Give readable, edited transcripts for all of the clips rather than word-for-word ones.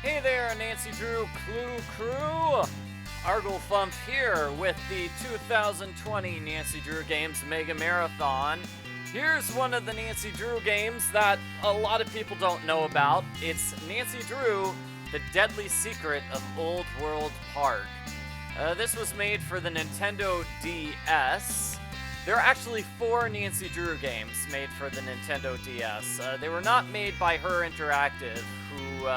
Hey there, Nancy Drew Clue Crew! Argefumph here with the 2020 Nancy Drew Games Mega Marathon. Here's one of the Nancy Drew games that a lot of people don't know about. It's Nancy Drew, The Deadly Secret of Old World Park. This was made for the Nintendo DS. There are actually 4 Nancy Drew games made for the Nintendo DS. They were not made by Her Interactive, who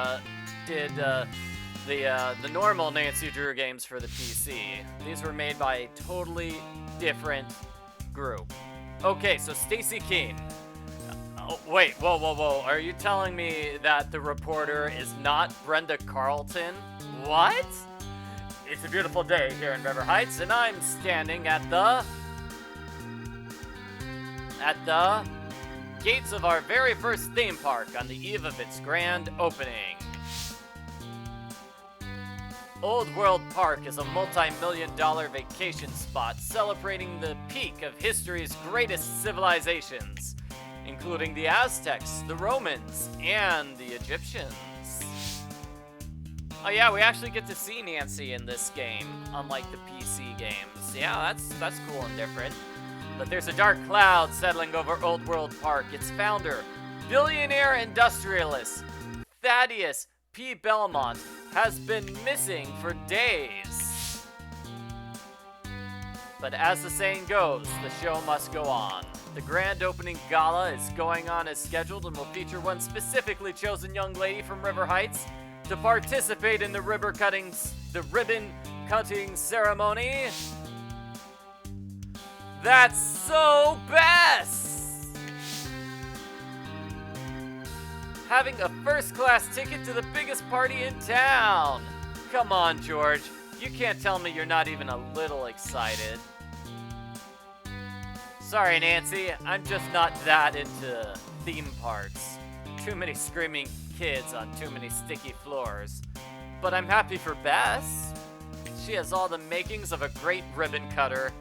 did the normal Nancy Drew games for the PC. These were made by a totally different group. Okay, so Stacy Keene. Oh, wait, whoa. Are you telling me that the reporter is not Brenda Carlton? What? It's a beautiful day here in River Heights, and I'm standing at the gates of our very first theme park on the eve of its grand opening. Old World Park is a multi-million-dollar vacation spot celebrating the peak of history's greatest civilizations, including the Aztecs, the Romans, and the Egyptians. Oh yeah, we actually get to see Nancy in this game, unlike the PC games. Yeah, that's cool and different. But there's a dark cloud settling over Old World Park. Its founder, billionaire industrialist Thaddeus P. Belmont, has been missing for days. But as the saying goes, the show must go on. The grand opening gala is going on as scheduled and will feature one specifically chosen young lady from River Heights to participate in the ribbon cutting ceremony. That's so Bess! Having a first-class ticket to the biggest party in town. Come on, George. You can't tell me you're not even a little excited. Sorry, Nancy. I'm just not that into theme parks. Too many screaming kids on too many sticky floors. But I'm happy for Bess. She has all the makings of a great ribbon cutter.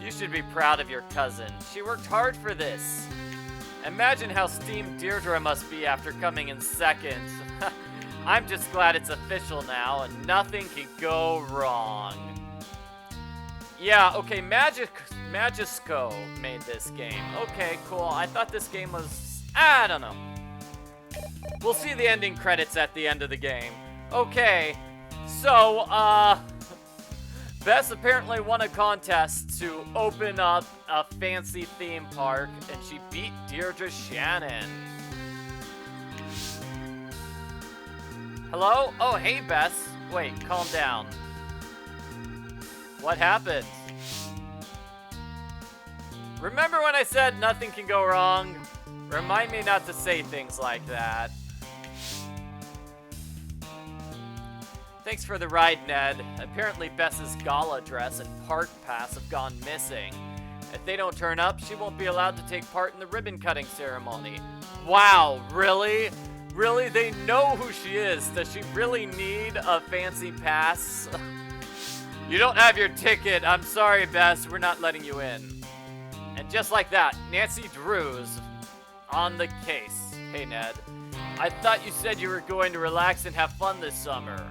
You should be proud of your cousin. She worked hard for this. Imagine how steamed Deirdre must be after coming in second. I'm just glad it's official now and nothing can go wrong. Yeah, okay, Majesco made this game. Okay, cool. I thought this game was... I don't know. We'll see the ending credits at the end of the game. Okay, so, Bess apparently won a contest to open up a fancy theme park, and she beat Deirdre Shannon. Hello? Oh, hey, Bess. Wait, calm down. What happened? Remember when I said nothing can go wrong? Remind me not to say things like that. Thanks for the ride, Ned. Apparently Bess's gala dress and park pass have gone missing. If they don't turn up, she won't be allowed to take part in the ribbon cutting ceremony. Wow, really? Really? They know who she is. Does she really need a fancy pass? You don't have your ticket. I'm sorry, Bess. We're not letting you in. And just like that, Nancy Drew's on the case. Hey, Ned. I thought you said you were going to relax and have fun this summer.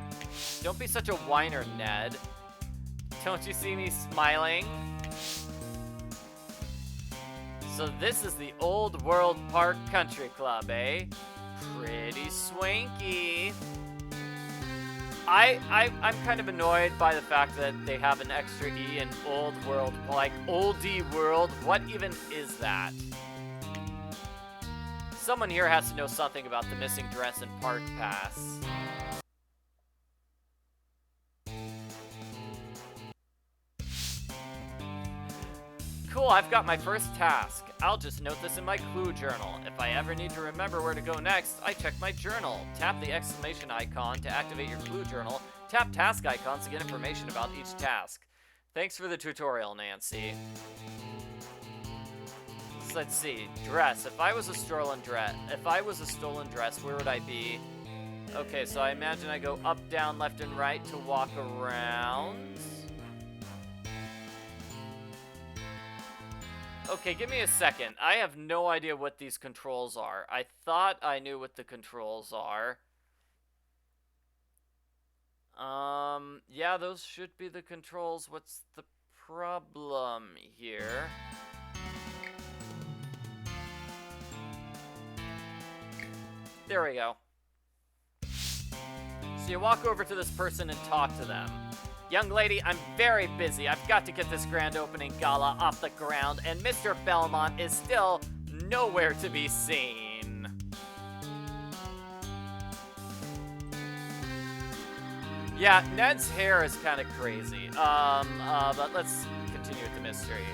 Don't be such a whiner, Ned. Don't you see me smiling? So this is the Old World Park Country Club, eh? Pretty swanky. I'm kind of annoyed by the fact that they have an extra E in Old World, like Oldie World. What even is that? Someone here has to know something about the missing dress and park pass. Cool, I've got my first task. I'll just note this in my clue journal. If I ever need to remember where to go next, I check my journal. Tap the exclamation icon to activate your clue journal. Tap task icons to get information about each task. Thanks for the tutorial, Nancy. So let's see. Dress. If I was a stolen dress, where would I be? Okay, so I imagine I go up, down, left, and right to walk around. Okay, give me a second. I have no idea what these controls are. I thought I knew what the controls are. Yeah, those should be the controls. What's the problem here? There we go. So you walk over to this person and talk to them. Young lady, I'm very busy. I've got to get this grand opening gala off the ground, and Mr. Belmont is still nowhere to be seen. Yeah, Ned's hair is kind of crazy. But let's continue with the mystery.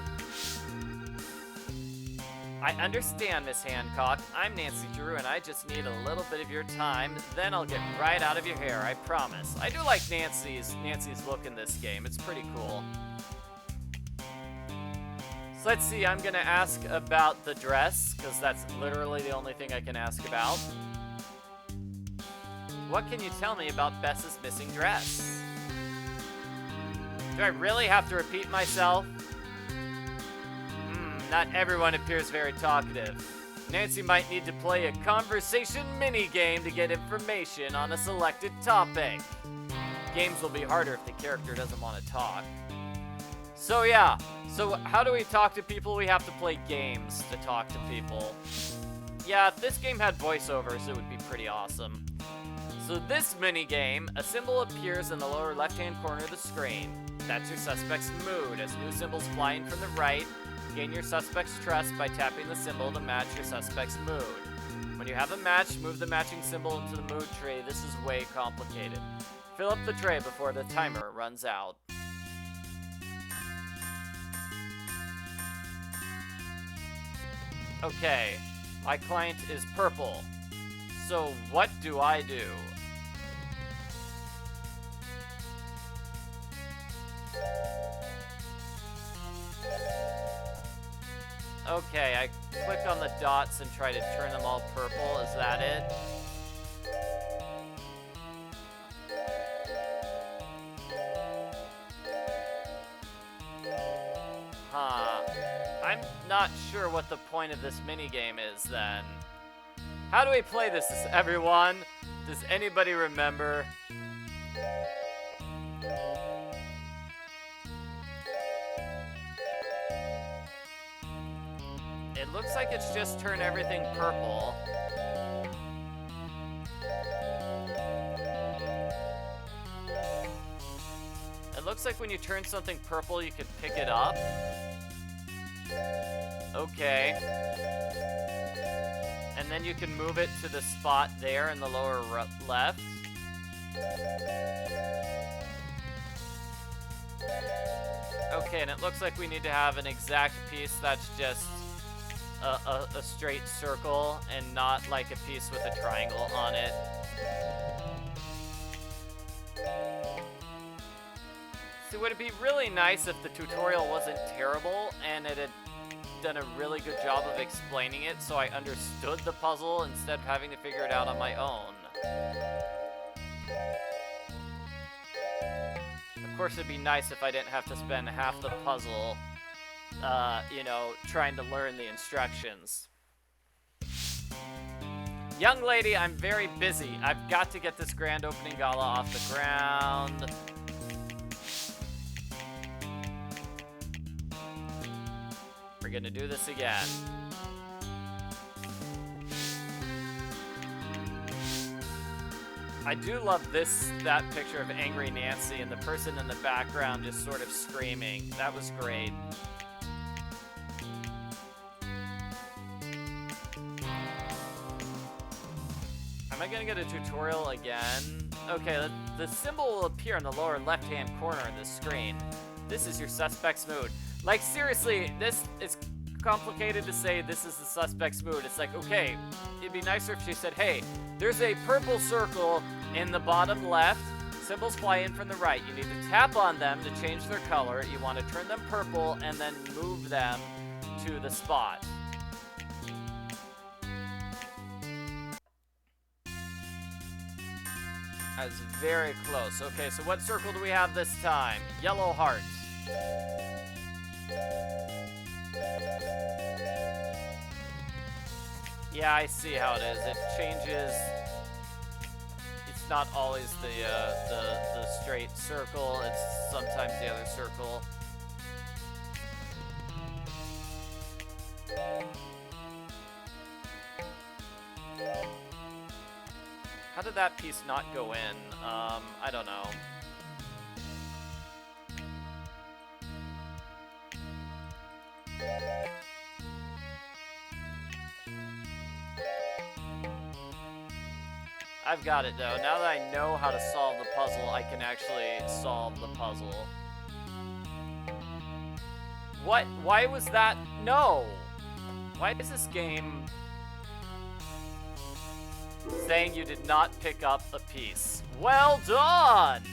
I understand, Miss Hancock. I'm Nancy Drew, and I just need a little bit of your time. Then I'll get right out of your hair, I promise. I do like Nancy's look in this game. It's pretty cool. So let's see, I'm gonna ask about the dress, because that's literally the only thing I can ask about. What can you tell me about Bess's missing dress? Do I really have to repeat myself? Not everyone appears very talkative. Nancy might need to play a conversation mini-game to get information on a selected topic. Games will be harder if the character doesn't want to talk. So yeah, so how do we talk to people? We have to play games to talk to people. Yeah, if this game had voiceovers, it would be pretty awesome. So this mini-game, a symbol appears in the lower left-hand corner of the screen. That's your suspect's mood. As new symbols fly in from the right, gain your suspect's trust by tapping the symbol to match your suspect's mood. When you have a match, move the matching symbol into the mood tray. This is way complicated. Fill up the tray before the timer runs out. Okay, my client is purple. So what do I do? Okay, I click on the dots and try to turn them all purple. Is that it? Huh. I'm not sure what the point of this minigame is then. How do we play this, everyone? Does anybody remember? It looks like it's just turn everything purple. It looks like when you turn something purple, you can pick it up. Okay. And then you can move it to the spot there in the lower left. Okay, and it looks like we need to have an exact piece that's just a straight circle and not like a piece with a triangle on it. So would it be really nice if the tutorial wasn't terrible and it had done a really good job of explaining it so I understood the puzzle instead of having to figure it out on my own? Of course, it'd be nice if I didn't have to spend half the puzzle, you know, trying to learn the instructions. Young lady, I'm very busy. I've got to get this grand opening gala off the ground. We're gonna do this again. I do love that picture of Angry Nancy and the person in the background just sort of screaming. That was great. Am I gonna get a tutorial again? Okay, the symbol will appear in the lower left-hand corner of the screen. This is your suspect's mood. Like, seriously, this is complicated to say this is the suspect's mood. It's like, okay, it'd be nicer if she said, hey, there's a purple circle in the bottom left. Symbols fly in from the right. You need to tap on them to change their color. You want to turn them purple and then move them to the spot. That's very close. Okay, so what circle do we have this time? Yellow heart. Yeah, I see how it is. It changes. It's not always the straight circle. It's sometimes the other circle. How did that piece not go in? I don't know. I've got it though. Now that I know how to solve the puzzle, I can actually solve the puzzle. What? Why was that? No! Why is this game saying you did not pick up a piece? Well done!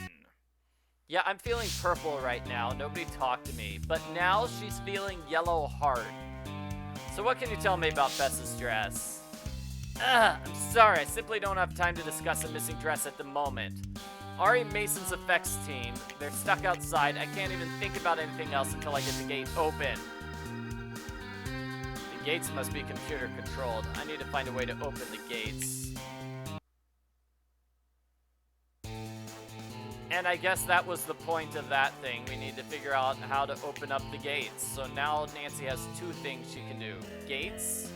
Yeah, I'm feeling purple right now. Nobody talked to me. But now she's feeling yellow heart. So what can you tell me about Bess's dress? I'm sorry, I simply don't have time to discuss a missing dress at the moment. Ari Mason's effects team, they're stuck outside. I can't even think about anything else until I get the gate open. The gates must be computer controlled. I need to find a way to open the gates. And I guess that was the point of that thing. We need to figure out how to open up the gates. So now Nancy has two things she can do. Gates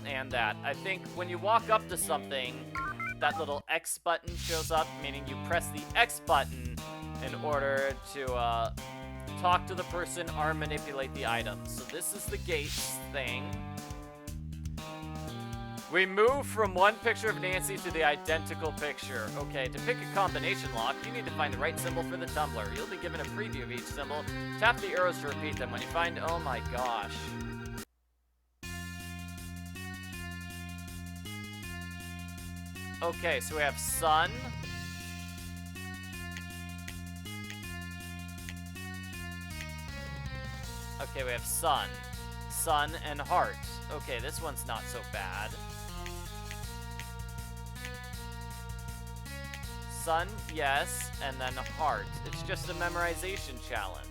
and that. I think when you walk up to something, that little X button shows up, meaning you press the X button in order to talk to the person or manipulate the items. So this is the gates thing. We move from one picture of Nancy to the identical picture. Okay, to pick a combination lock, you need to find the right symbol for the tumbler. You'll be given a preview of each symbol. Tap the arrows to repeat them. When you find, oh my gosh. Okay, so we have sun. Okay, we have sun. Sun and heart. Okay, this one's not so bad. Sun, yes, and then heart. It's just a memorization challenge.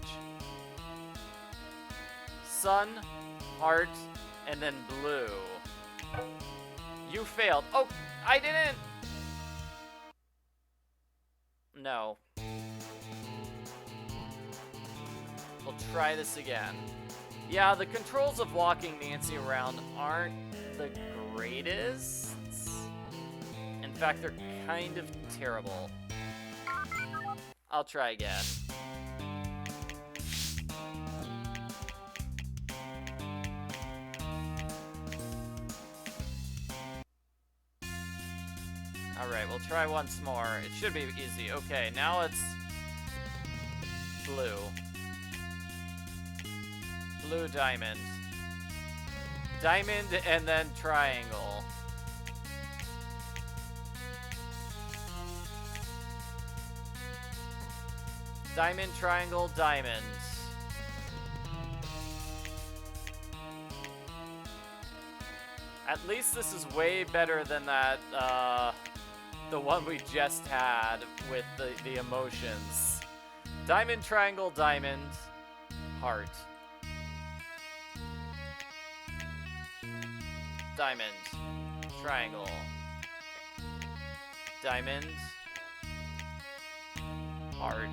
Sun, heart, and then blue. You failed. Oh, I didn't! No. We'll try this again. Yeah, the controls of walking Nancy around aren't the greatest. In fact, they're kind of terrible. I'll try again. Alright, we'll try once more. It should be easy. Okay, now it's blue. Blue diamond. Diamond and then triangle. Diamond, triangle, diamond. At least this is way better than that, the one we just had with the emotions. Diamond, triangle, diamond, heart. Diamond, triangle, diamond, heart.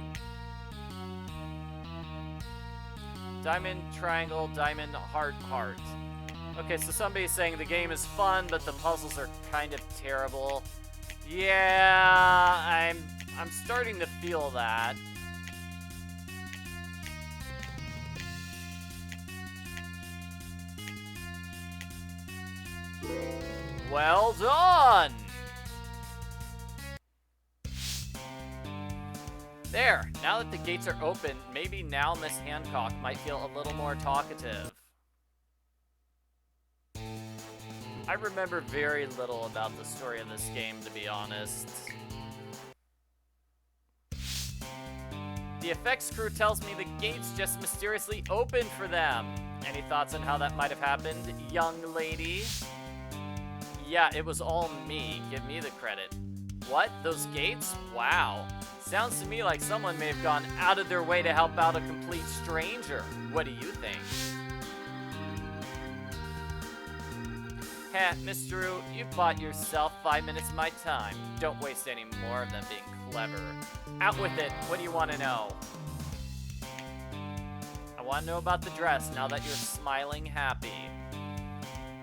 Diamond, triangle, diamond, heart, heart. Okay, so somebody's saying the game is fun, but the puzzles are kind of terrible. Yeah, I'm starting to feel that. Well done! There, now that the gates are open, maybe now Miss Hancock might feel a little more talkative. I remember very little about the story of this game, to be honest. The effects crew tells me the gates just mysteriously opened for them. Any thoughts on how that might have happened, young lady? Yeah, it was all me. Give me the credit. What? Those gates? Wow. Sounds to me like someone may have gone out of their way to help out a complete stranger. What do you think? Heh, Miss Drew, you've bought yourself 5 minutes of my time. Don't waste any more of them being clever. Out with it. What do you want to know? I want to know about the dress now that you're smiling happy.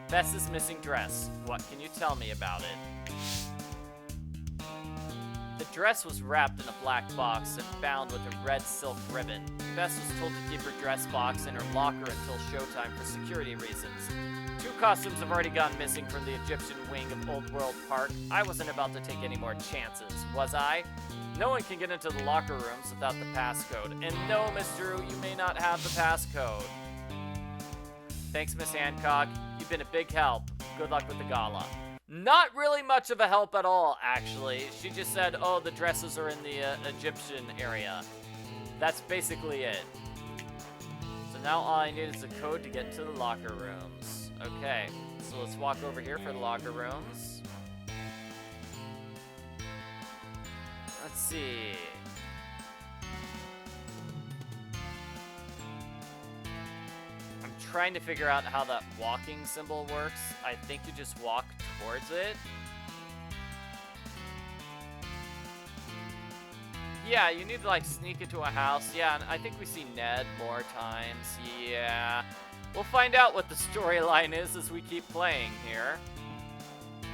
Bess's missing dress. What can you tell me about it? The dress was wrapped in a black box and bound with a red silk ribbon. Bess was told to keep her dress box in her locker until showtime for security reasons. 2 costumes have already gone missing from the Egyptian wing of Old World Park. I wasn't about to take any more chances, was I? No one can get into the locker rooms without the passcode. And no, Miss Drew, you may not have the passcode. Thanks, Miss Hancock. You've been a big help. Good luck with the gala. Not really much of a help at all, actually. She just said, oh, the dresses are in the Egyptian area. That's basically it. So now all I need is a code to get into the locker rooms. Okay, so let's walk over here for the locker rooms. Let's see. I'm trying to figure out how that walking symbol works. I think you just walk towards it. Yeah, you need to like sneak into a house. Yeah, and I think we see Ned more times. Yeah. We'll find out what the storyline is as we keep playing here.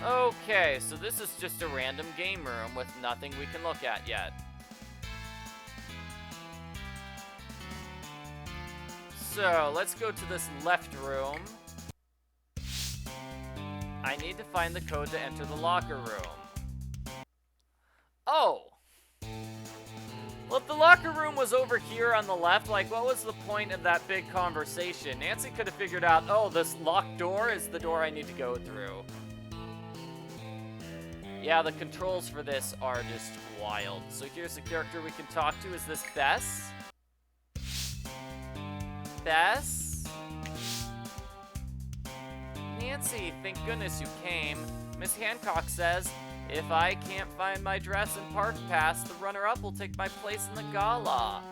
Okay, so this is just a random game room with nothing we can look at yet. So, let's go to this left room. I need to find the code to enter the locker room. Oh! Well, if the locker room was over here on the left, like, what was the point of that big conversation? Nancy could have figured out, oh, this locked door is the door I need to go through. Yeah, the controls for this are just wild. So here's the character we can talk to. Is this Bess? Bess? Nancy, thank goodness you came. Miss Hancock says, if I can't find my dress and park pass, the runner-up will take my place in the gala.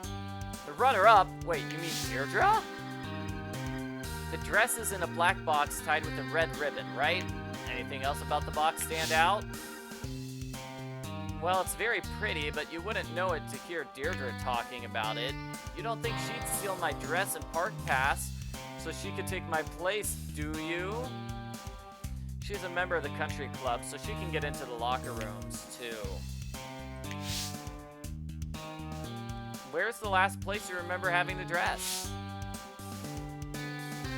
The runner-up? Wait, you mean Deirdre? The dress is in a black box tied with a red ribbon, right? Anything else about the box stand out? Well, it's very pretty, but you wouldn't know it to hear Deirdre talking about it. You don't think she'd steal my dress and park pass so she could take my place, do you? She's a member of the country club, so she can get into the locker rooms, too. Where's the last place you remember having the dress?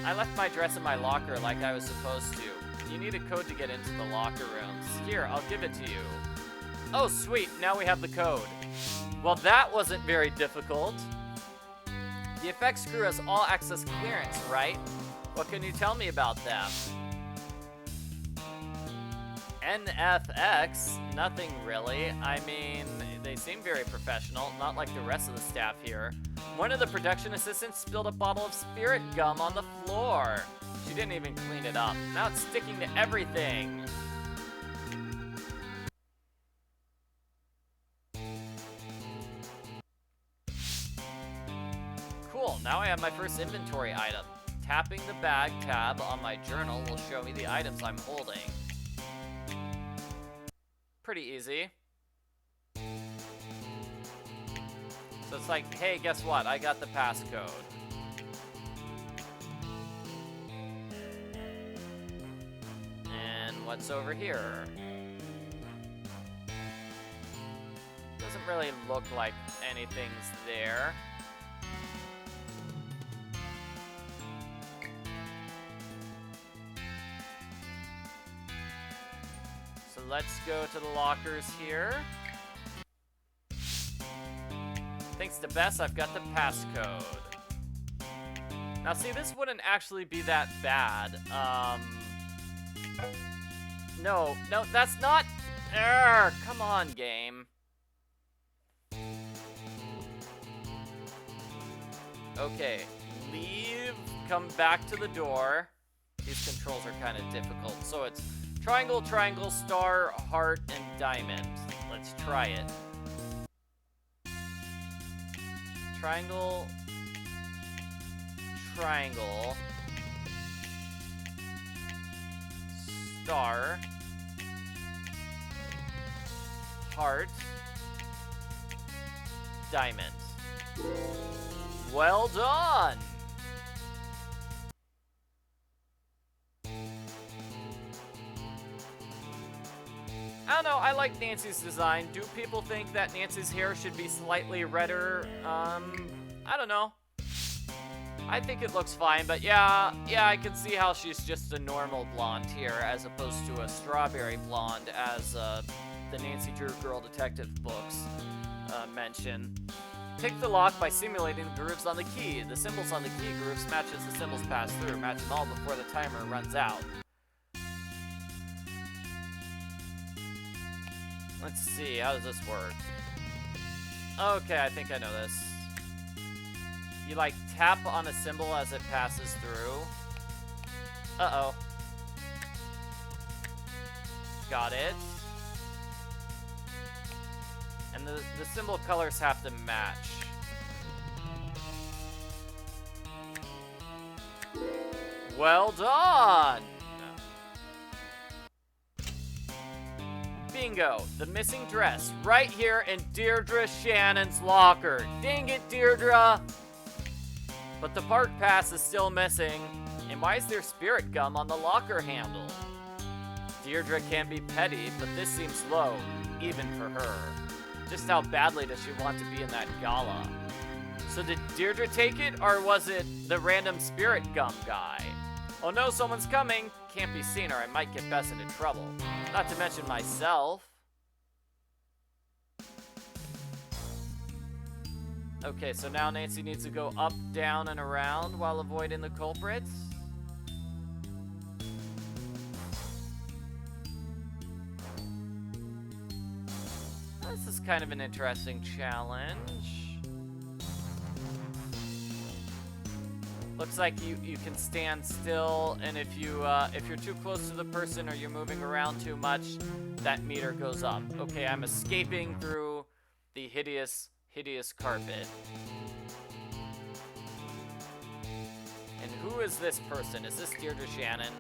I left my dress in my locker like I was supposed to. You need a code to get into the locker rooms. Here, I'll give it to you. Oh, sweet, now we have the code. Well, that wasn't very difficult. The effects crew has all access clearance, right? What can you tell me about them? NFX? Nothing really. I mean, they seem very professional, not like the rest of the staff here. One of the production assistants spilled a bottle of spirit gum on the floor. She didn't even clean it up. Now it's sticking to everything. Cool, now I have my first inventory item. Tapping the bag tab on my journal will show me the items I'm holding. Pretty easy. So it's like, hey, guess what? I got the passcode. And what's over here? Doesn't really look like anything's there. Let's go to the lockers here. Thanks to Bess, I've got the passcode. Now see, this wouldn't actually be that bad. No, that's not... come on, game. Okay, leave, come back to the door. These controls are kind of difficult, so it's triangle, triangle, star, heart, and diamond. Let's try it. Triangle, triangle, star, heart, diamond. Well done! I don't know, I like Nancy's design. Do people think that Nancy's hair should be slightly redder? I don't know. I think it looks fine, but yeah, I can see how she's just a normal blonde here as opposed to a strawberry blonde as the Nancy Drew Girl Detective books mention. Pick the lock by simulating the grooves on the key. The symbols on the key grooves match as the symbols pass through. Match them all before the timer runs out. Let's see, how does this work? Okay, I think I know this. You, like, tap on a symbol as it passes through. Uh-oh. Got it. And the symbol colors have to match. Well done! Bingo! The missing dress, right here in Deirdre Shannon's locker. Dang it, Deirdre! But the park pass is still missing. And why is there spirit gum on the locker handle? Deirdre can be petty, but this seems low, even for her. Just how badly does she want to be in that gala? So did Deirdre take it, or was it the random spirit gum guy? Oh no, someone's coming! Can't be seen or I might get Bess into trouble. Not to mention myself. Okay, so now Nancy needs to go up, down, and around while avoiding the culprits. This is kind of an interesting challenge. Looks like you can stand still, and if you're too close to the person or you're moving around too much, that meter goes up. Okay, I'm escaping through the hideous carpet. And who is this person? Is this Deirdre Shannon?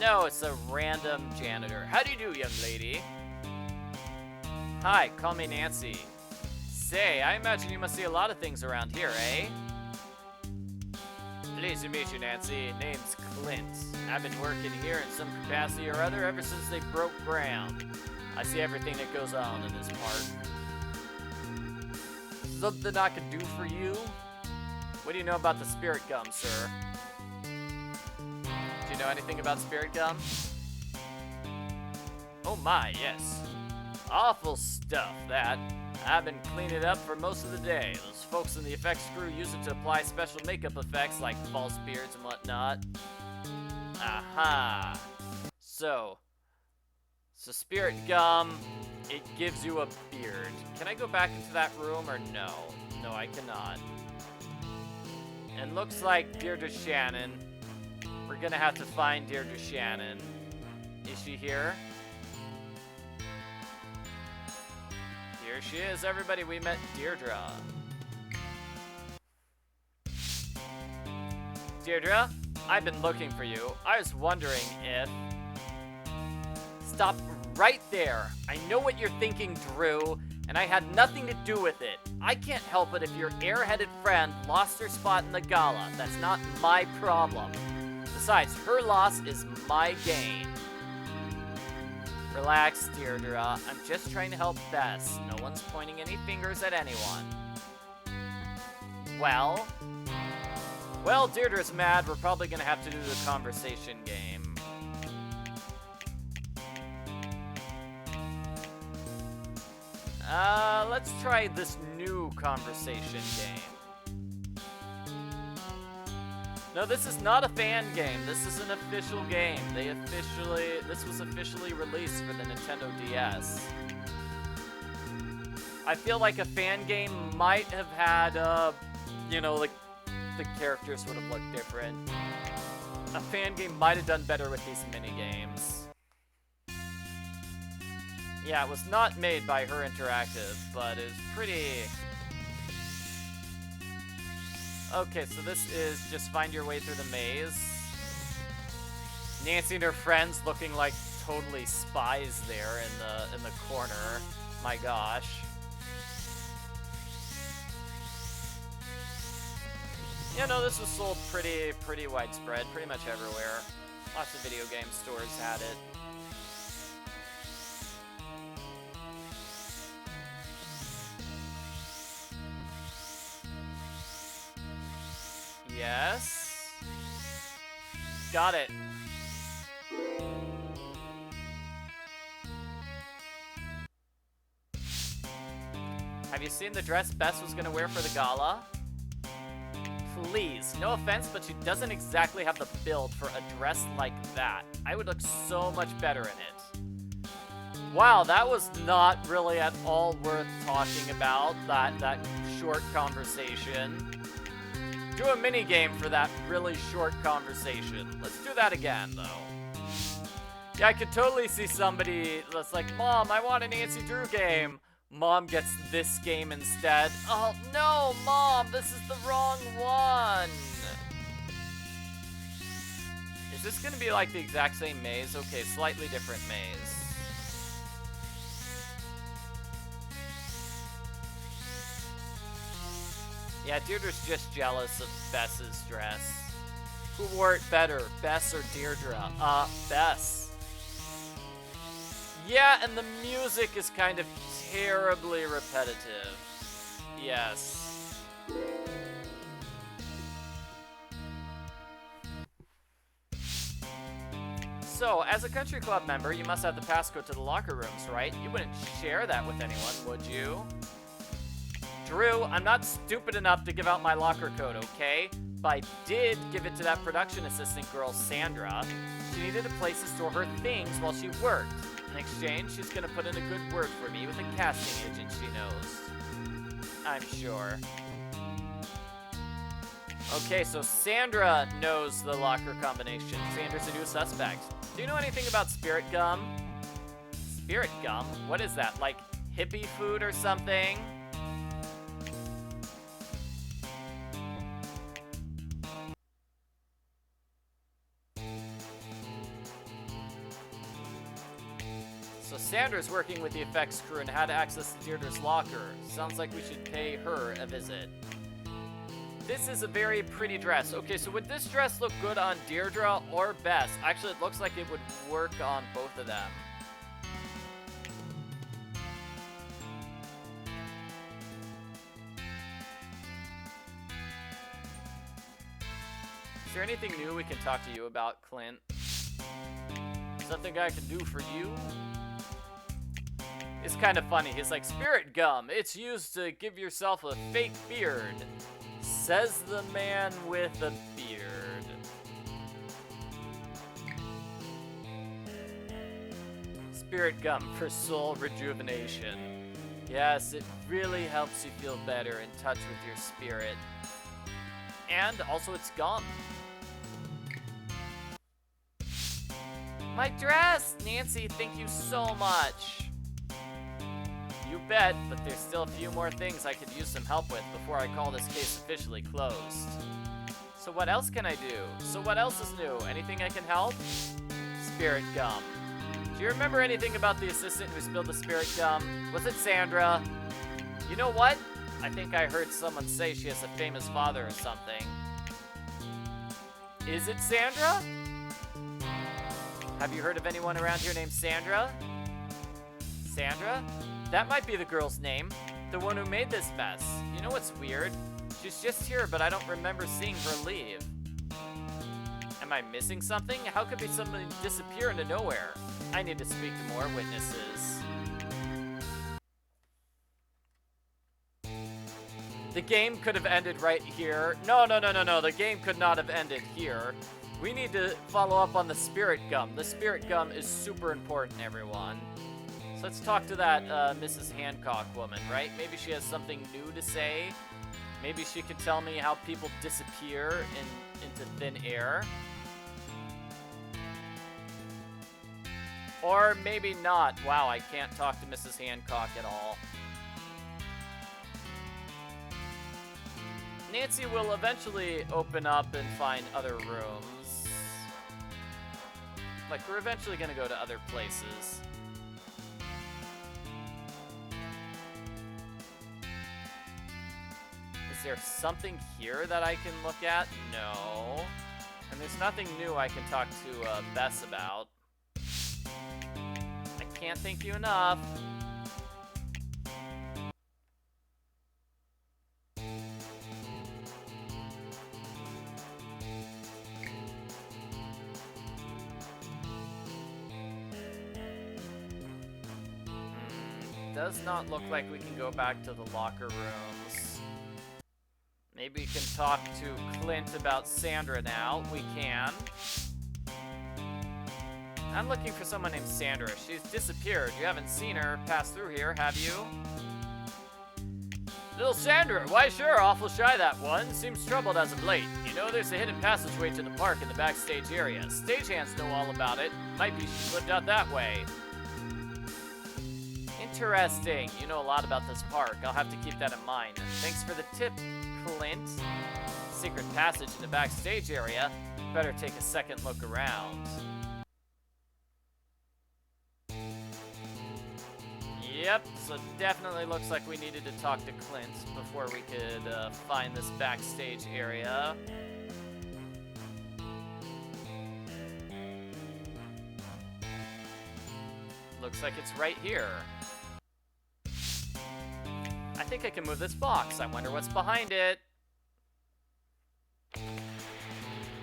No, it's a random janitor. How do you do, young lady? Hi, call me Nancy. Say, I imagine you must see a lot of things around here, eh? Pleased to meet you, Nancy. Name's Clint. I've been working here in some capacity or other ever since they broke ground. I see everything that goes on in this park. Something I could do for you? What do you know about the spirit gum, sir? Do you know anything about spirit gum? Oh my, yes. Awful stuff, that. I've been cleaning it up for most of the day. Those folks in the effects crew use it to apply special makeup effects like false beards and whatnot. Aha. So spirit gum, it gives you a beard. Can I go back into that room or no? No, I cannot. And looks like Deirdre Shannon. We're gonna have to find Deirdre Shannon. Is she here? Here she is, everybody. We met Deirdre. Deirdre, I've been looking for you. I was wondering if... Stop right there. I know what you're thinking, Drew, and I had nothing to do with it. I can't help it if your airheaded friend lost her spot in the gala. That's not my problem. Besides, her loss is my gain. Relax, Deirdre. I'm just trying to help Bess. No one's pointing any fingers at anyone. Well, Deirdre's mad. We're probably gonna have to do the conversation game. Let's try this new conversation game. No, this is not a fan game. This is an official game. This was officially released for the Nintendo DS. I feel like a fan game might have had, you know, like, the characters would have looked different. A fan game might have done better with these mini-games. Yeah, it was not made by Her Interactive, but it was pretty... Okay, so this is just find your way through the maze. Nancy and her friends looking like totally spies there in the corner. My gosh. Yeah, no, this was sold pretty widespread, pretty much everywhere. Lots of video game stores had it. Yes. Got it. Have you seen the dress Bess was gonna wear for the gala? Please, no offense, but she doesn't exactly have the build for a dress like that. I would look so much better in it. Wow, that was not really at all worth talking about, that short conversation. Do a mini game for that really short conversation. Let's do that again, though. Yeah, I could totally see somebody that's like, Mom, I want a Nancy Drew game. Mom gets this game instead. Oh, no, Mom, this is the wrong one. Is this going to be like the exact same maze? Okay, slightly different maze. Yeah, Deirdre's just jealous of Bess's dress. Who wore it better, Bess or Deirdre? Bess. Yeah, and the music is kind of terribly repetitive. Yes. So, as a country club member, you must have the passcode to the locker rooms, right? You wouldn't share that with anyone, would you? Drew, I'm not stupid enough to give out my locker code, okay? But I did give it to that production assistant girl, Sandra. She needed a place to store her things while she worked. In exchange, she's gonna put in a good word for me with a casting agent she knows. I'm sure. Okay, so Sandra knows the locker combination. Sandra's a new suspect. Do you know anything about spirit gum? Spirit gum? What is that? Like hippie food or something? So Sandra's working with the effects crew and how to access Deirdre's locker. Sounds like we should pay her a visit. This is a very pretty dress. Okay, so would this dress look good on Deirdre or Bess? Actually, it looks like it would work on both of them. Is there anything new we can talk to you about, Clint? Something I can do for you? It's kind of funny. He's like, spirit gum. It's used to give yourself a fake beard. Says the man with a beard. Spirit gum for soul rejuvenation. Yes, it really helps you feel better in touch with your spirit. And also it's gum. My dress! Nancy, thank you so much. You bet, but there's still a few more things I could use some help with before I call this case officially closed. So what else can I do? So what else is new? Anything I can help? Spirit gum. Do you remember anything about the assistant who spilled the spirit gum? Was it Sandra? You know what? I think I heard someone say she has a famous father or something. Is it Sandra? Have you heard of anyone around here named Sandra? Sandra? That might be the girl's name. The one who made this mess. You know what's weird? She's just here, but I don't remember seeing her leave. Am I missing something? How could somebody disappear into nowhere? I need to speak to more witnesses. The game could have ended right here. No. The game could not have ended here. We need to follow up on the spirit gum. The spirit gum is super important, everyone. So let's talk to that Mrs. Hancock woman, right? Maybe she has something new to say. Maybe she could tell me how people disappear into thin air. Or maybe not. Wow, I can't talk to Mrs. Hancock at all. Nancy will eventually open up and find other rooms. Like, we're eventually gonna go to other places. Is there something here that I can look at? No. And there's nothing new I can talk to Bess about. I can't thank you enough. Does not look like we can go back to the locker rooms. Maybe we can talk to Clint about Sandra now. We can. I'm looking for someone named Sandra. She's disappeared. You haven't seen her pass through here, have you? Little Sandra, why sure, awful shy that one. Seems troubled as of late. You know, there's a hidden passageway to the park in the backstage area. Stagehands know all about it. Might be she slipped out that way. Interesting. You know a lot about this park. I'll have to keep that in mind. Thanks for the tip, Clint. Secret passage in the backstage area. Better take a second look around. Yep, so definitely looks like we needed to talk to Clint before we could find this backstage area. Looks like it's right here. I think I can move this box. I wonder what's behind it.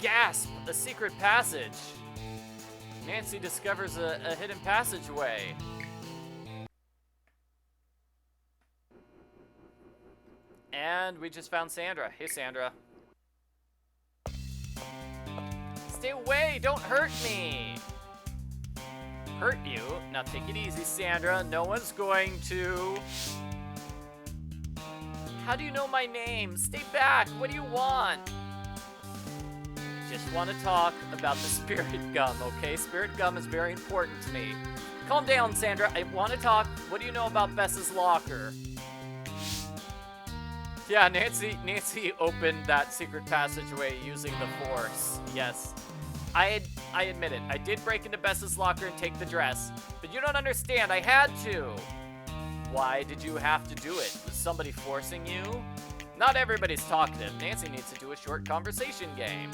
Gasp! A secret passage. Nancy discovers a hidden passageway. And we just found Sandra. Hey, Sandra. Stay away! Don't hurt me! Hurt you? Now take it easy, Sandra. No one's going to. How do you know my name? Stay back. What do you want? I just want to talk about the spirit gum, okay? Spirit gum is very important to me. Calm down, Sandra. I want to talk. What do you know about Bess's locker? Yeah, Nancy opened that secret passageway using the Force. Yes. I admit it. I did break into Bess's locker and take the dress. But you don't understand. I had to. Why did you have to do it? Was somebody forcing you? Not everybody's talkative. Nancy needs to do a short conversation game.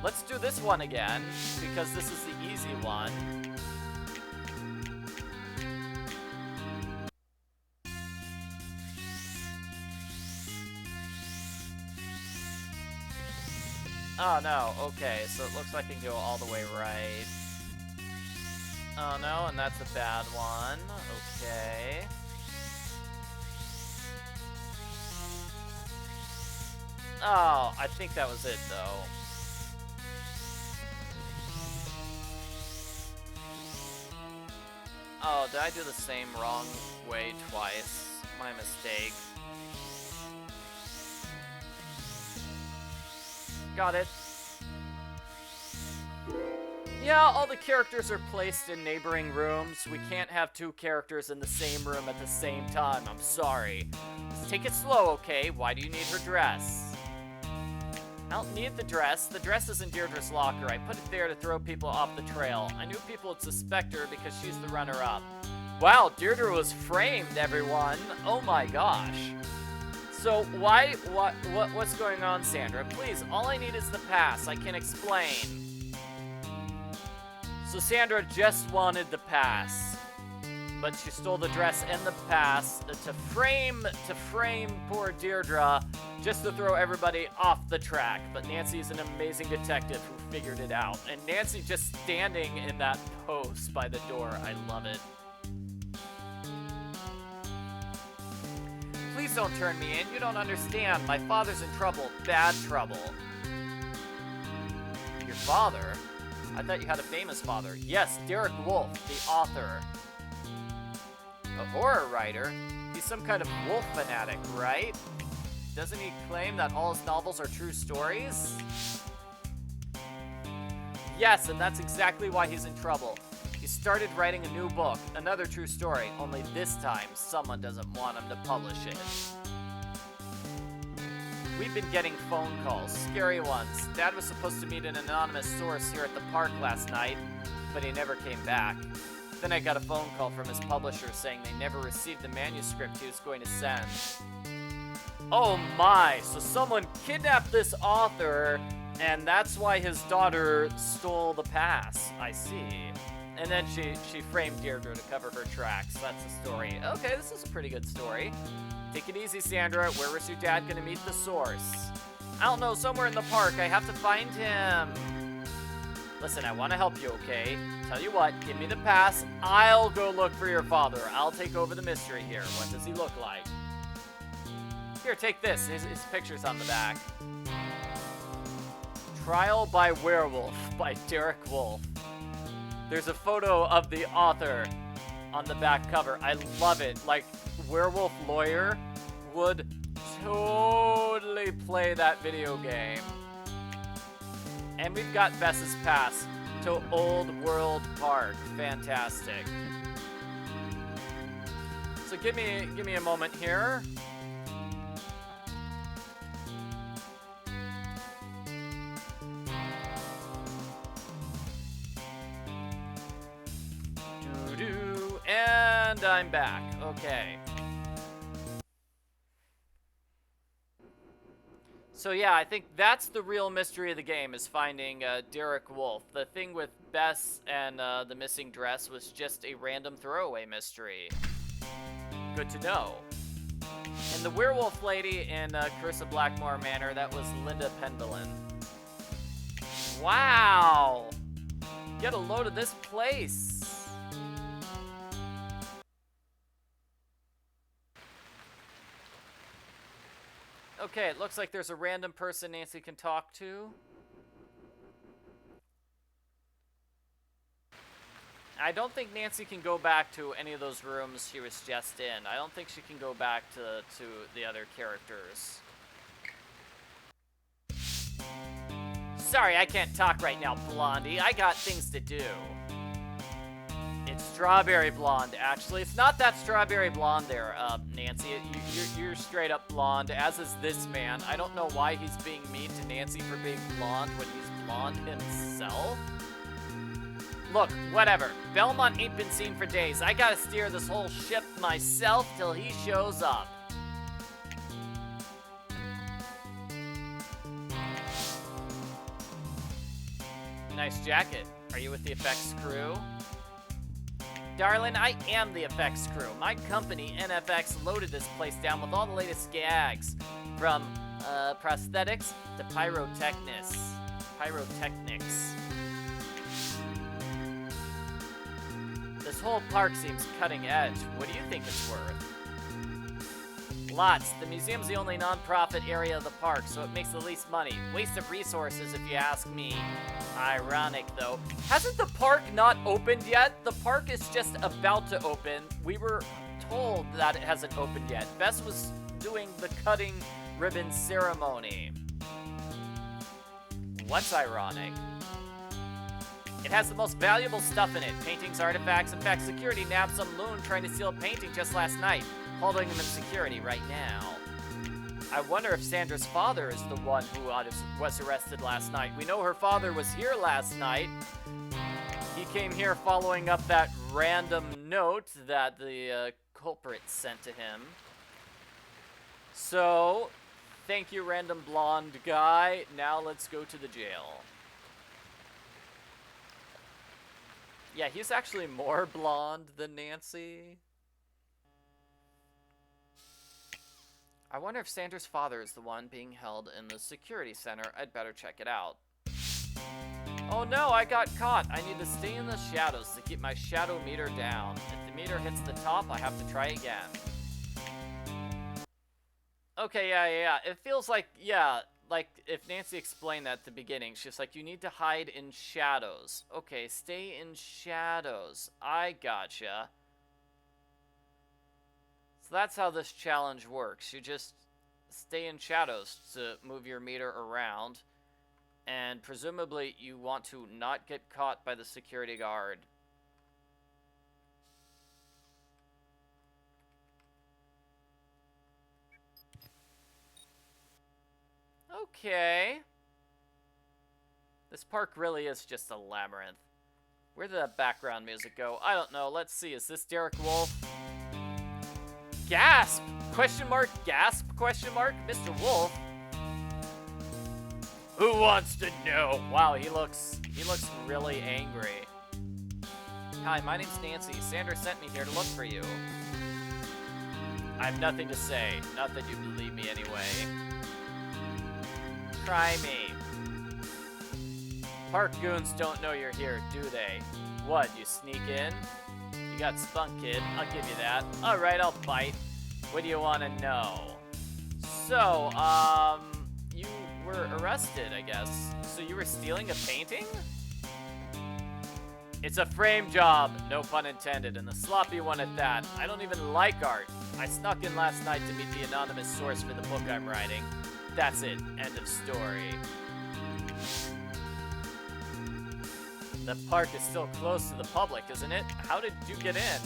Let's do this one again, because this is the easy one. Oh no, okay, so it looks like I can go all the way right. Oh no, and that's a bad one. Okay. Oh, I think that was it though. Oh, did I do the same wrong way twice? My mistake. Got it. Yeah, all the characters are placed in neighboring rooms. We can't have two characters in the same room at the same time. I'm sorry. Let's take it slow, okay? Why do you need her dress? I don't need the dress. The dress is in Deirdre's locker. I put it there to throw people off the trail. I knew people would suspect her because she's the runner-up. Wow, Deirdre was framed, everyone. Oh my gosh. So what's going on, Sandra? Please, all I need is the pass. I can explain. So Sandra just wanted the pass, but she stole the dress and the pass to frame poor Deirdre, just to throw everybody off the track. But Nancy's an amazing detective who figured it out. And Nancy just standing in that pose by the door. I love it. Please don't turn me in. You don't understand. My father's in trouble. Bad trouble. Your father? I thought you had a famous father. Yes, Derek Wolfe, the author. A horror writer? He's some kind of wolf fanatic, right? Doesn't he claim that all his novels are true stories? Yes, and that's exactly why he's in trouble. He started writing a new book, another true story, only this time someone doesn't want him to publish it. we've been getting phone calls, scary ones. Dad was supposed to meet an anonymous source here at the park last night, but he never came back. Then I got a phone call from his publisher saying they never received the manuscript he was going to send. Oh my, so someone kidnapped this author, and that's why his daughter stole the pass. I see. And then she framed Deirdre to cover her tracks. That's the story. Okay, this is a pretty good story. Take it easy, Sandra. Where was your dad gonna meet the source? I don't know, somewhere in the park. I have to find him. Listen, I want to help you, okay? Tell you what, give me the pass. I'll go look for your father. I'll take over the mystery here. What does he look like? Here, take this. His picture's on the back. Trial by Werewolf by Derek Wolf. There's a photo of the author on the back cover. I love it. Like, Werewolf Lawyer would totally play that video game. And we've got Bess's pass to Old World Park. Fantastic. So give me a moment here. And I'm back. Okay. So yeah, I think that's the real mystery of the game, is finding Derek Wolf. The thing with Bess and the missing dress was just a random throwaway mystery. Good to know. And the werewolf lady in Curse of Blackmore Manor, that was Linda Pendleton. Wow! Get a load of this place. Okay, it looks like there's a random person Nancy can talk to. I don't think Nancy can go back to any of those rooms she was just in. I don't think she can go back to the other characters. Sorry, I can't talk right now, Blondie. I got things to do. It's Strawberry Blonde, actually. It's not that Strawberry Blonde there, Nancy. You're straight up blonde, as is this man. I don't know why he's being mean to Nancy for being blonde when he's blonde himself. Look, whatever. Belmont ain't been seen for days. I gotta steer this whole ship myself till he shows up. Nice jacket. Are you with the effects crew? Darling, I am the effects crew. My company, NFX, loaded this place down with all the latest gags. From, prosthetics to pyrotechnics. This whole park seems cutting edge. What do you think it's worth? Lots. The museum's the only non-profit area of the park, so it makes the least money. Waste of resources, if you ask me. Ironic, though. Hasn't the park not opened yet? The park is just about to open. We were told that it hasn't opened yet. Bess was doing the cutting ribbon ceremony. What's ironic? It has the most valuable stuff in it. Paintings, artifacts. In fact, security nabbed some loon trying to steal a painting just last night. Holding him in security right now. I wonder if Sandra's father is the one who was arrested last night. We know her father was here last night. He came here following up that random note that the culprit sent to him. So, thank you, random blonde guy. Now let's go to the jail. Yeah, he's actually more blonde than Nancy. I wonder if Sandra's father is the one being held in the security center. I'd better check it out. Oh no, I got caught. I need to stay in the shadows to keep my shadow meter down. If the meter hits the top, I have to try again. Okay, yeah. It feels like, like if Nancy explained that at the beginning, she's like, you need to hide in shadows. Okay, stay in shadows. I gotcha. So that's how this challenge works. You just stay in shadows to move your meter around. And presumably you want to not get caught by the security guard. Okay. This park really is just a labyrinth. Where did that background music go? I don't know. Let's see. Is this Derek Wolf? Gasp! Question mark, gasp, question mark, Mr. Wolf. Who wants to know? Wow, he looks really angry. Hi, my name's Nancy. Sandra sent me here to look for you. I have nothing to say. Not that you believe me anyway. Try me. Park goons don't know you're here, do they? What, you sneak in? You got spunk, kid. I'll give you that. Alright, I'll bite. What do you want to know? So, you were arrested, I guess. So you were stealing a painting? It's a frame job, no pun intended, and the sloppy one at that. I don't even like art. I snuck in last night to meet the anonymous source for the book I'm writing. That's it. End of story. The park is still closed to the public, isn't it? How did you get in?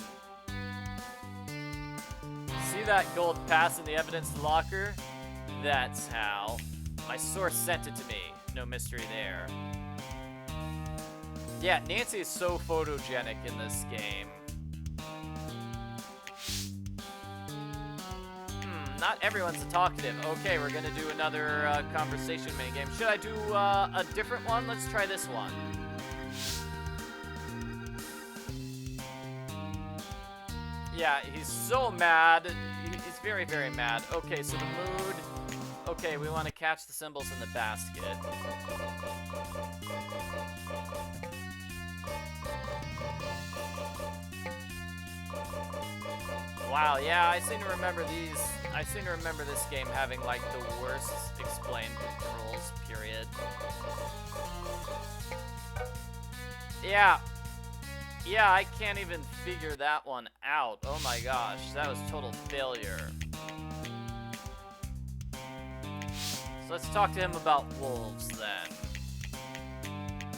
See that gold pass in the evidence locker? That's how. My source sent it to me. No mystery there. Yeah, Nancy is so photogenic in this game. Not everyone's a talkative. Okay, we're gonna do another conversation minigame. Should I do a different one? Let's try this one. Yeah, he's so mad. He's very, very mad. Okay, so the mood. Okay, we want to catch the symbols in the basket. Wow, yeah, I seem to remember these. I seem to remember this game having like the worst explained controls, period. Yeah. Yeah, I can't even figure that one out. Oh my gosh, that was total failure. So let's talk to him about wolves then.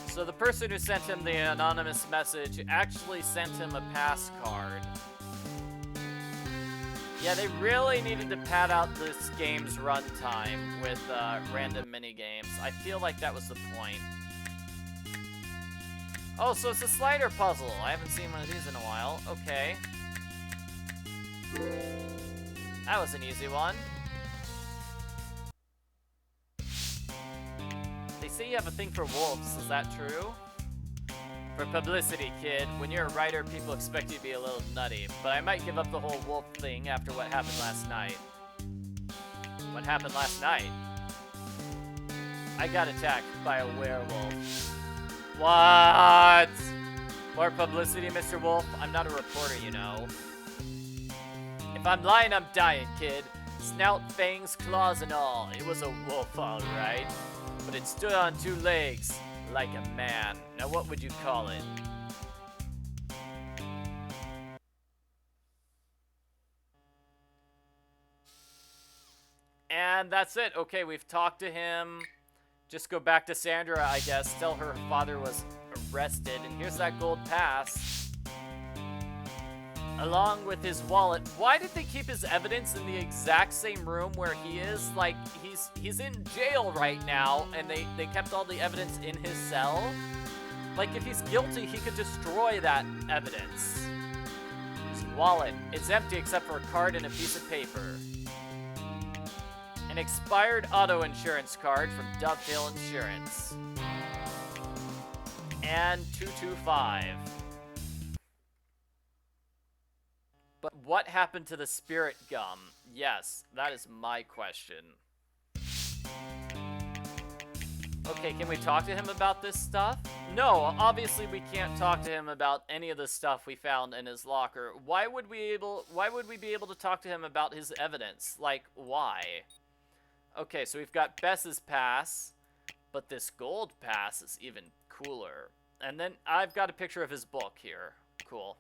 So the person who sent him the anonymous message actually sent him a pass card. Yeah, they really needed to pad out this game's runtime with random mini-games. I feel like that was the point. Oh, so it's a slider puzzle. I haven't seen one of these in a while. Okay. That was an easy one. They say you have a thing for wolves. Is that true? For publicity, kid. When you're a writer, people expect you to be a little nutty. But I might give up the whole wolf thing after what happened last night. What happened last night? I got attacked by a werewolf. What? More publicity, Mr. Wolf? I'm not a reporter, you know. If I'm lying, I'm dying, kid. Snout, fangs, claws, and all. It was a wolf, all right. But it stood on two legs, like a man. Now what would you call it? And that's it. Okay, we've talked to him. Just go back to Sandra, I guess. Tell her father was arrested. And here's that gold pass. Along with his wallet. Why did they keep his evidence in the exact same room where he is? Like, he's in jail right now, and they kept all the evidence in his cell? Like, if he's guilty, he could destroy that evidence. His wallet. It's empty except for a card and a piece of paper. An expired auto insurance card from Dovetail Insurance. And 225. But what happened to the spirit gum? Yes, that is my question. Okay, can we talk to him about this stuff? No, obviously we can't talk to him about any of the stuff we found in his locker. Why would we be able to talk to him about his evidence? Like, why? Okay, so we've got Bess's pass, but this gold pass is even cooler. And then I've got a picture of his book here. Cool.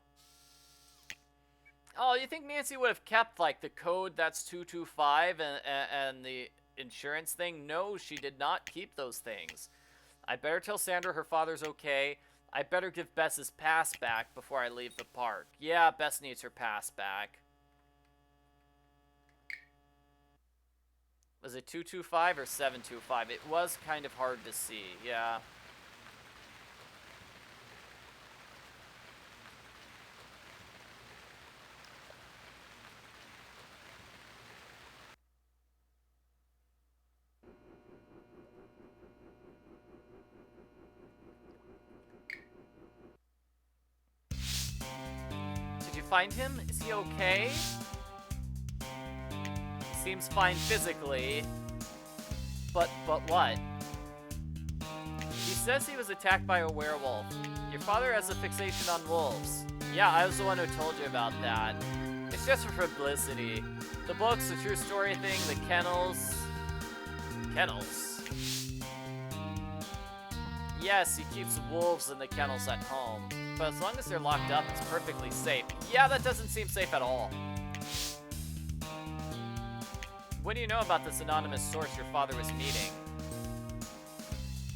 Oh, you think Nancy would have kept, like, the code that's 225 and the insurance thing? No, she did not keep those things. I better tell Sandra her father's okay. I better give Bess his pass back before I leave the park. Yeah, Bess needs her pass back. Was it 225 or 725? It was kind of hard to see, yeah. Did you find him? Is he okay? Seems fine physically, but what? He says he was attacked by a werewolf. Your father has a fixation on wolves. Yeah, I was the one who told you about that. It's just for publicity. The books, the true story thing, the kennels. Kennels? Yes, he keeps wolves in the kennels at home. But as long as they're locked up, it's perfectly safe. Yeah, that doesn't seem safe at all. What do you know about this anonymous source your father was meeting?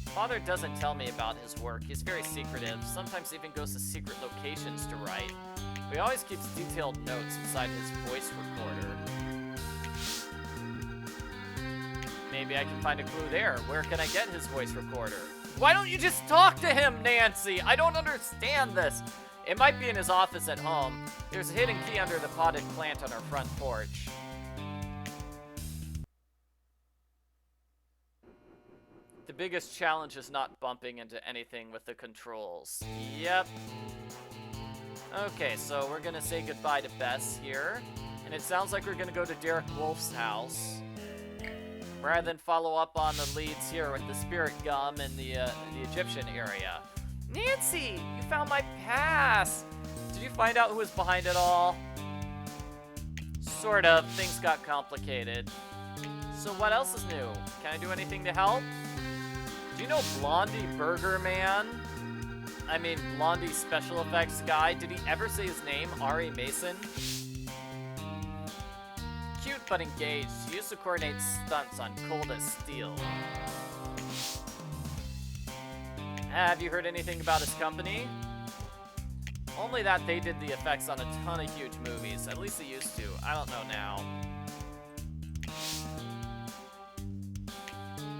Father doesn't tell me about his work. He's very secretive, sometimes even goes to secret locations to write. But he always keeps detailed notes inside his voice recorder. Maybe I can find a clue there. Where can I get his voice recorder? Why don't you just talk to him, Nancy? I don't understand this. It might be in his office at home. There's a hidden key under the potted plant on our front porch. The biggest challenge is not bumping into anything with the controls. Yep. Okay, so we're gonna say goodbye to Bess here. And it sounds like we're gonna go to Derek Wolf's house. Rather than follow up on the leads here with the spirit gum in the Egyptian area. Nancy, you found my pass. Did you find out who was behind it all? Sort of. Things got complicated. So what else is new? Can I do anything to help? Do you know Blondie Burger Man? I mean, Blondie special effects guy. Did he ever say his name? Ari Mason? Cute but engaged. He used to coordinate stunts on Cold as Steel. Have you heard anything about his company? Only that they did the effects on a ton of huge movies. At least they used to. I don't know now.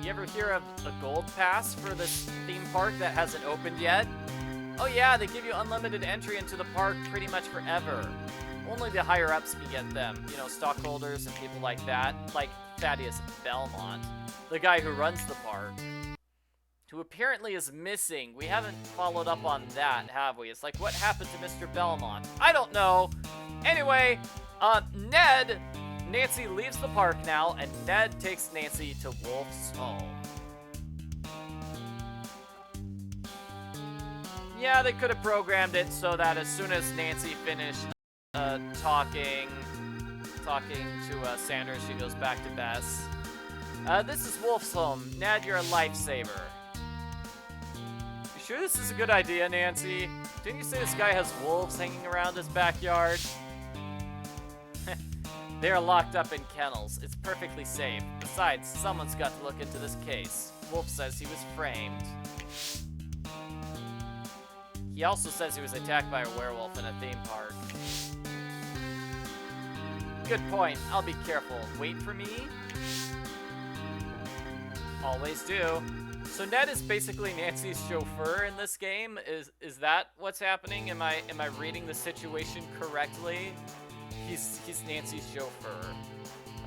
You ever hear of a gold pass for this theme park that hasn't opened yet? Oh yeah, they give you unlimited entry into the park pretty much forever. Only the higher-ups can get them. You know, stockholders and people like that. Like Thaddeus Belmont, the guy who runs the park. Who apparently is missing. We haven't followed up on that, have we? It's like, what happened to Mr. Belmont? I don't know. Anyway, Ned... Nancy leaves the park now, and Ned takes Nancy to Wolf's home. Yeah, they could have programmed it so that as soon as Nancy finished talking to Sandra, she goes back to Bess. This is Wolf's home. Ned, you're a lifesaver. You sure this is a good idea, Nancy? Didn't you say this guy has wolves hanging around his backyard? They are locked up in kennels. It's perfectly safe. Besides, someone's got to look into this case. Wolf says he was framed. He also says he was attacked by a werewolf in a theme park. Good point. I'll be careful. Wait for me? Always do. So Ned is basically Nancy's chauffeur in this game. Is that what's happening? Am I reading the situation correctly? He's Nancy's chauffeur.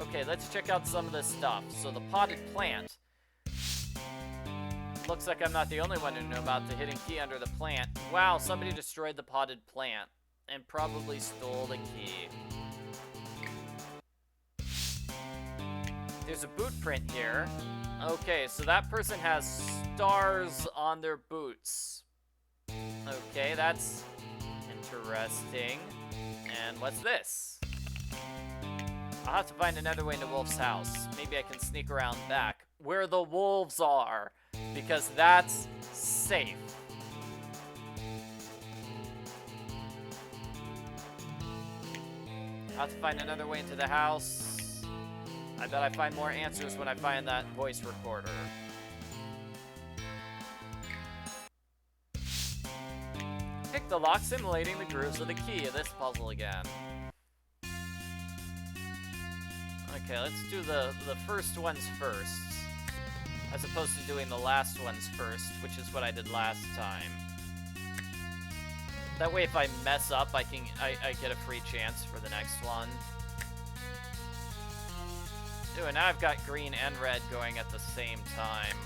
Okay, let's check out some of this stuff. So the potted plant. Looks like I'm not the only one who knew about the hidden key under the plant. Wow, somebody destroyed the potted plant and probably stole the key. There's a boot print here. Okay, so that person has stars on their boots. Okay, that's interesting. And what's this? I'll have to find another way into Wolf's house. Maybe I can sneak around back where the wolves are, because that's safe. I'll have to find another way into the house. I bet I find more answers when I find that voice recorder. Pick the lock, simulating the grooves of the key of this puzzle again. Okay, let's do the first ones first, as opposed to doing the last ones first, which is what I did last time. That way, if I mess up, I get a free chance for the next one. Ooh, and now I've got green and red going at the same time.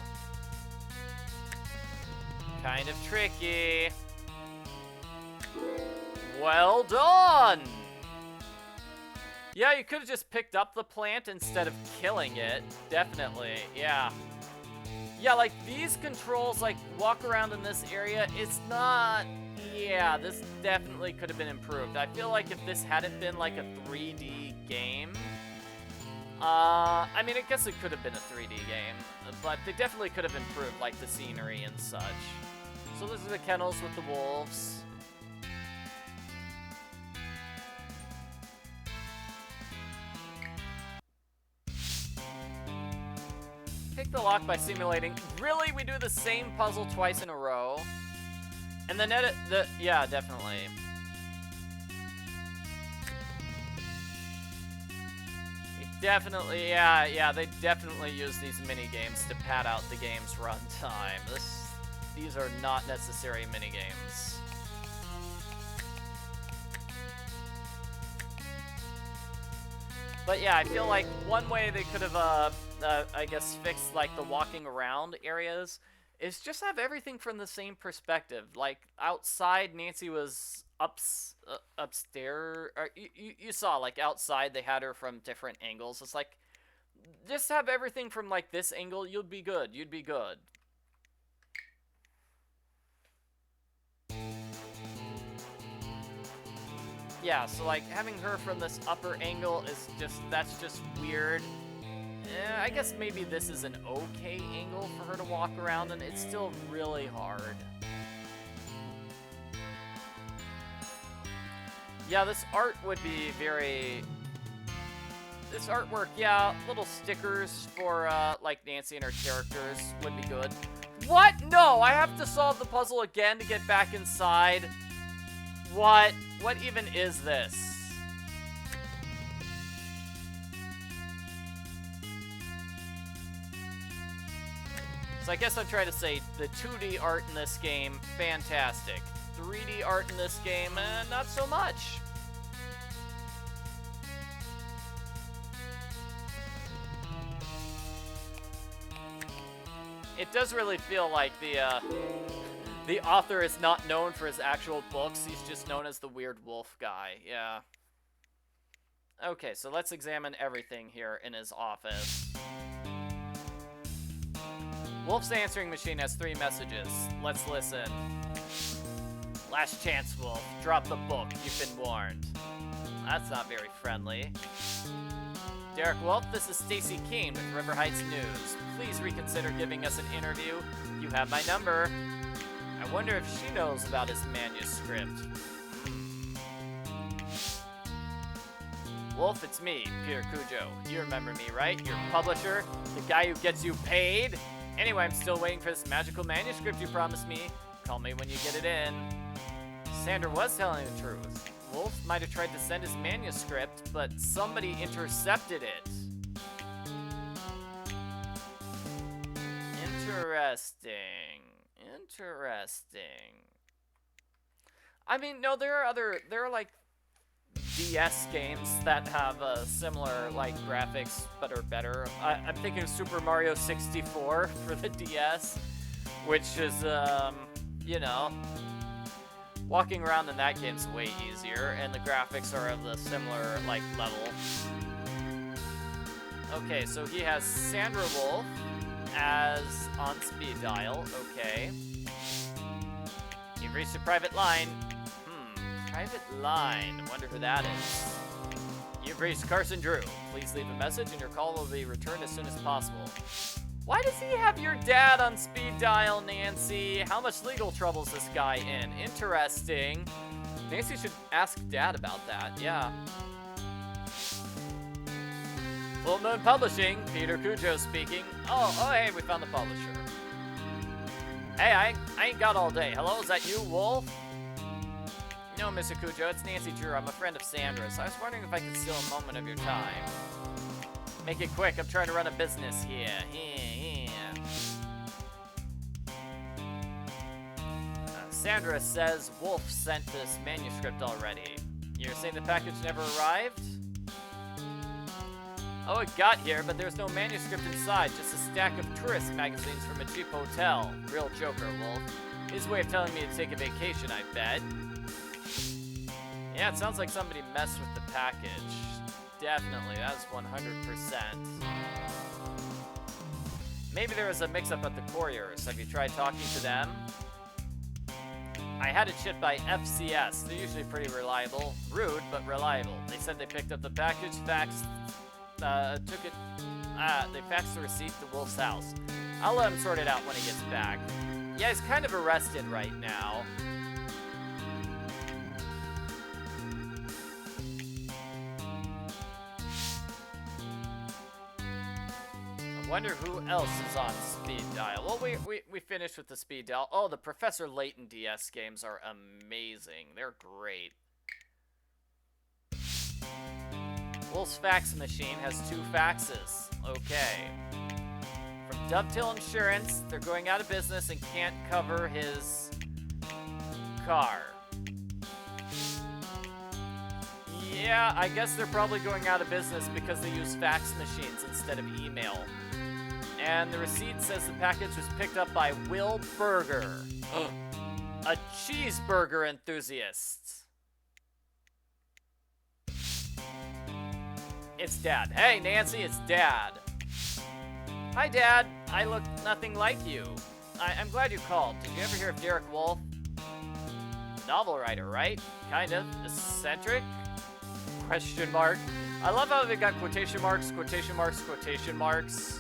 Kind of tricky. Well done! Yeah, you could have just picked up the plant instead of killing it. Definitely, yeah. Yeah, like, these controls, like, walk around in this area, it's not... Yeah, this definitely could have been improved. I feel like if this hadn't been, like, a 3D game... I mean, I guess it could have been a 3D game, but they definitely could have improved, like, the scenery and such. So those are the kennels with the wolves. Pick the lock by simulating. Really? We do the same puzzle twice in a row? And then edit the... Yeah, definitely. Definitely, yeah, they definitely use these mini-games to pad out the game's runtime. These are not necessary mini-games. But yeah, I feel like one way they could have, I guess, fixed, like, the walking around areas is just have everything from the same perspective. Like, outside, Nancy was upstairs. Or you saw, like, outside they had her from different angles. It's like, just have everything from, like, this angle, you'd be good. You'd be good. Yeah, so, like, having her from this upper angle is just, that's just weird. I guess maybe this is an okay angle for her to walk around, and it's still really hard. Yeah, this art would be very... This artwork, yeah, little stickers for, like, Nancy and her characters would be good. What? No, I have to solve the puzzle again to get back inside. What? What even is this? So I guess I'm trying to say the 2D art in this game, fantastic. 3D art in this game, not so much. It does really feel like the author is not known for his actual books, he's just known as the weird wolf guy, yeah. Okay, so let's examine everything here in his office. Wolf's answering machine has 3 messages. Let's listen. Last chance, Wolf. Drop the book. You've been warned. That's not very friendly. Derek Wolf, this is Stacy Keene with River Heights News. Please reconsider giving us an interview. You have my number. I wonder if she knows about his manuscript. Wolf, it's me, Peter Cujo. You remember me, right? Your publisher? The guy who gets you paid? Anyway, I'm still waiting for this magical manuscript you promised me. Call me when you get it in. Sandra was telling the truth. Wolf might have tried to send his manuscript, but somebody intercepted it. Interesting. Interesting. I mean, no, there are like DS games that have similar like graphics but are better. I'm thinking of Super Mario 64 for the DS, which is you know, walking around in that game's way easier, and the graphics are of the similar like level. Okay, so he has Sandra Wolf as on speed dial. Okay, you've reached a private line. Private line. Wonder who that is. You've reached Carson Drew. Please leave a message and your call will be returned as soon as possible. Why does he have your dad on speed dial, Nancy? How much legal trouble is this guy in? Interesting. Nancy should ask Dad about that, yeah. Full Moon Publishing, Peter Cujo speaking. Oh, hey, we found the publisher. Hey, I ain't got all day. Hello, is that you, Wolf? No, Mr. Cujo, it's Nancy Drew. I'm a friend of Sandra's. I was wondering if I could steal a moment of your time. Make it quick, I'm trying to run a business here. Sandra says Wolf sent this manuscript already. You're saying the package never arrived? Oh, it got here, but there's no manuscript inside, just a stack of tourist magazines from a cheap hotel. Real joker, Wolf. His way of telling me to take a vacation, I bet. Yeah, it sounds like somebody messed with the package. Definitely, that's 100%. Maybe there was a mix-up at the couriers. Have you tried talking to them? I had it shipped by FCS. They're usually pretty reliable. Rude, but reliable. They said they picked up the package, faxed, they faxed the receipt to Wolf's house. I'll let him sort it out when he gets back. Yeah, he's kind of arrested right now. I wonder who else is on speed dial. Well, we finished with the speed dial. Oh, the Professor Layton DS games are amazing. They're great. Wolf's fax machine has 2 faxes. Okay. From Dovetail Insurance, they're going out of business and can't cover his car. Yeah, I guess they're probably going out of business because they use fax machines instead of email. And the receipt says the package was picked up by Will Burger, a cheeseburger enthusiast. It's Dad. Hey, Nancy, it's Dad. Hi, Dad. I look nothing like you. I'm glad you called. Did you ever hear of Derek Wolf? Novel writer, right? Kind of. Eccentric? Question mark. I love how they got quotation marks, quotation marks, quotation marks.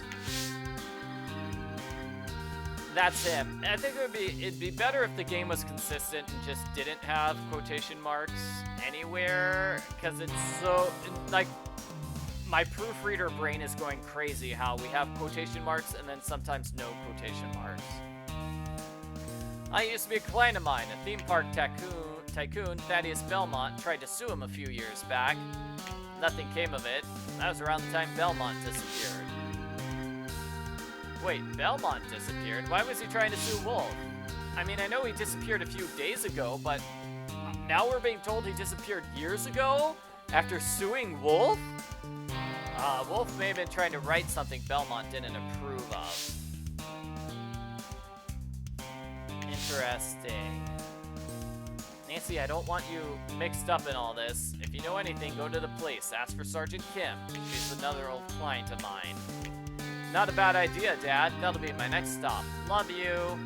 That's him. I think it'd be better if the game was consistent and just didn't have quotation marks anywhere, because it's so, like, my proofreader brain is going crazy how we have quotation marks and then sometimes no quotation marks. I used to be a client of mine, a theme park tycoon, Thaddeus Belmont, tried to sue him a few years back. Nothing came of it. That was around the time Belmont disappeared. Wait, Belmont disappeared? Why was he trying to sue Wolf? I mean, I know he disappeared a few days ago, but now we're being told he disappeared years ago after suing Wolf? Wolf may have been trying to write something Belmont didn't approve of. Interesting. Nancy, I don't want you mixed up in all this. If you know anything, go to the police. Ask for Sergeant Kim. She's another old client of mine. Not a bad idea, Dad. That'll be my next stop. Love you.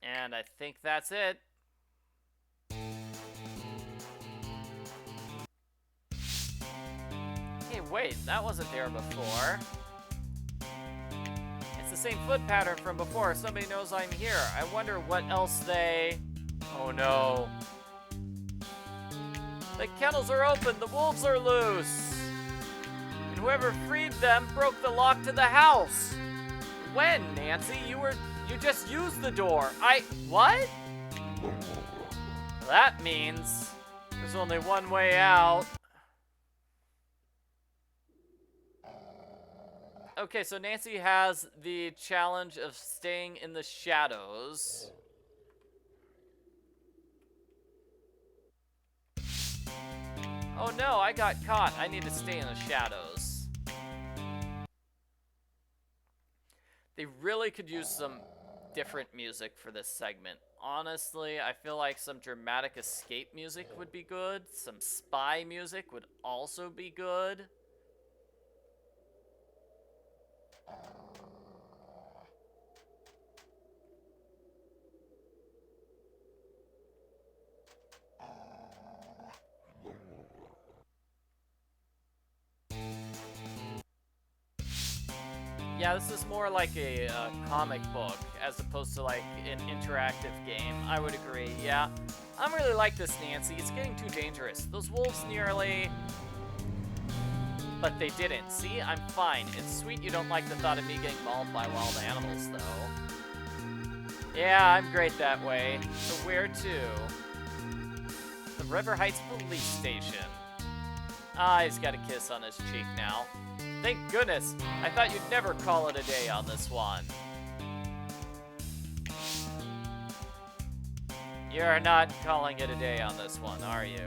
And I think that's it. Hey, wait, that wasn't there before. It's the same foot pattern from before. Somebody knows I'm here. I wonder what else they... Oh no. The kennels are open, the wolves are loose. And whoever freed them broke the lock to the house. When, Nancy? You just used the door. What? That means there's only one way out. Okay, so Nancy has the challenge of staying in the shadows. Oh no, I got caught. I need to stay in the shadows. They really could use some different music for this segment. Honestly, I feel like some dramatic escape music would be good. Some spy music would also be good. Yeah, this is more like a comic book as opposed to like an interactive game. I would agree, yeah. I really like this, Nancy. It's getting too dangerous. Those wolves nearly... But they didn't. See, I'm fine. It's sweet you don't like the thought of me getting mauled by wild animals, though. Yeah, I'm great that way. So where to? River Heights Police Station. Ah, he's got a kiss on his cheek now. Thank goodness. I thought you'd never call it a day on this one. You're not calling it a day on this one, are you?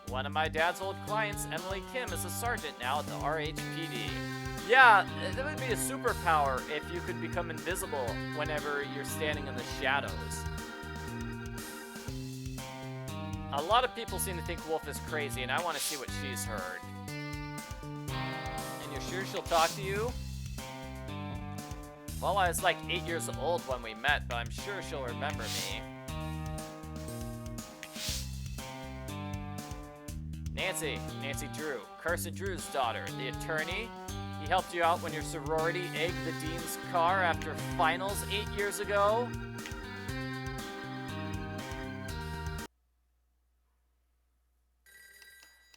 One of my dad's old clients, Emily Kim, is a sergeant now at the RHPD. Yeah, that would be a superpower if you could become invisible whenever you're standing in the shadows. A lot of people seem to think Wolf is crazy, and I want to see what she's heard. And you're sure she'll talk to you? Well, I was like 8 years old when we met, but I'm sure she'll remember me. Nancy Drew, Carson Drew's daughter, the attorney. He helped you out when your sorority egged the dean's car after finals 8 years ago.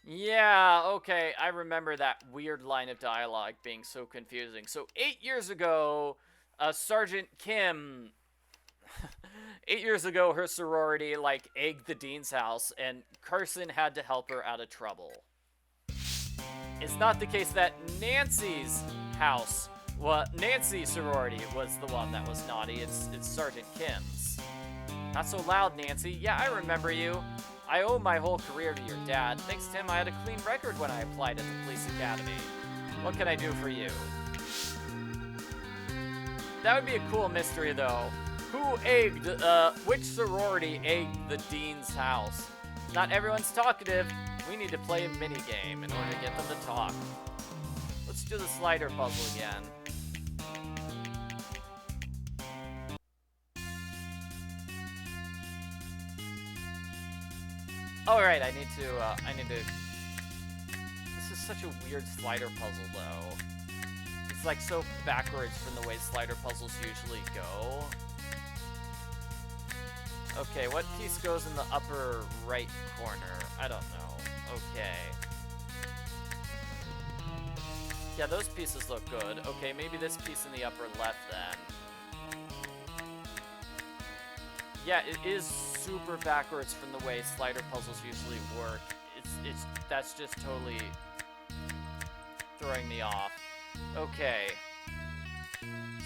Yeah, okay, I remember that weird line of dialogue being so confusing. So 8 years ago, Sergeant Kim, 8 years ago, her sorority, like, egged the dean's house, and Carson had to help her out of trouble. It's not the case that Nancy's house, well, Nancy's sorority was the one that was naughty. It's Sergeant Kim's. Not so loud, Nancy. Yeah, I remember you. I owe my whole career to your dad. Thanks to him, I had a clean record when I applied at the police academy. What can I do for you? That would be a cool mystery, though. Who egged, which sorority egged the dean's house? Not everyone's talkative. We need to play a minigame in order to get them to talk. Let's do the slider puzzle again. All right, I need to, this is such a weird slider puzzle, though. It's like so backwards from the way slider puzzles usually go. Okay, what piece goes in the upper right corner? I don't know. Okay. Yeah, those pieces look good. Okay, maybe this piece in the upper left then. Yeah, it is super backwards from the way slider puzzles usually work. That's just totally throwing me off. Okay.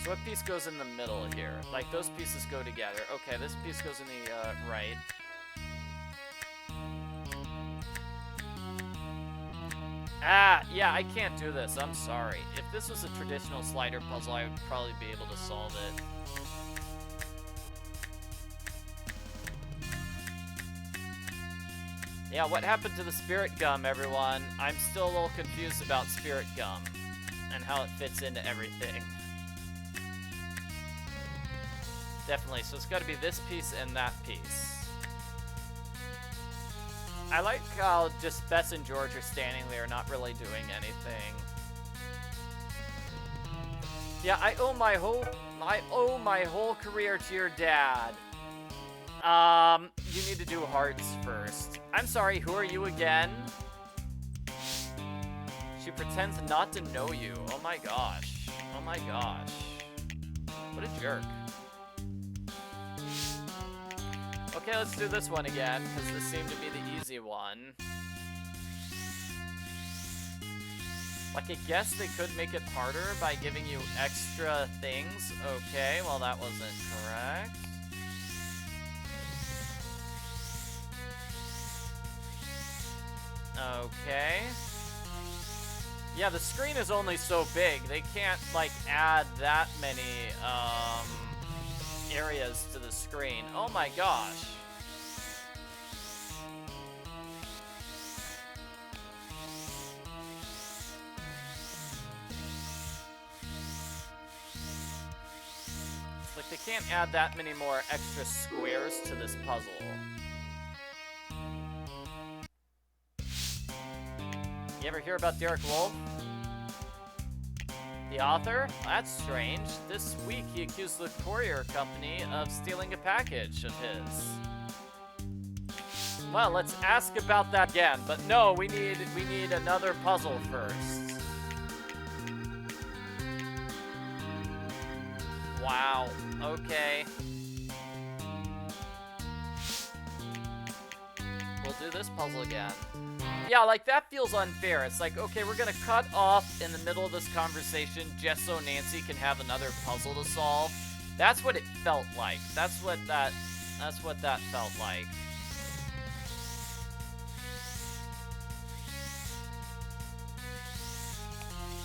So what piece goes in the middle here? Like, those pieces go together. Okay, this piece goes in the right. Ah, yeah, I can't do this. I'm sorry. If this was a traditional slider puzzle, I would probably be able to solve it. Yeah, what happened to the spirit gum, everyone? I'm still a little confused about spirit gum and how it fits into everything. Definitely, so it's got to be this piece and that piece. I like how just Bess and George are standing there, not really doing anything. Yeah, I owe my whole career to your dad. You need to do hearts first. I'm sorry, who are you again? She pretends not to know you. Oh my gosh. Oh my gosh. What a jerk. Okay, let's do this one again, because this seemed to be the easy one. Like, I guess they could make it harder by giving you extra things. Okay, well, that wasn't correct. Okay. Yeah, the screen is only so big. They can't, like, add that many, areas to the screen. Oh my gosh. It's like they can't add that many more extra squares to this puzzle. You ever hear about Derek Wolf? The author? That's strange. This week he accused the courier company of stealing a package of his. Well, let's ask about that again, but no, we need another puzzle first. Wow. Okay. we'll do this puzzle again. Yeah, like, that feels unfair. It's like, okay, we're gonna cut off in the middle of this conversation just so Nancy can have another puzzle to solve. That's what it felt like. That's what that felt like.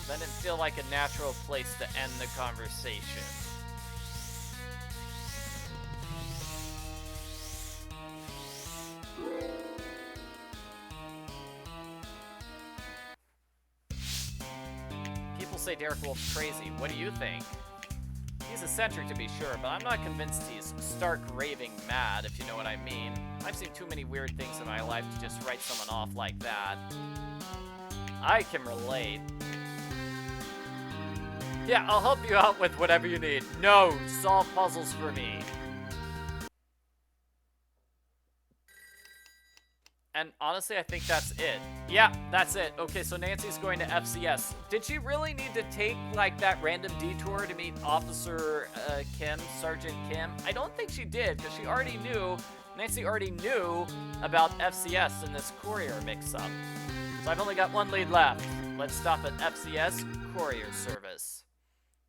That didn't feel like a natural place to end the conversation. People say Derek Wolf's crazy. What do you think? He's eccentric to be sure, but I'm not convinced he's stark raving mad, if you know what I mean. I've seen too many weird things in my life to just write someone off like that. I can relate. Yeah, I'll help you out with whatever you need. No, solve puzzles for me. And honestly, I think that's it. Yeah, that's it. Okay, so Nancy's going to FCS. Did she really need to take, like, that random detour to meet Officer Kim, Sergeant Kim? I don't think she did, because she already knew, Nancy already knew about FCS and this courier mix-up. So I've only got one lead left. Let's stop at FCS Courier Service.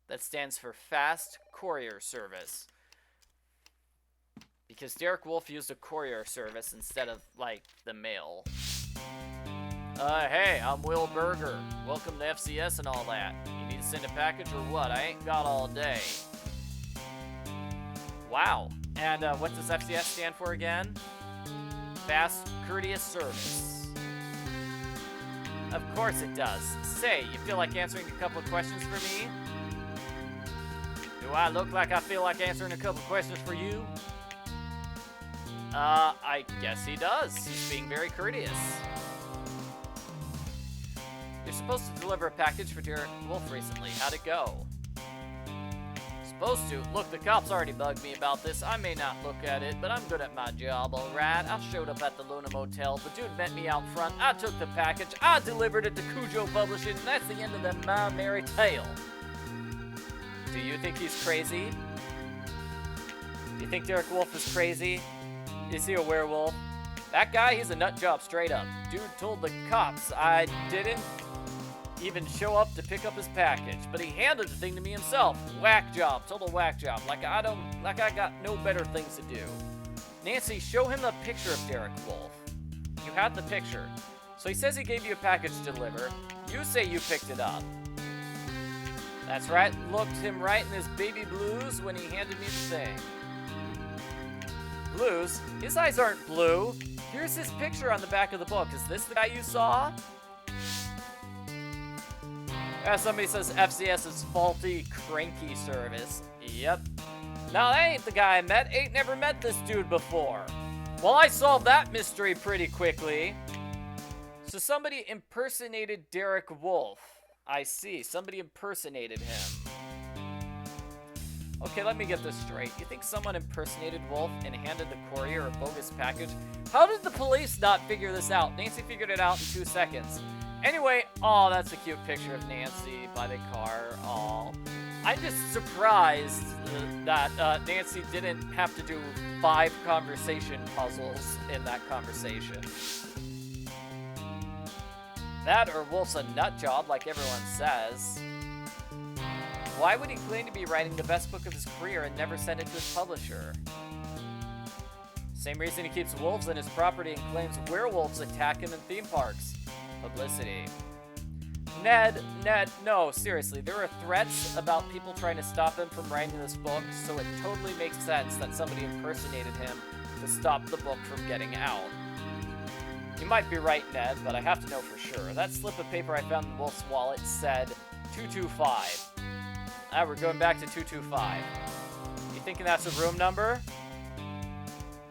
That stands for Fast Courier Service. Because Derek Wolf used a courier service instead of, like, the mail. Hey, I'm Will Berger. Welcome to FCS and all that. You need to send a package or what? I ain't got all day. Wow. And what does FCS stand for again? Fast Courteous Service. Of course it does. Say, you feel like answering a couple of questions for me? Do I look like I feel like answering a couple of questions for you? I guess he does. He's being very courteous. You're supposed to deliver a package for Derek Wolf recently. How'd it go? Supposed to. Look, the cops already bugged me about this. I may not look at it, but I'm good at my job, alright? I showed up at the Luna Motel. The dude met me out front. I took the package. I delivered it to Cujo Publishing, and that's the end of the My Merry Tale. Do you think he's crazy? Do you think Derek Wolf is crazy? Is he a werewolf? That guy, he's a nut job straight up. Dude told the cops I didn't even show up to pick up his package, but he handed the thing to me himself. Whack job, total whack job. Like I got no better things to do. Nancy, show him the picture of Derek Wolf. You had the picture. So he says he gave you a package to deliver. You say you picked it up. That's right, looked him right in his baby blues when he handed me the thing. Blues? His eyes aren't blue. Here's his picture on the back of the book. Is this the guy you saw? Somebody says FCS is faulty, cranky service. Yep. Now, that ain't the guy I met. Ain't never met this dude before. Well, I solved that mystery pretty quickly. So somebody impersonated Derek Wolf. I see. Somebody impersonated him. Okay, let me get this straight. You think someone impersonated Wolf and handed the courier a bogus package? How did the police not figure this out? Nancy figured it out in 2 seconds. Anyway, oh, that's a cute picture of Nancy by the car. Oh, I'm just surprised that Nancy didn't have to do 5 conversation puzzles in that conversation. That or Wolf's a nut job, like everyone says. Why would he claim to be writing the best book of his career and never send it to his publisher? Same reason he keeps wolves in his property and claims werewolves attack him in theme parks. Publicity. Ned, no, seriously, there are threats about people trying to stop him from writing this book, so it totally makes sense that somebody impersonated him to stop the book from getting out. You might be right, Ned, but I have to know for sure. That slip of paper I found in Wolf's wallet said 225. We're going back to 225. You thinking that's a room number?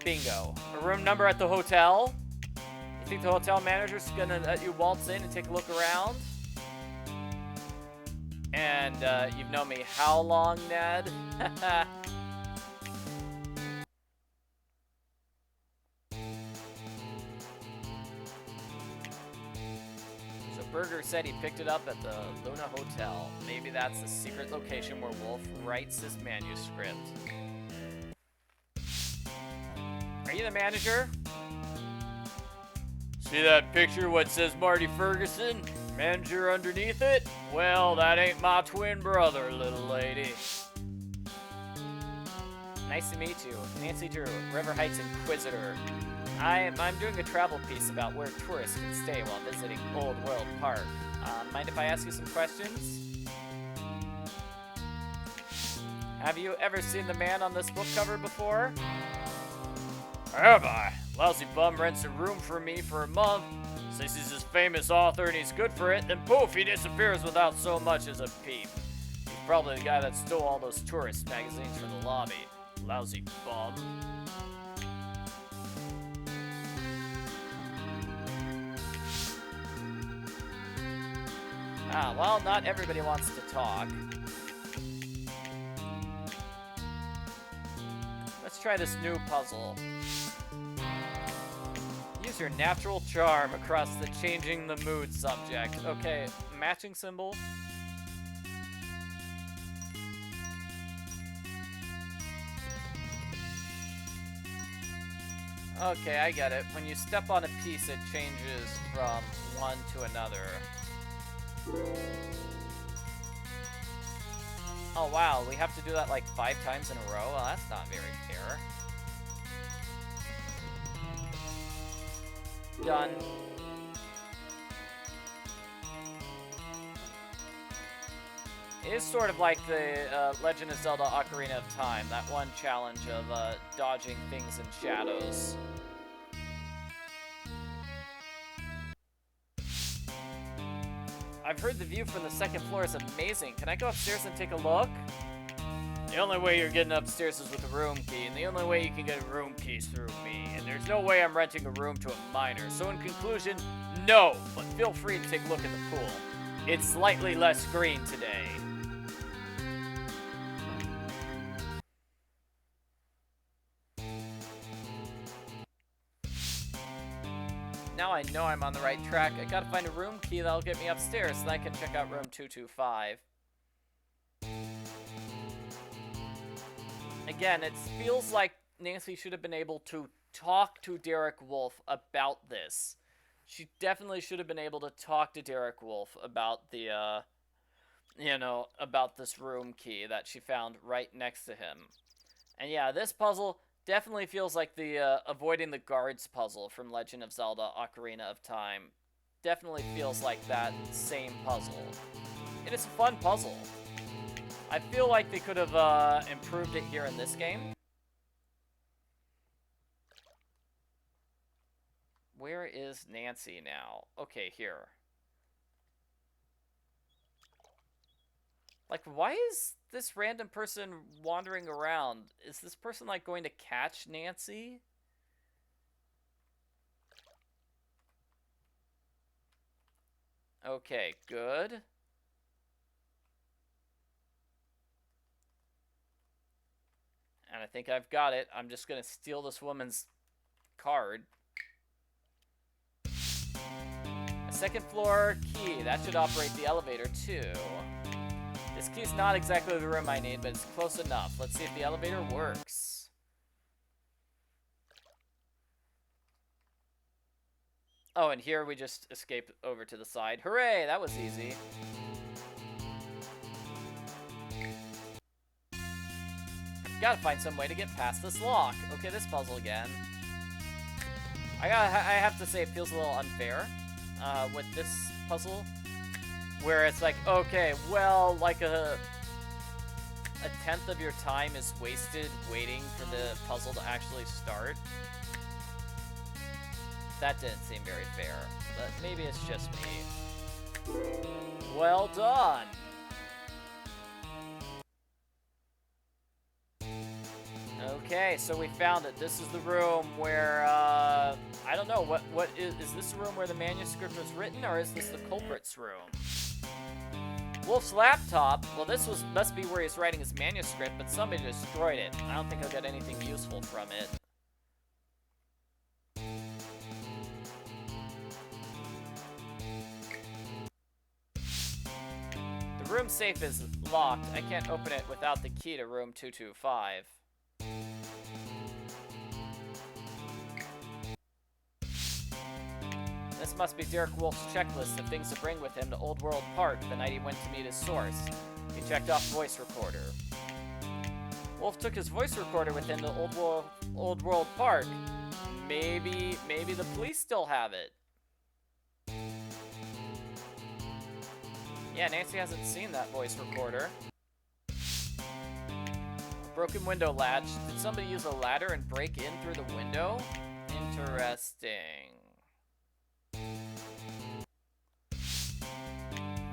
Bingo. A room number at the hotel? You think the hotel manager's gonna let you waltz in and take a look around? And you've known me how long, Ned? Berger said he picked it up at the Luna Hotel. Maybe that's the secret location where Wolf writes his manuscript. Are you the manager? See that picture what says Marty Ferguson? Manager underneath it? Well, that ain't my twin brother, little lady. Nice to meet you. Nancy Drew, River Heights Inquisitor. I'm doing a travel piece about where tourists can stay while visiting Old World Park. Mind if I ask you some questions? Have you ever seen the man on this book cover before? Have I? Lousy bum rents a room for me for a month, says he's this famous author and he's good for it, then poof, he disappears without so much as a peep. He's probably the guy that stole all those tourist magazines from the lobby. Lousy bum. Well, not everybody wants to talk. Let's try this new puzzle. Use your natural charm across the changing the mood subject. Okay, matching symbol. Okay, I get it. When you step on a piece, it changes from one to another. Oh wow, we have to do that like 5 times in a row? Well, that's not very fair. Done. It is sort of like the Legend of Zelda Ocarina of Time, that one challenge of dodging things in shadows. I've heard the view from the 2nd floor is amazing. Can I go upstairs and take a look? The only way you're getting upstairs is with a room key, and the only way you can get a room key is through me, and there's no way I'm renting a room to a minor. So in conclusion, no, but feel free to take a look at the pool. It's slightly less green today. Now I know I'm on the right track. I gotta find a room key that'll get me upstairs so that I can check out room 225. Again, it feels like Nancy should have been able to talk to Derek Wolfe about this. She definitely should have been able to talk to Derek Wolfe about the, about this room key that she found right next to him. And yeah, this puzzle definitely feels like the avoiding the guards puzzle from Legend of Zelda Ocarina of Time. Definitely feels like that same puzzle. And it's a fun puzzle. I feel like they could have improved it here in this game. Where is Nancy now? Okay, here. Like, why is this random person wandering around? Is this person, like, going to catch Nancy? Okay, good. And I think I've got it. I'm just gonna steal this woman's card. A 2nd floor key. That should operate the elevator, too. This key's not exactly the room I need, but it's close enough. Let's see if the elevator works. Oh, and here we just escape over to the side. Hooray! That was easy. Gotta find some way to get past this lock. Okay, this puzzle again. I have to say it feels a little unfair with this puzzle. Where it's like, okay, well, like a 10th of your time is wasted waiting for the puzzle to actually start. That didn't seem very fair, but maybe it's just me. Well done! Okay, so we found it. This is the room where, I don't know, what is this the room where the manuscript was written, or is this the culprit's room? Wolf's laptop, well, must be where he's writing his manuscript, but somebody destroyed it. I don't think I'll get anything useful from it. The room safe is locked. I can't open it without the key to room 225. must be Derek Wolf's checklist of things to bring with him to Old World Park the night he went to meet his source. He checked off voice recorder. Wolf took his voice recorder with him to Old World Park. Maybe the police still have it. Yeah, Nancy hasn't seen that voice recorder. Broken window latch. Did somebody use a ladder and break in through the window? Interesting.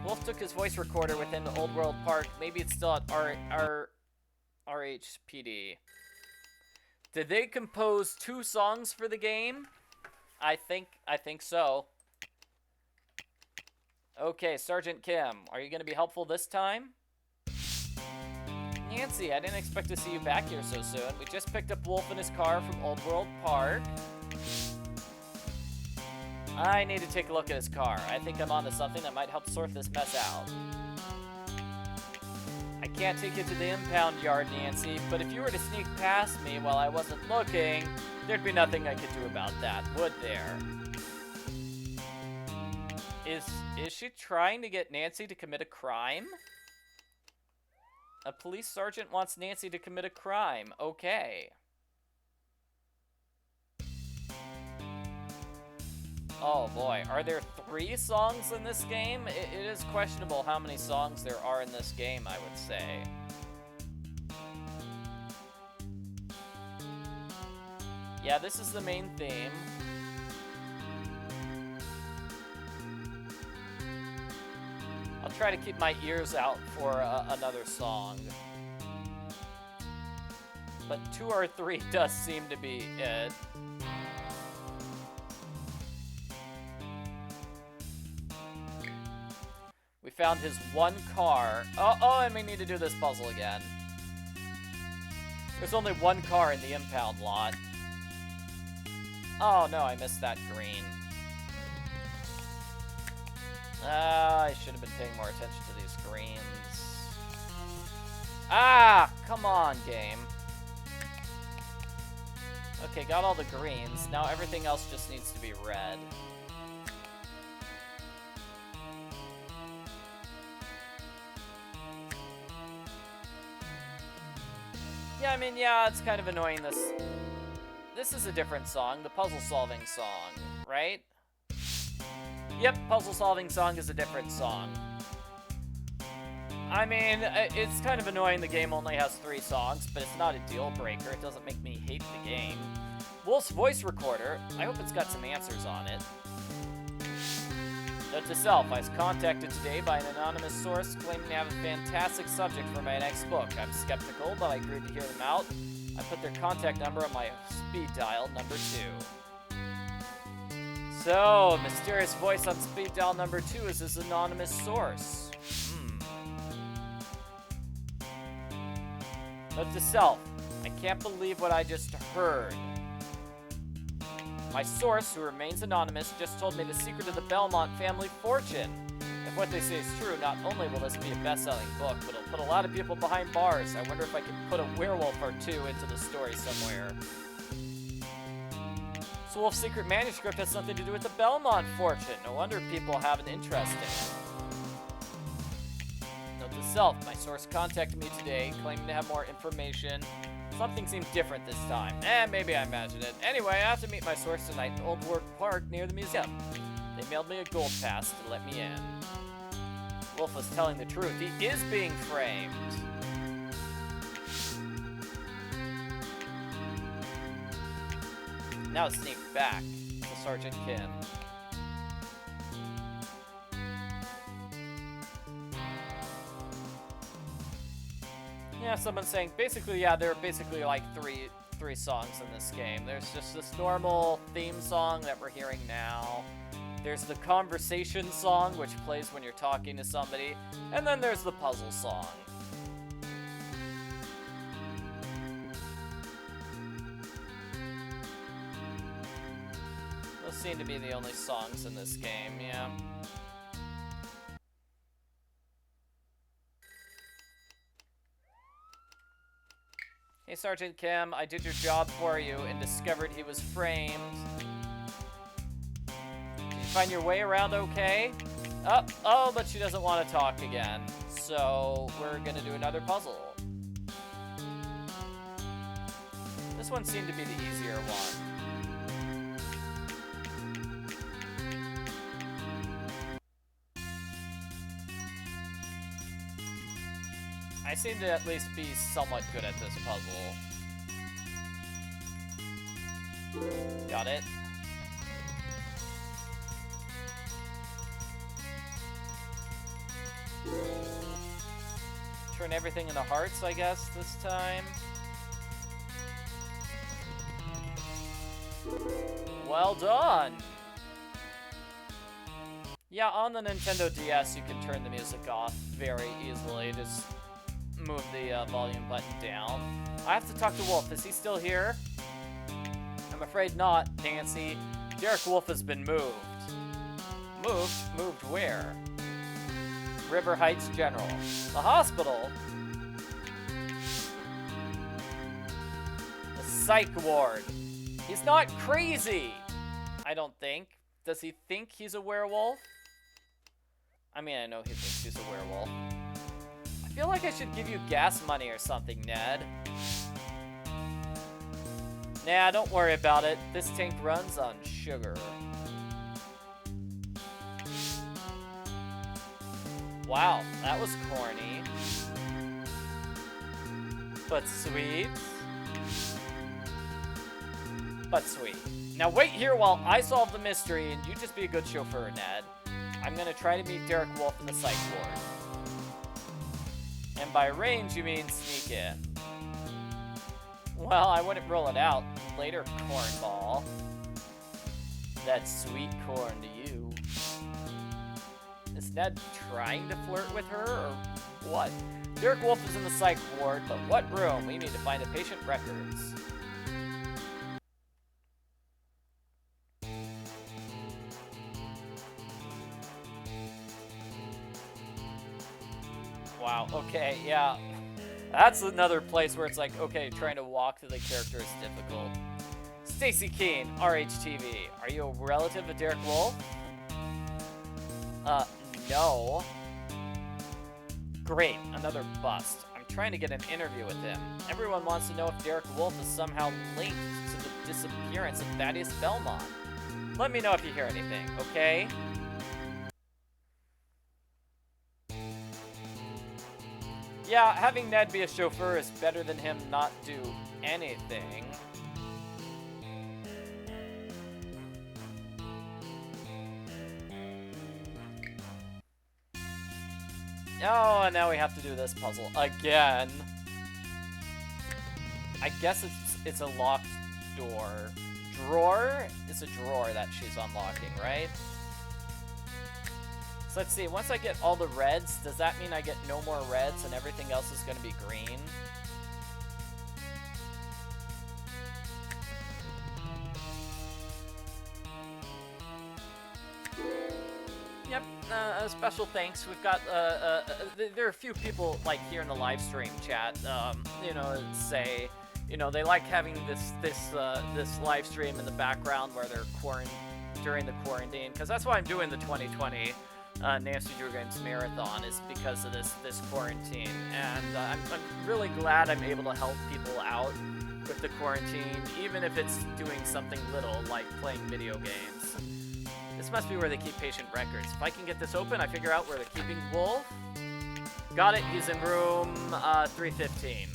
Wolf took his voice recorder with him to Old World Park. Maybe it's still at RHPD. Did they compose 2 songs for the game? I think so. Okay, Sergeant Kim, are you going to be helpful this time? Nancy, I didn't expect to see you back here so soon. We just picked up Wolf in his car from Old World Park. I need to take a look at his car. I think I'm onto something that might help sort this mess out. I can't take you to the impound yard, Nancy, but if you were to sneak past me while I wasn't looking, there'd be nothing I could do about that, would there? Is she trying to get Nancy to commit a crime? A police sergeant wants Nancy to commit a crime. Okay. Oh boy, are there 3 songs in this game? It is questionable how many songs there are in this game, I would say. Yeah, this is the main theme. I'll try to keep my ears out for another song. But 2 or 3 does seem to be it. We found his 1 car. Oh, and we need to do this puzzle again. There's only 1 car in the impound lot. Oh no, I missed that green. I should have been paying more attention to these greens. Ah, come on, game. Okay, got all the greens. Now everything else just needs to be red. Yeah, I mean, yeah, it's kind of annoying This is a different song, the puzzle-solving song, right? Yep, puzzle-solving song is a different song. I mean, it's kind of annoying the game only has 3 songs, but it's not a deal-breaker. It doesn't make me hate the game. Wolf's voice recorder. I hope it's got some answers on it. Note to self, I was contacted today by an anonymous source claiming to have a fantastic subject for my next book. I'm skeptical, but I agreed to hear them out. I put their contact number on my speed dial, number 2. So, mysterious voice on speed dial number 2 is this anonymous source. Note to self, I can't believe what I just heard. My source, who remains anonymous, just told me the secret of the Belmont family fortune. If what they say is true, not only will this be a best-selling book, but it'll put a lot of people behind bars. I wonder if I can put a werewolf or 2 into the story somewhere. So Wolf's secret manuscript has something to do with the Belmont fortune. No wonder people have an interest in it. Note to self, my source contacted me today, claiming to have more information. Something seems different this time. Maybe I imagined it. Anyway, I have to meet my source tonight in Old World Park near the museum. They mailed me a gold pass to let me in. Wolf was telling the truth. He is being framed. Now sneak back to Sergeant Kim. Yeah, someone's saying, basically, yeah, there are basically like three songs in this game. There's just this normal theme song that we're hearing now. There's the conversation song, which plays when you're talking to somebody. And then there's the puzzle song. Those seem to be the only songs in this game, yeah. Hey, Sergeant Kim, I did your job for you and discovered he was framed. Did you find your way around okay? Oh, but she doesn't want to talk again. So we're gonna do another puzzle. This one seemed to be the easier one. I seem to at least be somewhat good at this puzzle. Got it. Turn everything into hearts, I guess, this time. Well done! Yeah, on the Nintendo DS, you can turn the music off very easily. Just move the volume button down. I have to talk to Wolf. Is he still here? I'm afraid not, Nancy. Derek Wolf has been moved. Moved? Moved where? River Heights General. The hospital? The psych ward. He's not crazy! I don't think. Does he think he's a werewolf? I mean, I know he thinks he's a werewolf. I feel like I should give you gas money or something, Ned. Nah, don't worry about it. This tank runs on sugar. Wow, that was corny. But sweet. But sweet. Now wait here while I solve the mystery, and you just be a good chauffeur, Ned. I'm gonna try to meet Derek Wolf in the psych ward. And by range, you mean sneak in. Well, I wouldn't rule it out. Later, cornball. That's sweet corn to you. Is Ned trying to flirt with her, or what? Derek Wolf is in the psych ward, but what room? We need to find the patient records. Wow, okay, yeah. That's another place where it's like, okay, trying to walk through the character is difficult. Stacy Keene, RHTV. Are you a relative of Derek Wolf? No. Great, another bust. I'm trying to get an interview with him. Everyone wants to know if Derek Wolf is somehow linked to the disappearance of Thaddeus Belmont. Let me know if you hear anything, okay? Yeah, having Ned be a chauffeur is better than him not do anything. Oh, and now we have to do this puzzle again. I guess it's a locked door. Drawer? It's a drawer that she's unlocking, right? So let's see, once I get all the reds, does that mean I get no more reds and everything else is going to be green? Yep, special thanks. We've got, there are a few people, like, here in the live stream chat, you know, say, you know, they like having this live stream in the background where they're during the quarantine, because that's why I'm doing the 2020 Nancy Drew Games Marathon, is because of this quarantine, and I'm really glad I'm able to help people out with the quarantine, even if it's doing something little like playing video games. This must be where they keep patient records. If I can get this open, I figure out where they're keeping Wolf. Got it, he's in room 315.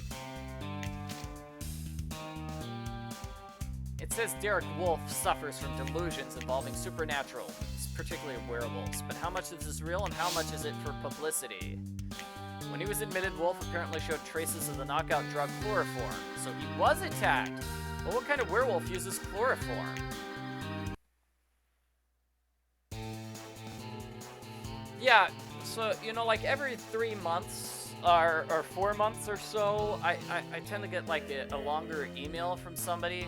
It says Derek Wolf suffers from delusions involving supernatural, particularly werewolves, but how much is this real and how much is it for publicity? When he was admitted, Wolf apparently showed traces of the knockout drug chloroform, so he was attacked. But what kind of werewolf uses chloroform? Yeah, so, you know, like every 3 months or 4 months or so, I tend to get like a longer email from somebody,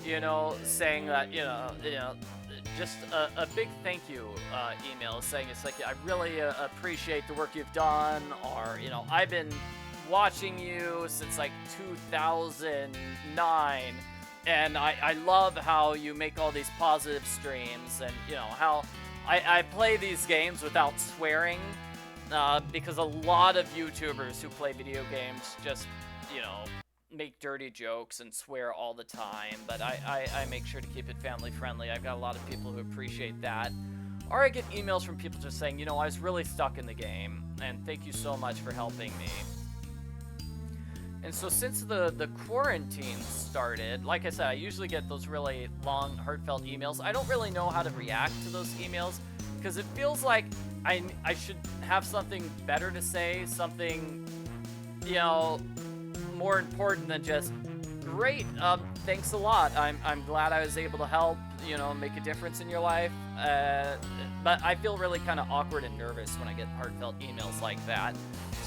you know, saying that, you know, just a big thank you email saying it's like, I really appreciate the work you've done, or, you know, I've been watching you since like 2009, And I love how you make all these positive streams, and you know how I play these games without swearing, because a lot of YouTubers who play video games just, you know, make dirty jokes and swear all the time, but I make sure to keep it family friendly. I've got a lot of people who appreciate that. Or I get emails from people just saying, you know, I was really stuck in the game, and thank you so much for helping me. And so since the quarantine started, like I said, I usually get those really long, heartfelt emails. I don't really know how to react to those emails, because it feels like I should have something better to say, something, you know, more important than just, great, thanks a lot. I'm glad I was able to help, you know, make a difference in your life. But I feel really kind of awkward and nervous when I get heartfelt emails like that.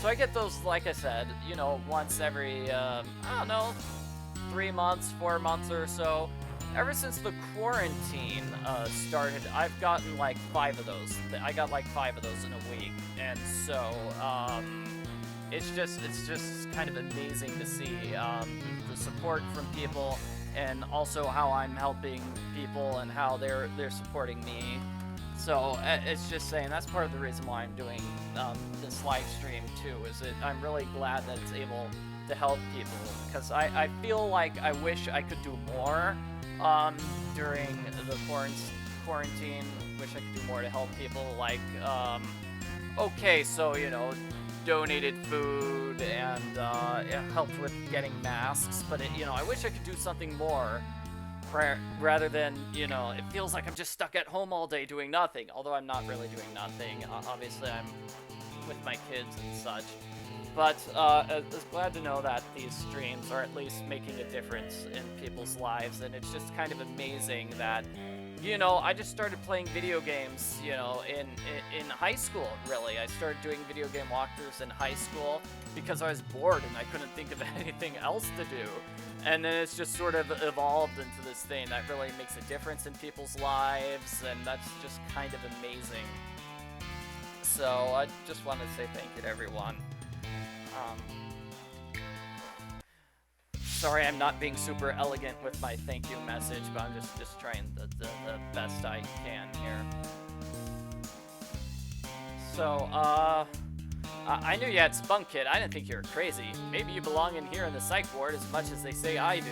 So I get those, like I said, you know, once every, I don't know, 3 months, 4 months or so. Ever since the quarantine started, I've gotten like 5 of those. I got like 5 of those in a week. And so, it's just kind of amazing to see the support from people, and also how I'm helping people and how they're supporting me. So it's just saying that's part of the reason why I'm doing this live stream too, is that I'm really glad that it's able to help people, because I feel like I wish I could do more during the quarantine. Wish I could do more to help people, like, okay, so, you know, donated food and it helped with getting masks, but it, you know, I wish I could do something more rather than, you know, it feels like I'm just stuck at home all day doing nothing, although I'm not really doing nothing. Obviously I'm with my kids and such, but I was glad to know that these streams are at least making a difference in people's lives. And it's just kind of amazing that, you know, I just started playing video games, you know, in high school, really. I started doing video game walkthroughs in high school because I was bored and I couldn't think of anything else to do. And then it's just sort of evolved into this thing that really makes a difference in people's lives, and that's just kind of amazing. So I just wanted to say thank you to everyone. Sorry I'm not being super elegant with my thank you message, but I'm just trying the best I can here. So, I knew you had spunk, kid. I didn't think you were crazy. Maybe you belong in here in the psych ward as much as they say I do.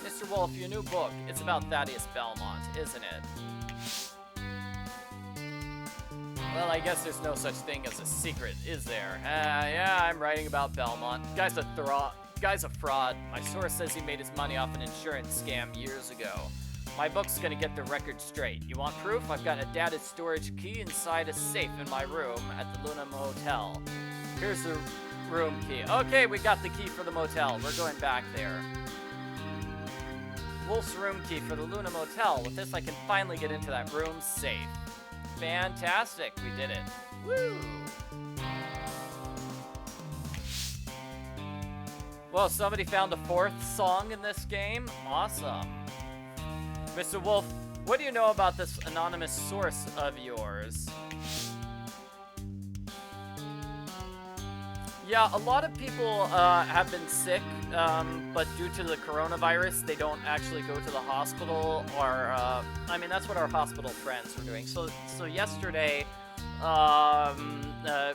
Mr. Wolf, your new book. It's about Thaddeus Belmont, isn't it? Well, I guess there's no such thing as a secret, is there? Yeah, I'm writing about Belmont. Guy's a fraud. My source says he made his money off an insurance scam years ago. My book's gonna get the record straight. You want proof? I've got a data storage key inside a safe in my room at the Luna Motel. Here's the room key. Okay, we got the key for the motel. We're going back there. Wolf's room key for the Luna Motel. With this, I can finally get into that room safe. Fantastic, we did it. Woo! Well, somebody found a 4th song in this game. Awesome. Mr. Wolf, what do you know about this anonymous source of yours? Yeah, a lot of people have been sick, but due to the coronavirus, they don't actually go to the hospital, or, I mean, that's what our hospital friends were doing. So yesterday,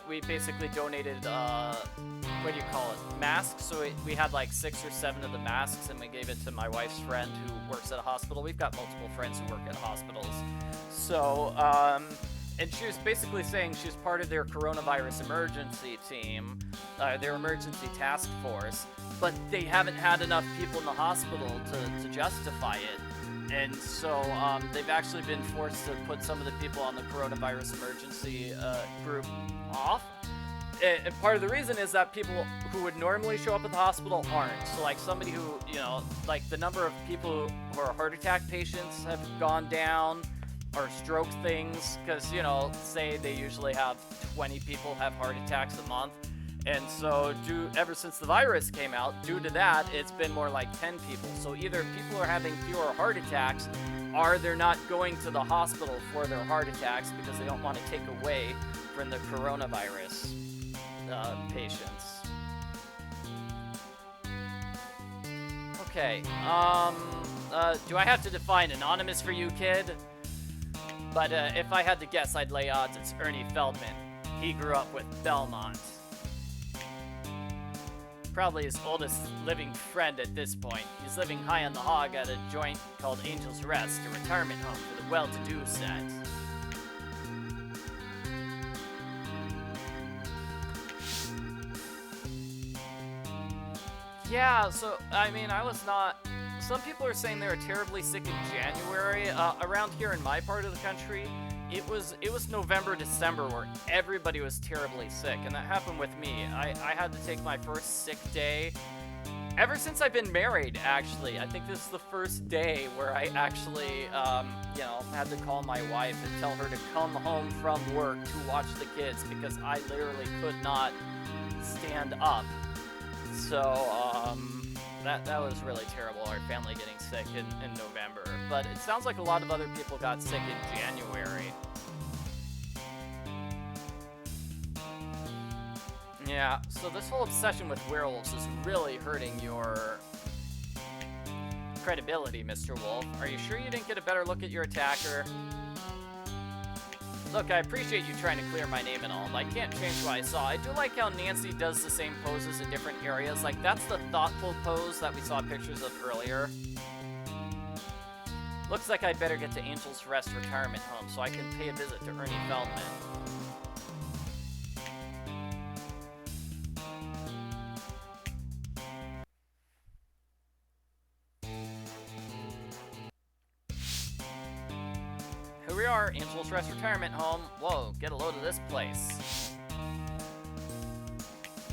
we basically donated, what do you call it, masks. So we had like 6 or 7 of the masks, and we gave it to my wife's friend who works at a hospital. We've got multiple friends who work at hospitals. So, and she was basically saying she's part of their coronavirus emergency team, their emergency task force, but they haven't had enough people in the hospital to justify it. And so they've actually been forced to put some of the people on the coronavirus emergency group off. And part of the reason is that people who would normally show up at the hospital aren't. So like somebody who, you know, like the number of people who are heart attack patients have gone down, or stroke things, because, you know, say they usually have 20 people have heart attacks a month, And so, ever since the virus came out, due to that, it's been more like 10 people. So either people are having fewer heart attacks, or they're not going to the hospital for their heart attacks because they don't want to take away from the coronavirus patients. Okay, do I have to define anonymous for you, kid? But if I had to guess, I'd lay odds it's Ernie Feldman. He grew up with Belmont. Probably his oldest living friend at this point. He's living high on the hog at a joint called Angel's Rest, a retirement home for the well-to-do set. Yeah, so, I mean, I was not... Some people are saying they were terribly sick in January. Around here in my part of the country, it was November, December where everybody was terribly sick, and that happened with me. I had to take my first sick day ever since I've been married, actually. I think this is the first day where I actually, had to call my wife and tell her to come home from work to watch the kids because I literally could not stand up. So, that was really terrible, our family getting sick in November. But it sounds like a lot of other people got sick in January. Yeah, so this whole obsession with werewolves is really hurting your credibility, Mr. Wolf. Are you sure you didn't get a better look at your attacker? Look, I appreciate you trying to clear my name and all, but I can't change what I saw. I do like how Nancy does the same poses in different areas. Like, that's the thoughtful pose that we saw pictures of earlier. Looks like I'd better get to Angel's Rest retirement home so I can pay a visit to Ernie Feldman. Here we are, Angel's Rest retirement home. Whoa, get a load of this place.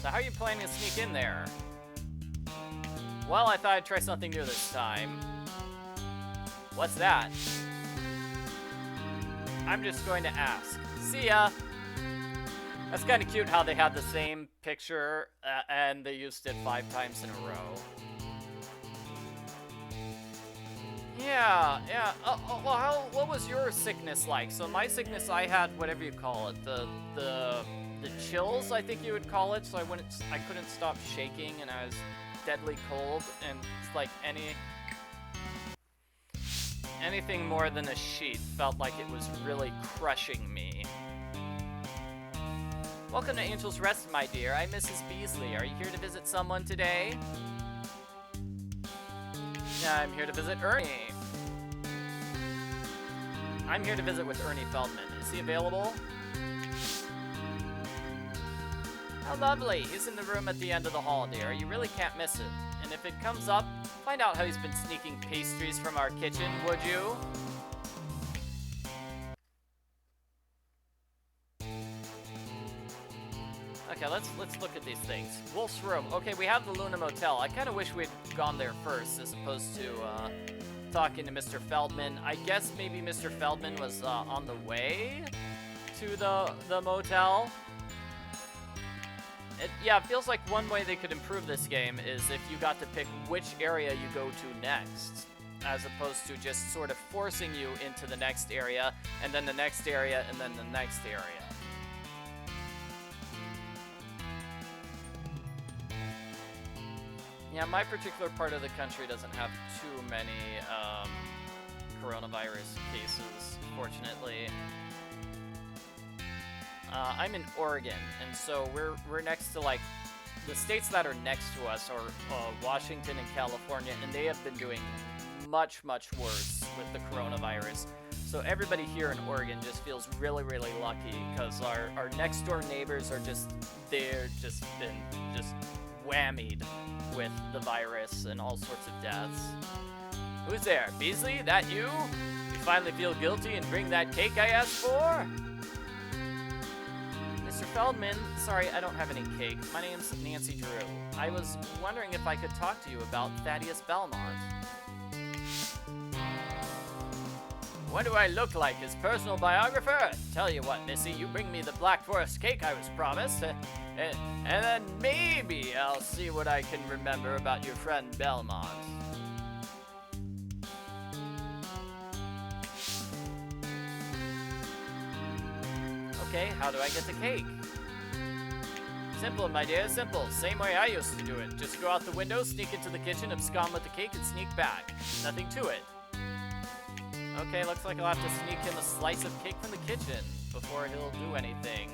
So how are you planning to sneak in there? Well, I thought I'd try something new this time. What's that? I'm just going to ask. See ya! That's kind of cute how they had the same picture and they used it 5 times in a row. Yeah. Well, what was your sickness like? So my sickness, I had whatever you call it, the chills, I think you would call it. So I couldn't stop shaking, and I was deadly cold, and it's like anything more than a sheet felt like it was really crushing me. Welcome to Angel's Rest, my dear. I'm Mrs. Beasley. Are you here to visit someone today? I'm here to visit Ernie. I'm here to visit with Ernie Feldman. Is he available? How lovely. He's in the room at the end of the hall, dear. You really can't miss it. And if it comes up, find out how he's been sneaking pastries from our kitchen, would you? Okay, let's look at these things. Wolf's room. Okay, we have the Luna Motel. I kind of wish we'd gone there first as opposed to talking to Mr. Feldman. I guess maybe Mr. Feldman was on the way to the motel. It feels like one way they could improve this game is if you got to pick which area you go to next, as opposed to just sort of forcing you into the next area, and then the next area, and then the next area. Yeah, my particular part of the country doesn't have too many coronavirus cases, fortunately. I'm in Oregon, and so we're next to, like, the states that are next to us are Washington and California, and they have been doing much, much worse with the coronavirus. So everybody here in Oregon just feels really, really lucky, because our next door neighbors are they're just been whammied with the virus and all sorts of deaths. Who's there? Beasley, that you? You finally feel guilty and bring that cake I asked for? Mr. Feldman, sorry, I don't have any cake. My name's Nancy Drew. I was wondering if I could talk to you about Thaddeus Belmont. What do I look like, his personal biographer? Tell you what, Missy, you bring me the Black Forest cake I was promised, and then maybe I'll see what I can remember about your friend Belmont. Okay, how do I get the cake? Simple, my dear, simple. Same way I used to do it. Just go out the window, sneak into the kitchen, abscond with the cake, and sneak back. Nothing to it. Okay, looks like I'll have to sneak him a slice of cake from the kitchen before he'll do anything.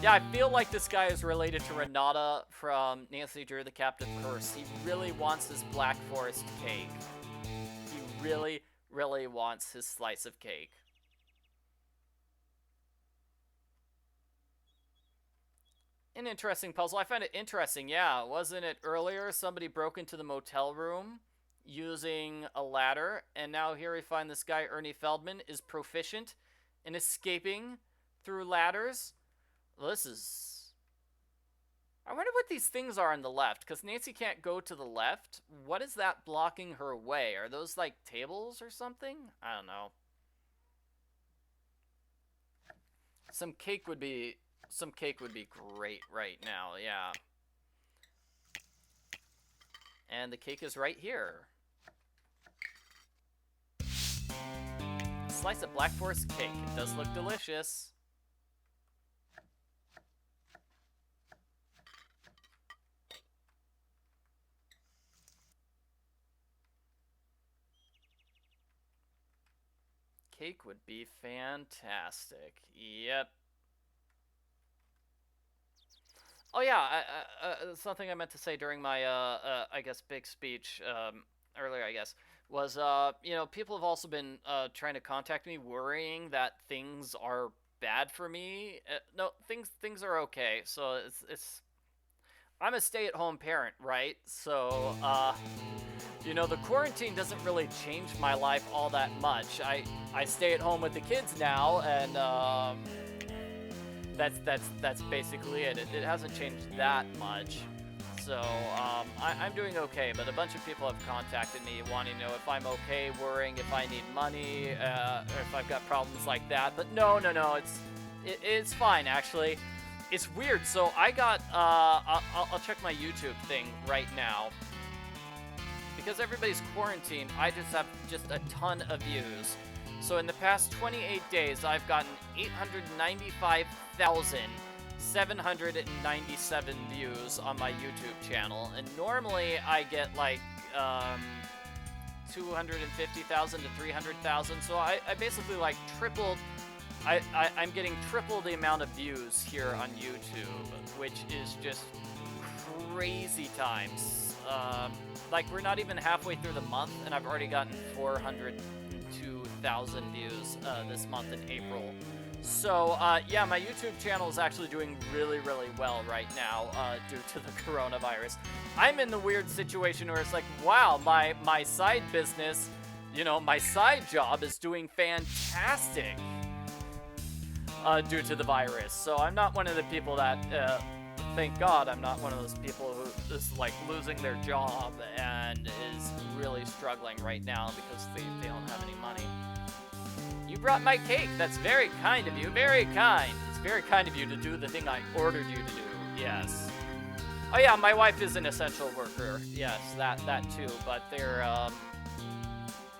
Yeah, I feel like this guy is related to Renata from Nancy Drew the Captive Curse. He really wants his Black Forest cake. He really, really wants his slice of cake. An interesting puzzle. I find it interesting, yeah. Wasn't it earlier somebody broke into the motel room using a ladder, and now here we find this guy, Ernie Feldman, is proficient in escaping through ladders? Well, this is... I wonder what these things are on the left, because Nancy can't go to the left. What is that blocking her way? Are those, like, tables or something? I don't know. Some cake would be great right now, yeah. And the cake is right here. Slice of Black Forest cake. It does look delicious. Cake would be fantastic. Yep. Oh yeah, something I meant to say during my, I guess, big speech earlier, I guess, was, you know, people have also been trying to contact me, worrying that things are bad for me. No, things are okay. So it's I'm a stay-at-home parent, right? So, you know, the quarantine doesn't really change my life all that much. I stay at home with the kids now, and that's basically it. It hasn't changed that much. So I'm doing okay, but a bunch of people have contacted me wanting to know if I'm okay, worrying if I need money, or if I've got problems like that. But no, it's fine actually. It's weird. So I got I'll check my YouTube thing right now. Because everybody's quarantined, I just have a ton of views. So in the past 28 days, I've gotten 895,797 views on my YouTube channel. And normally I get like 250,000 to 300,000. So I basically like tripled. I'm getting triple the amount of views here on YouTube, which is just crazy times. Like we're not even halfway through the month, and I've already gotten 402,000 views this month in April. So yeah, my YouTube channel is actually doing really, really well right now due to the coronavirus. I'm in the weird situation where it's like, wow, my side business, you know, my side job is doing fantastic due to the virus. So I'm not one of the people that, thank God, I'm not one of those people who is like losing their job and is really struggling right now because they don't have any money. You brought my cake. That's very kind of you. Very kind. It's very kind of you to do the thing I ordered you to do. Yes. Oh yeah, my wife is an essential worker. Yes, that too. But they're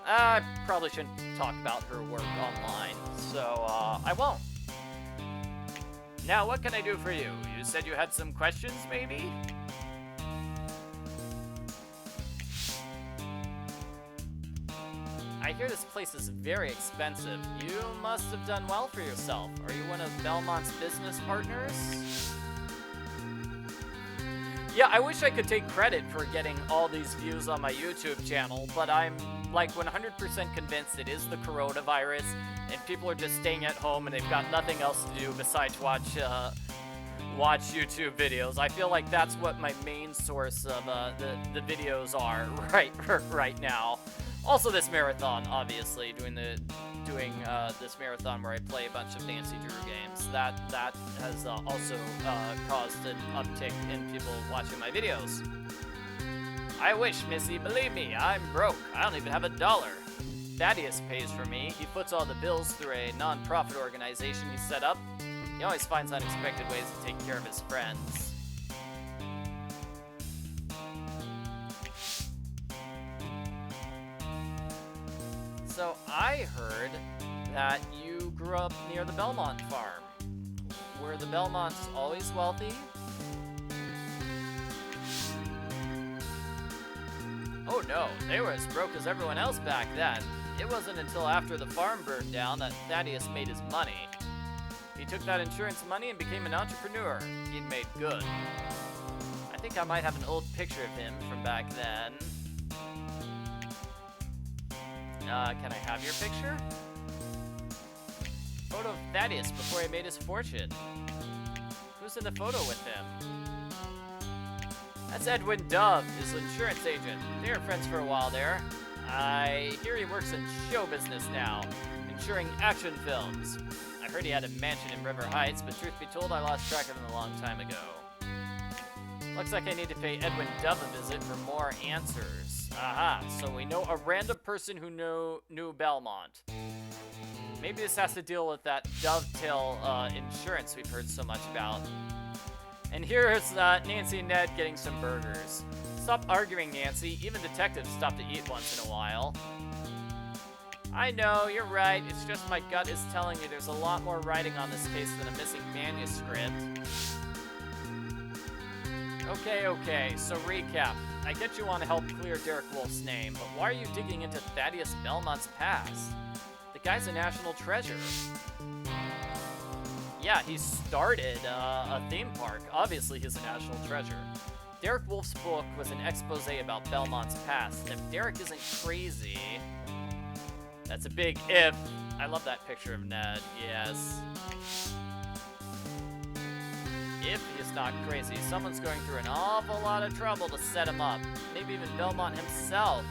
I probably shouldn't talk about her work online, so I won't. Now, what can I do for you? You said you had some questions, maybe? I hear this place is very expensive. You must have done well for yourself. Are you one of Belmont's business partners? Yeah, I wish I could take credit for getting all these views on my YouTube channel, but I'm like 100% convinced it is the coronavirus, and people are just staying at home and they've got nothing else to do besides watch YouTube videos. I feel like that's what my main source of the videos are right now. Also, this marathon, obviously, doing this marathon where I play a bunch of Nancy Drew games. That has also caused an uptick in people watching my videos. I wish, Missy. Believe me, I'm broke. I don't even have $1. Thaddeus pays for me. He puts all the bills through a non-profit organization he set up. He always finds unexpected ways to take care of his friends. So I heard that you grew up near the Belmont farm. Were the Belmonts always wealthy? Oh no, they were as broke as everyone else back then. It wasn't until after the farm burned down that Thaddeus made his money. He took that insurance money and became an entrepreneur. He'd made good. I think I might have an old picture of him from back then. Can I have your picture? Photo of Thaddeus before he made his fortune. Who's in the photo with him? That's Edwin Dove, his insurance agent. They were friends for a while there. I hear he works in show business now, insuring action films. I heard he had a mansion in River Heights, but truth be told, I lost track of him a long time ago. Looks like I need to pay Edwin Dove a visit for more answers. Aha, so we know a random person who knew Belmont. Maybe this has to deal with that dovetail insurance we've heard so much about. And here's Nancy and Ned getting some burgers. Stop arguing, Nancy. Even detectives stop to eat once in a while. I know, you're right. It's just my gut is telling me there's a lot more writing on this case than a missing manuscript. Okay, so recap. I get you want to help clear Derek Wolf's name, but why are you digging into Thaddeus Belmont's past? The guy's a national treasure. Yeah, he started a theme park. Obviously, he's a national treasure. Derek Wolf's book was an expose about Belmont's past. If Derek isn't crazy... That's a big if. I love that picture of Ned, yes. If he's not crazy, someone's going through an awful lot of trouble to set him up. Maybe even Belmont himself.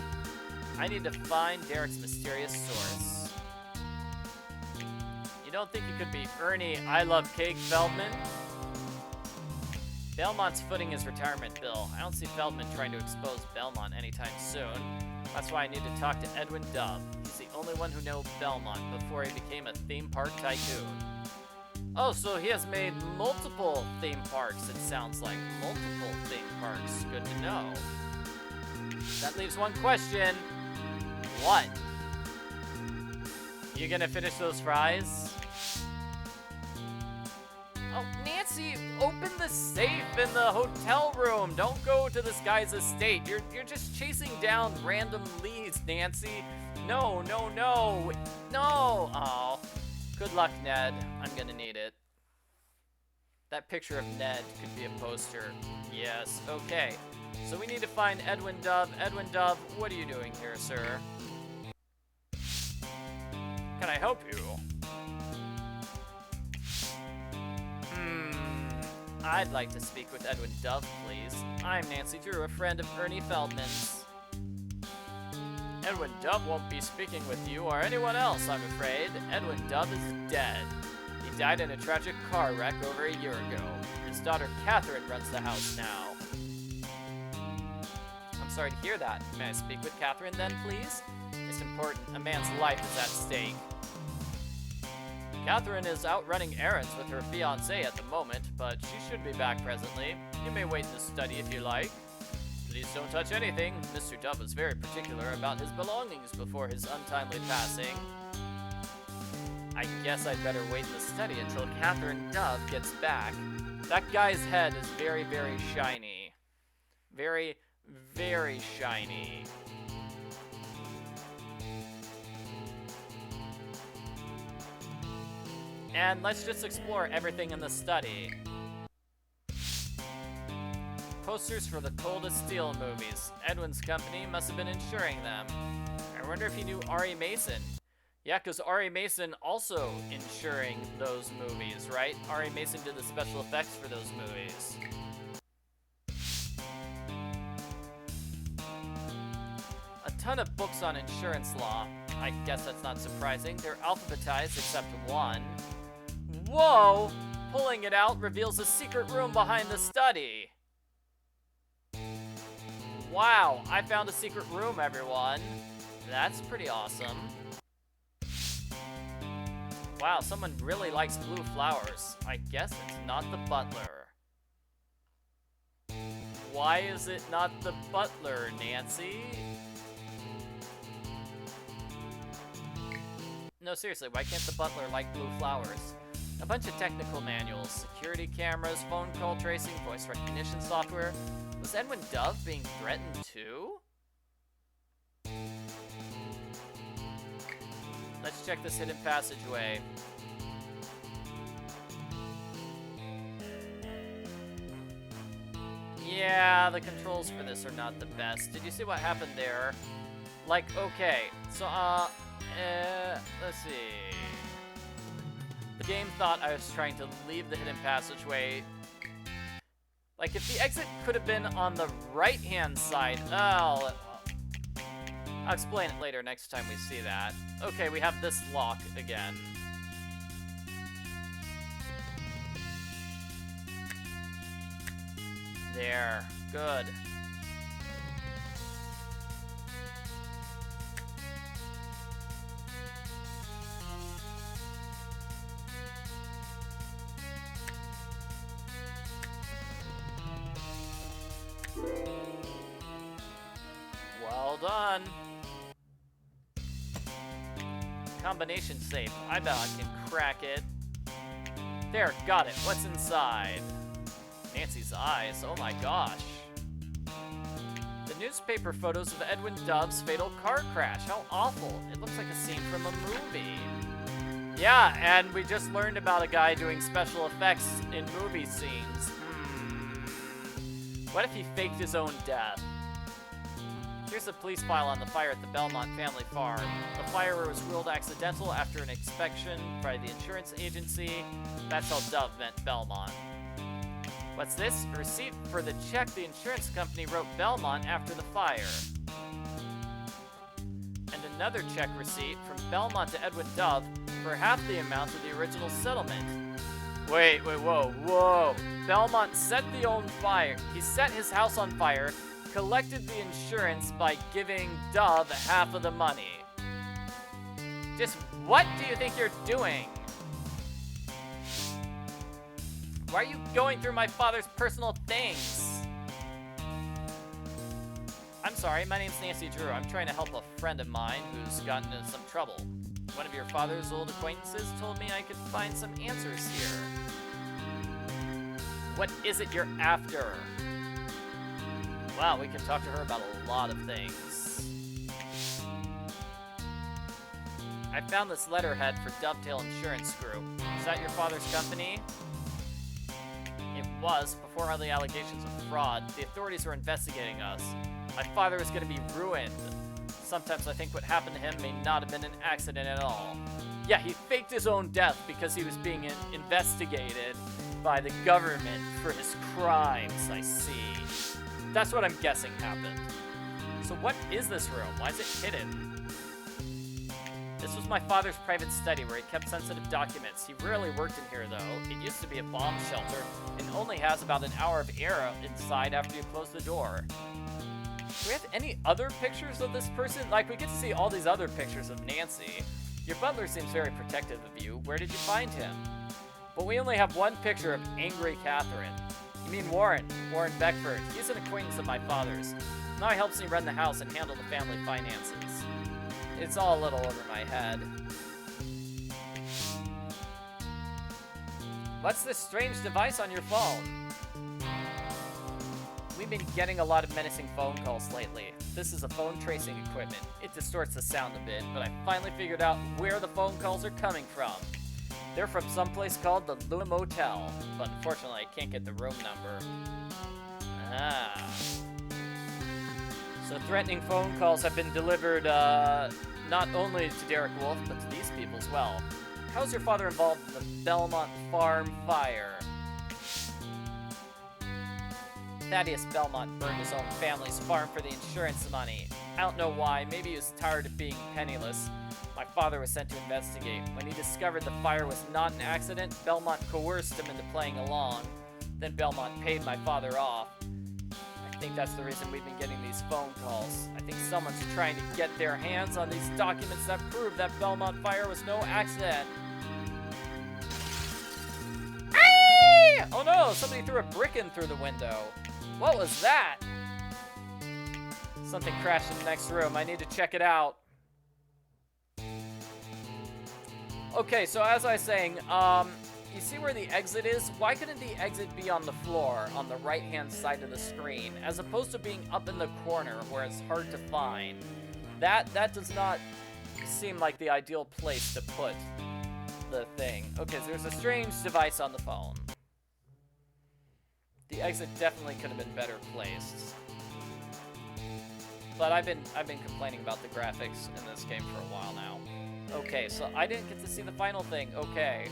I need to find Derek's mysterious source. You don't think you could be Ernie I Love Cake Feldman? Belmont's footing his retirement bill. I don't see Feldman trying to expose Belmont anytime soon. That's why I need to talk to Edwin Dove. He's the only one who knew Belmont before he became a theme park tycoon. Oh, so he has made multiple theme parks, it sounds like. Multiple theme parks. Good to know. That leaves one question. What? You gonna finish those fries? Oh, Nancy, open the safe in the hotel room. Don't go to this guy's estate. You're just chasing down random leads, Nancy. No. Oh. Good luck, Ned. I'm gonna need it. That picture of Ned could be a poster. Yes, okay. So we need to find Edwin Dove. Edwin Dove, what are you doing here, sir? Can I help you? I'd like to speak with Edwin Dove, please. I'm Nancy Drew, a friend of Ernie Feldman's. Edwin Dove won't be speaking with you or anyone else, I'm afraid. Edwin Dove is dead. He died in a tragic car wreck over a year ago. His daughter Catherine runs the house now. I'm sorry to hear that. May I speak with Catherine then, please? It's important. A man's life is at stake. Catherine is out running errands with her fiancé at the moment, but she should be back presently. You may wait in the study if you like. Please don't touch anything. Mr. Dove was very particular about his belongings before his untimely passing. I guess I'd better wait in the study until Catherine Dove gets back. That guy's head is very, very shiny. Very, very shiny. And let's just explore everything in the study. Posters for the Coldest Steel movies. Edwin's company must have been insuring them. I wonder if he knew Ari Mason. Yeah, because Ari Mason also insuring those movies, right? Ari Mason did the special effects for those movies. A ton of books on insurance law. I guess that's not surprising. They're alphabetized except one. Whoa! Pulling it out reveals a secret room behind the study. Wow, I found a secret room, everyone. That's pretty awesome. Wow, someone really likes blue flowers. I guess it's not the butler. Why is it not the butler, Nancy? No, seriously, why can't the butler like blue flowers? A bunch of technical manuals, security cameras, phone call tracing, voice recognition software. Was Edwin Dove being threatened too? Let's check this hidden passageway. Yeah, the controls for this are not the best. Did you see what happened there? Like, okay, so, let's see. The game thought I was trying to leave the hidden passageway. Like, if the exit could have been on the right-hand side, oh, I'll explain it later next time we see that. Okay, we have this lock again. There, good. Well done. Combination safe. I bet I can crack it. There, got it. What's inside? Nancy's eyes. Oh my gosh. The newspaper photos of Edwin Dove's fatal car crash. How awful. It looks like a scene from a movie. Yeah, and we just learned about a guy doing special effects in movie scenes. What if he faked his own death? Here's a police file on the fire at the Belmont family farm. The fire was ruled accidental after an inspection by the insurance agency. That's how Dove meant Belmont. What's this? A receipt for the check the insurance company wrote Belmont after the fire. And another check receipt from Belmont to Edwin Dove for half the amount of the original settlement. Wait, whoa. Belmont set the own fire. He set his house on fire, collected the insurance by giving Dove half of the money. Just what do you think you're doing? Why are you going through my father's personal things? I'm sorry, my name's Nancy Drew. I'm trying to help a friend of mine who's gotten into some trouble. One of your father's old acquaintances told me I could find some answers here. What is it you're after? Wow, we can talk to her about a lot of things. I found this letterhead for Dovetail Insurance Group. Is that your father's company? It was, before all the allegations of fraud. The authorities were investigating us. My father was going to be ruined. Sometimes I think what happened to him may not have been an accident at all. Yeah, he faked his own death because he was being investigated by the government for his crimes, I see. That's what I'm guessing happened. So what is this room? Why is it hidden? This was my father's private study where he kept sensitive documents. He rarely worked in here, though. It used to be a bomb shelter and only has about an hour of air inside after you close the door. Do we have any other pictures of this person? Like, we get to see all these other pictures of Nancy. Your butler seems very protective of you. Where did you find him? But we only have one picture of angry Catherine. You mean Warren Beckford. He's an acquaintance of my father's. Now he helps me run the house and handle the family finances. It's all a little over my head. What's this strange device on your phone? We've been getting a lot of menacing phone calls lately. This is a phone tracing equipment. It distorts the sound a bit, but I finally figured out where the phone calls are coming from. They're from someplace called the Luna Motel, but unfortunately I can't get the room number. Ah. So threatening phone calls have been delivered, not only to Derek Wolf, but to these people as well. How's your father involved in the Belmont farm fire? Thaddeus Belmont burned his own family's farm for the insurance money. I don't know why, maybe he was tired of being penniless. My father was sent to investigate. When he discovered the fire was not an accident, Belmont coerced him into playing along. Then Belmont paid my father off. I think that's the reason we've been getting these phone calls. I think someone's trying to get their hands on these documents that prove that Belmont fire was no accident. Oh no, somebody threw a brick in through the window. What was that? Something crashed in the next room. I need to check it out. Okay, so as I was saying, you see where the exit is? Why couldn't the exit be on the floor, on the right-hand side of the screen, as opposed to being up in the corner where it's hard to find? That does not seem like the ideal place to put the thing. Okay, so there's a strange device on the phone. The exit definitely could have been better placed. But I've been complaining about the graphics in this game for a while now. Okay, so I didn't get to see the final thing. Okay.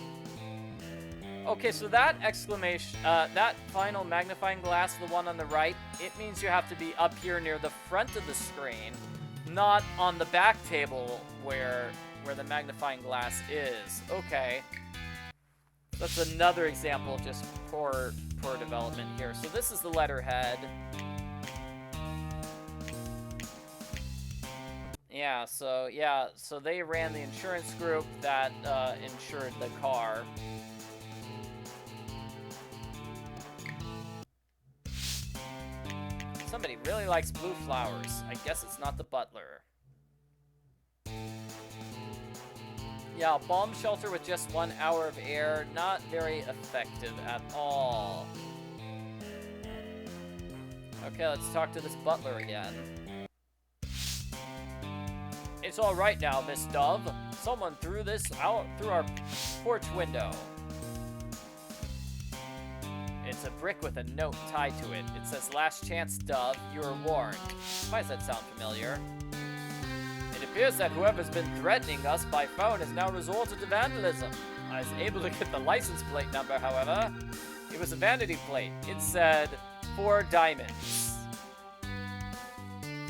Okay, so that that final magnifying glass, the one on the right, it means you have to be up here near the front of the screen, not on the back table where the magnifying glass is. Okay. That's another example of just poor development here. So this is the letterhead. Yeah, so they ran the insurance group that insured the car. Somebody really likes blue flowers. I guess it's not the butler. Yeah, bomb shelter with just 1 hour of air. Not very effective at all. Okay, let's talk to this butler again. It's all right now, Miss Dove. Someone threw this out through our porch window. It's a brick with a note tied to it. It says, "Last chance, Dove. You were warned." Why does that sound familiar? It appears that whoever's been threatening us by phone has now resorted to vandalism. I was able to get the license plate number, however. It was a vanity plate. It said, 4 diamonds.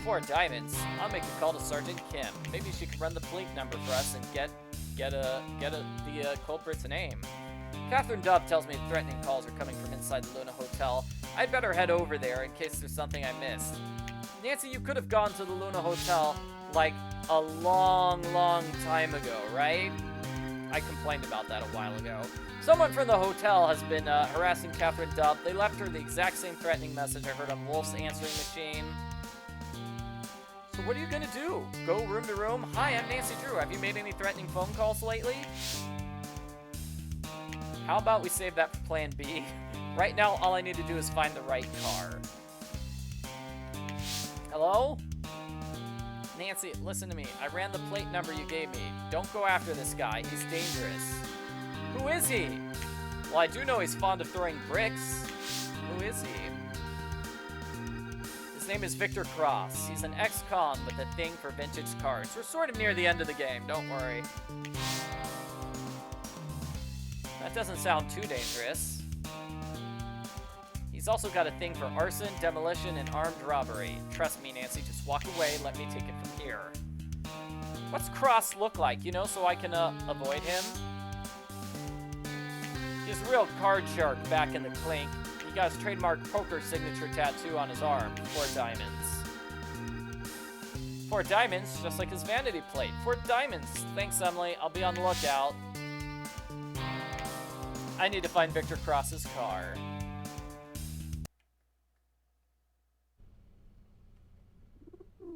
4 diamonds? I'll make a call to Sergeant Kim. Maybe she can run the plate number for us and get the culprit's name. Catherine Dove tells me threatening calls are coming from inside the Luna Hotel. I'd better head over there in case there's something I missed. Nancy, you could have gone to the Luna Hotel like a long time ago, right? I complained about that a while ago. Someone from the hotel has been harassing Catherine Dove. They left her the exact same threatening message I heard on Wolf's answering machine. So what are you gonna do? Go room to room? Hi, I'm Nancy Drew. Have you made any threatening phone calls lately? How about we save that for plan B? Right now, all I need to do is find the right car. Hello? Nancy, listen to me. I ran the plate number you gave me. Don't go after this guy. He's dangerous. Who is he? Well, I do know he's fond of throwing bricks. Who is he? His name is Victor Cross. He's an ex-con with a thing for vintage cars. We're sort of near the end of the game, don't worry. That doesn't sound too dangerous. He's also got a thing for arson, demolition, and armed robbery. Trust me, Nancy, just walk away, let me take it from here. What's Cross look like, you know, so I can avoid him? He's a real card shark back in the clink. He got his trademark poker signature tattoo on his arm. 4 diamonds. 4 diamonds, just like his vanity plate. 4 diamonds. Thanks, Emily. I'll be on the lookout. I need to find Victor Cross's car.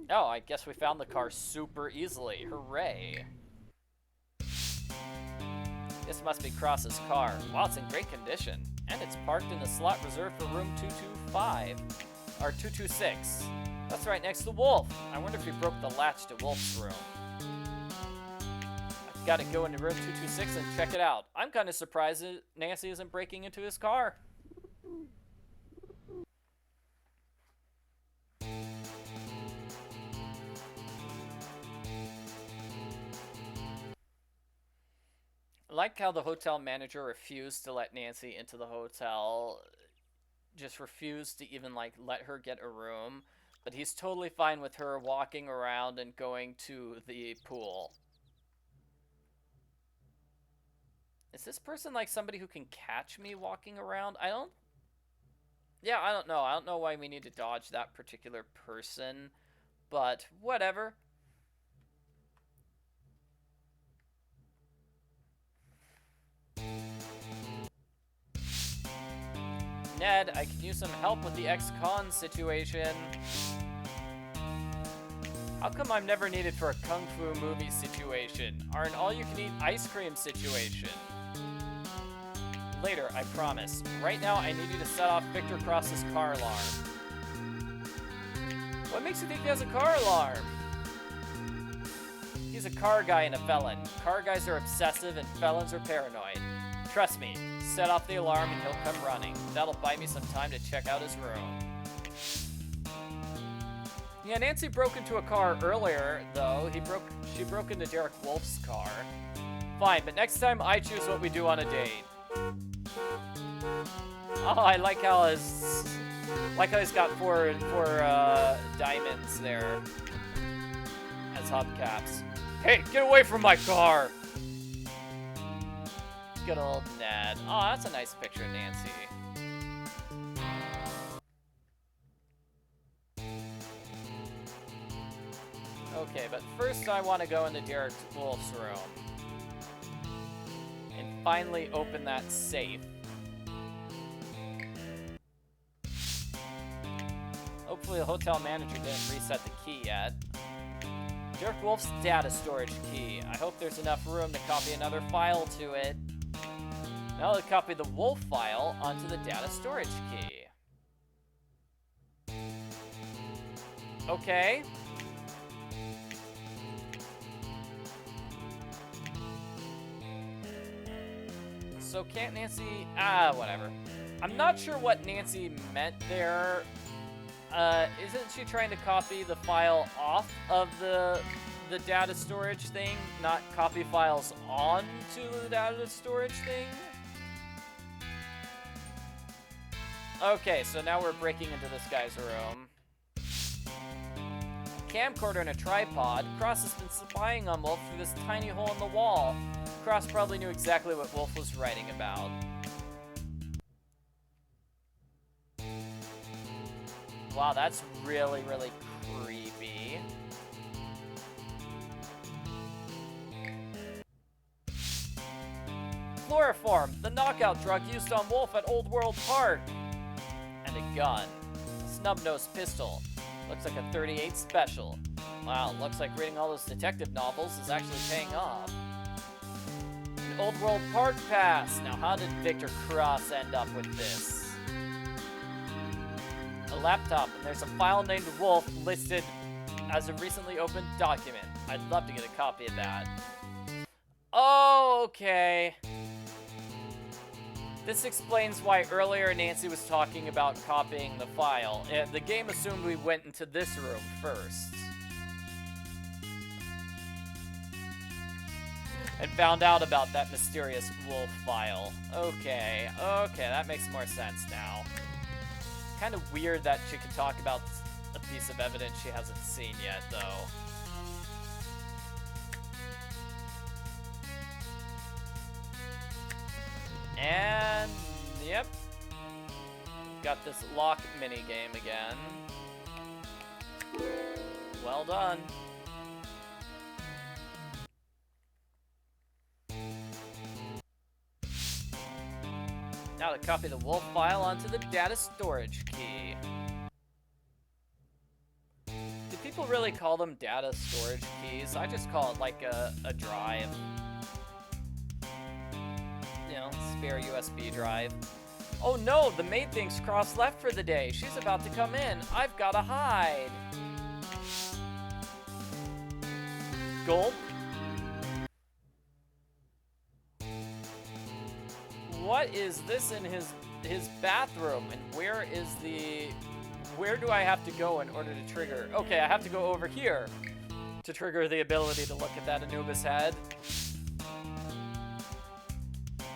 Oh, I guess we found the car super easily. Hooray. This must be Cross's car. Wow, it's in great condition. And it's parked in the slot reserved for room 225. Or 226. That's right next to Wolf. I wonder if he broke the latch to Wolf's room. I've got to go into room 226 and check it out. I'm kind of surprised that Nancy isn't breaking into his car. I like how the hotel manager refused to let Nancy into the hotel, just refused to even like let her get a room, but he's totally fine with her walking around and going to the pool. Is this person like somebody who can catch me walking around? I don't know. I don't know why we need to dodge that particular person, but whatever. Ned, I could use some help with the ex-con situation. How come I'm never needed for a kung fu movie situation, or an all-you-can-eat ice cream situation? Later, I promise. Right now, I need you to set off Victor Cross's car alarm. What makes you think he has a car alarm? He's a car guy and a felon. Car guys are obsessive and felons are paranoid. Trust me, set off the alarm and he'll come running. That'll buy me some time to check out his room. Yeah, Nancy broke into a car earlier, though. She broke into Derek Wolf's car. Fine, but next time I choose what we do on a date. Oh, I like how he's got four diamonds there as hubcaps. Hey, get away from my car! Good old Ned. Oh, that's a nice picture of Nancy. Okay, but first I want to go into Derek Wolf's room and finally open that safe. Hopefully the hotel manager didn't reset the key yet. Derek Wolf's data storage key. I hope there's enough room to copy another file to it. Now I'll copy the Wolf file onto the data storage key. Okay. So can't Nancy... whatever. I'm not sure what Nancy meant there. Isn't she trying to copy the file off of the data storage thing, not copy files onto the data storage thing? Okay, so now we're breaking into this guy's room. Camcorder and a tripod. Cross has been spying on Wolf through this tiny hole in the wall. Cross probably knew exactly what Wolf was writing about. Wow, that's really, really creepy. Chloroform, the knockout drug used on Wolf at Old World Park. And a gun. A snub-nosed pistol. Looks like a 38 special. Wow, looks like reading all those detective novels is actually paying off. An Old World Park pass. Now, how did Victor Cross end up with this? A laptop, and there's a file named Wolf listed as a recently opened document. I'd love to get a copy of that. Oh, okay. This explains why earlier Nancy was talking about copying the file. The game assumed we went into this room first. And found out about that mysterious Wolf file. Okay, that makes more sense now. Kind of weird that she could talk about a piece of evidence she hasn't seen yet, though. And, yep. Got this lock minigame again. Well done. Now to copy the Wolf file onto the data storage key. Do people really call them data storage keys? I just call it like a drive. You know, spare USB drive. Oh no, the maid thinks Cross left for the day. She's about to come in. I've gotta hide. Gulp. What is this in his bathroom? And where do I have to go in order to trigger? Okay, I have to go over here to trigger the ability to look at that Anubis head.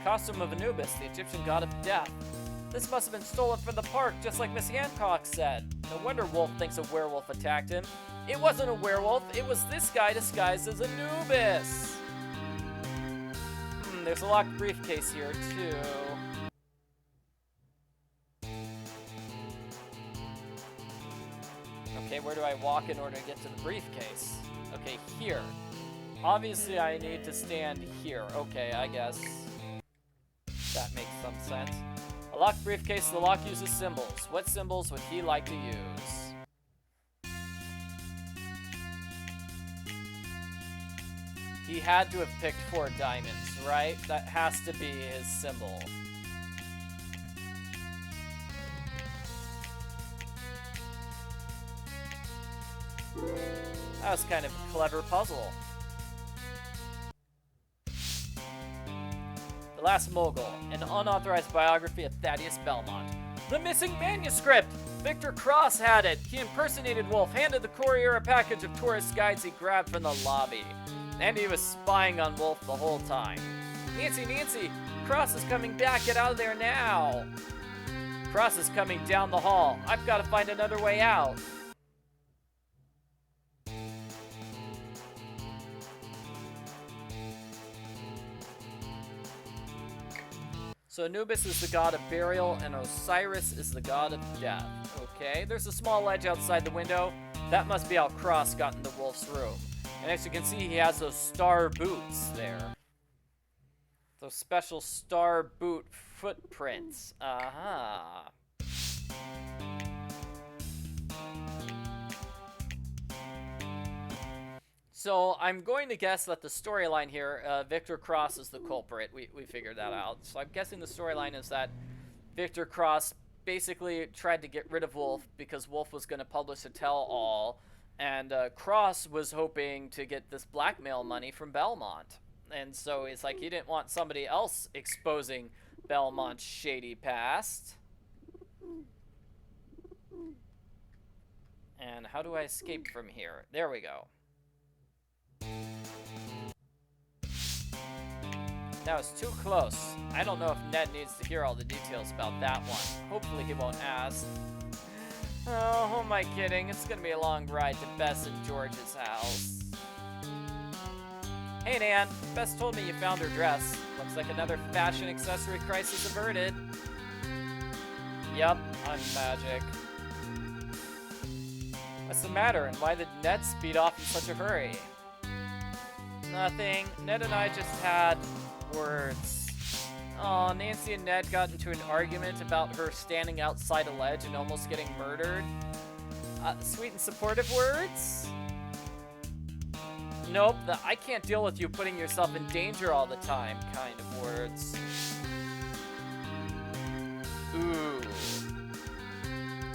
Costume of Anubis, the Egyptian god of death. This must have been stolen from the park, just like Miss Hancock said. No wonder Wolf thinks a werewolf attacked him. It wasn't a werewolf, it was this guy disguised as Anubis. There's a locked briefcase here, too. Okay, where do I walk in order to get to the briefcase? Okay, here. Obviously, I need to stand here. Okay, I guess that makes some sense. locked briefcase, the lock uses symbols. What symbols would he like to use? He had to have picked 4 diamonds, right? That has to be his symbol. That was kind of a clever puzzle. The Last Mogul, an unauthorized biography of Thaddeus Belmont. The missing manuscript! Victor Cross had it. He impersonated Wolf, handed the courier a package of tourist guides he grabbed from the lobby. And he was spying on Wolf the whole time. Nancy, Nancy! Cross is coming back. Get out of there now! Cross is coming down the hall. I've got to find another way out. So Anubis is the god of burial, and Osiris is the god of death. Okay, there's a small ledge outside the window. That must be how Cross got into Wolf's room. And as you can see, he has those star boots there. Those special star boot footprints. Aha. So I'm going to guess that the storyline here, Victor Cross is the culprit. We figured that out. So I'm guessing the storyline is that Victor Cross basically tried to get rid of Wolf because Wolf was going to publish a tell-all, and Cross was hoping to get this blackmail money from Belmont. And so it's like he didn't want somebody else exposing Belmont's shady past. And how do I escape from here? There we go. That was too close. I don't know if Ned needs to hear all the details about that one. Hopefully he won't ask. Oh, who am I kidding? It's gonna be a long ride to Bess and George's house. Hey Nan, Bess told me you found her dress. Looks like another fashion accessory crisis averted. Yup, I'm magic. What's the matter, and why did Ned speed off in such a hurry? Nothing. Ned and I just had words. Aw, Nancy and Ned got into an argument about her standing outside a ledge and almost getting murdered. Sweet and supportive words? Nope, the I can't deal with you putting yourself in danger all the time kind of words. Ooh.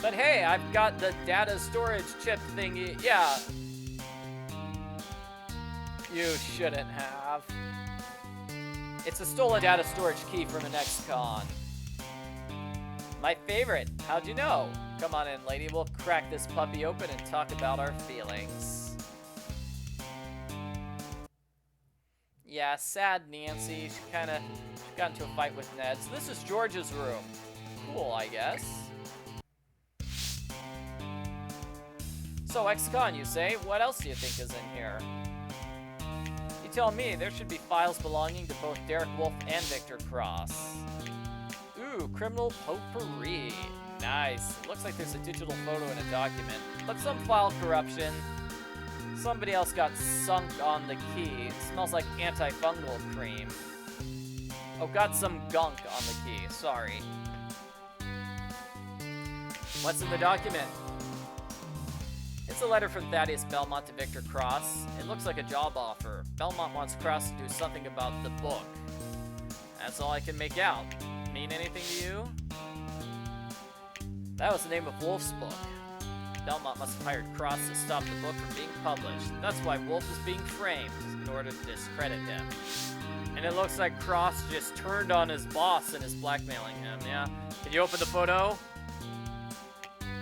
But hey, I've got the data storage chip thingy. Yeah. You shouldn't have. It's a stolen data storage key from an ex-con. My favorite. How'd you know? Come on in, lady. We'll crack this puppy open and talk about our feelings. Yeah, sad Nancy. She got into a fight with Ned. So this is George's room. Cool, I guess. So, ex-con, you say? What else do you think is in here? You tell me. There should be files belonging to both Derek Wolf and Victor Cross. Ooh, criminal potpourri. Nice. It looks like there's a digital photo in a document, but some file corruption. Somebody else got sunk on the key. It smells like antifungal cream. Oh, got some gunk on the key. Sorry. What's in the document? It's a letter from Thaddeus Belmont to Victor Cross. It looks like a job offer. Belmont wants Cross to do something about the book. That's all I can make out. Mean anything to you? That was the name of Wolf's book. Belmont must have hired Cross to stop the book from being published. That's why Wolf is being framed, in order to discredit him. And it looks like Cross just turned on his boss and is blackmailing him, yeah? Can you open the photo?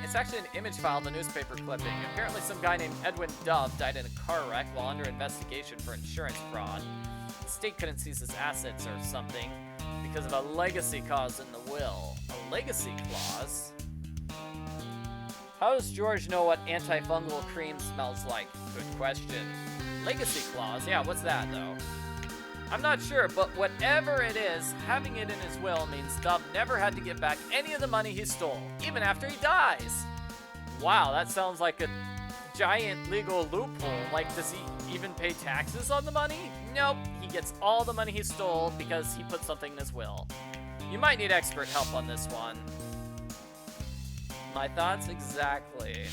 It's actually an image file of the newspaper clipping. Apparently some guy named Edwin Dove died in a car wreck while under investigation for insurance fraud. The state couldn't seize his assets or something because of a legacy clause in the will. A legacy clause? How does George know what antifungal cream smells like? Good question. Legacy clause? Yeah, what's that, though? I'm not sure, but whatever it is, having it in his will means Dove never had to give back any of the money he stole, even after he dies. Wow, that sounds like a giant legal loophole. Like, does he even pay taxes on the money? Nope, he gets all the money he stole because he put something in his will. You might need expert help on this one. My thoughts? Exactly.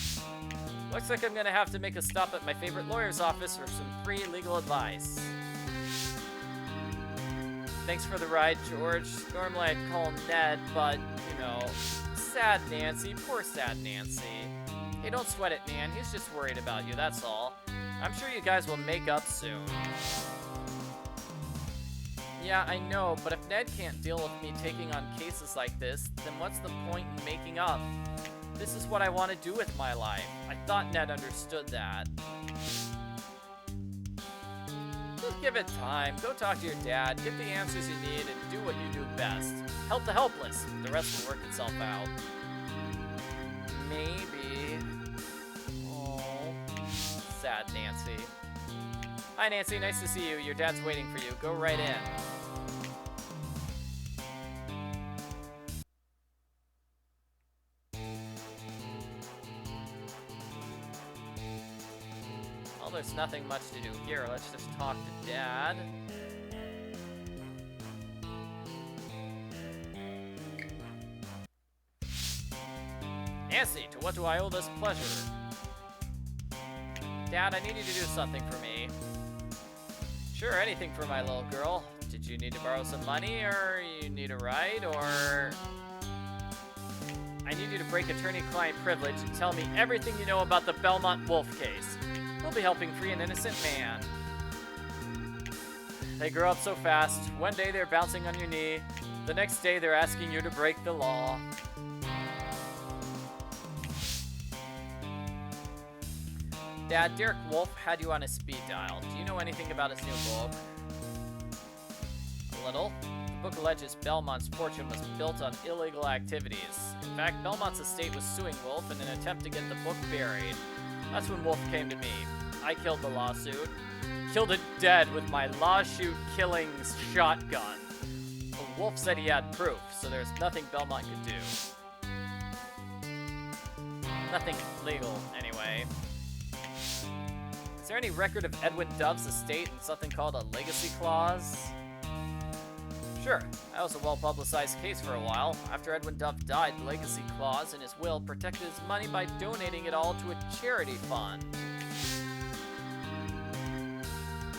Looks like I'm gonna have to make a stop at my favorite lawyer's office for some free legal advice. Thanks for the ride, George. Normally I'd call Ned, but, you know, sad Nancy, poor sad Nancy. Hey, don't sweat it, Nan. He's just worried about you, that's all. I'm sure you guys will make up soon. Yeah, I know, but if Ned can't deal with me taking on cases like this, then what's the point in making up? This is what I want to do with my life. I thought Ned understood that. Just give it time. Go talk to your dad, get the answers you need, and do what you do best. Help the helpless. The rest will work itself out. Maybe. Oh, sad Nancy. Hi, Nancy. Nice to see you. Your dad's waiting for you. Go right in. Well, there's nothing much to do here. Let's just talk to Dad. Nancy, to what do I owe this pleasure? Dad, I need you to do something for me. Sure, anything for my little girl. Did you need to borrow some money, or you need a ride, or... I need you to break attorney-client privilege and tell me everything you know about the Belmont wolf case. We'll be helping free an innocent man. They grow up so fast. One day they're bouncing on your knee. The next day they're asking you to break the law. Dad, Derek Wolf had you on his speed dial. Do you know anything about his new book? A little. The book alleges Belmont's fortune was built on illegal activities. In fact, Belmont's estate was suing Wolf in an attempt to get the book buried. That's when Wolf came to me. I killed the lawsuit. Killed it dead with my lawsuit killing shotgun. But Wolf said he had proof, so there's nothing Belmont could do. Nothing legal, anyway. Is there any record of Edwin Dove's estate and something called a legacy clause? Sure, that was a well-publicized case for a while. After Edwin Dove died, the legacy clause in his will protected his money by donating it all to a charity fund.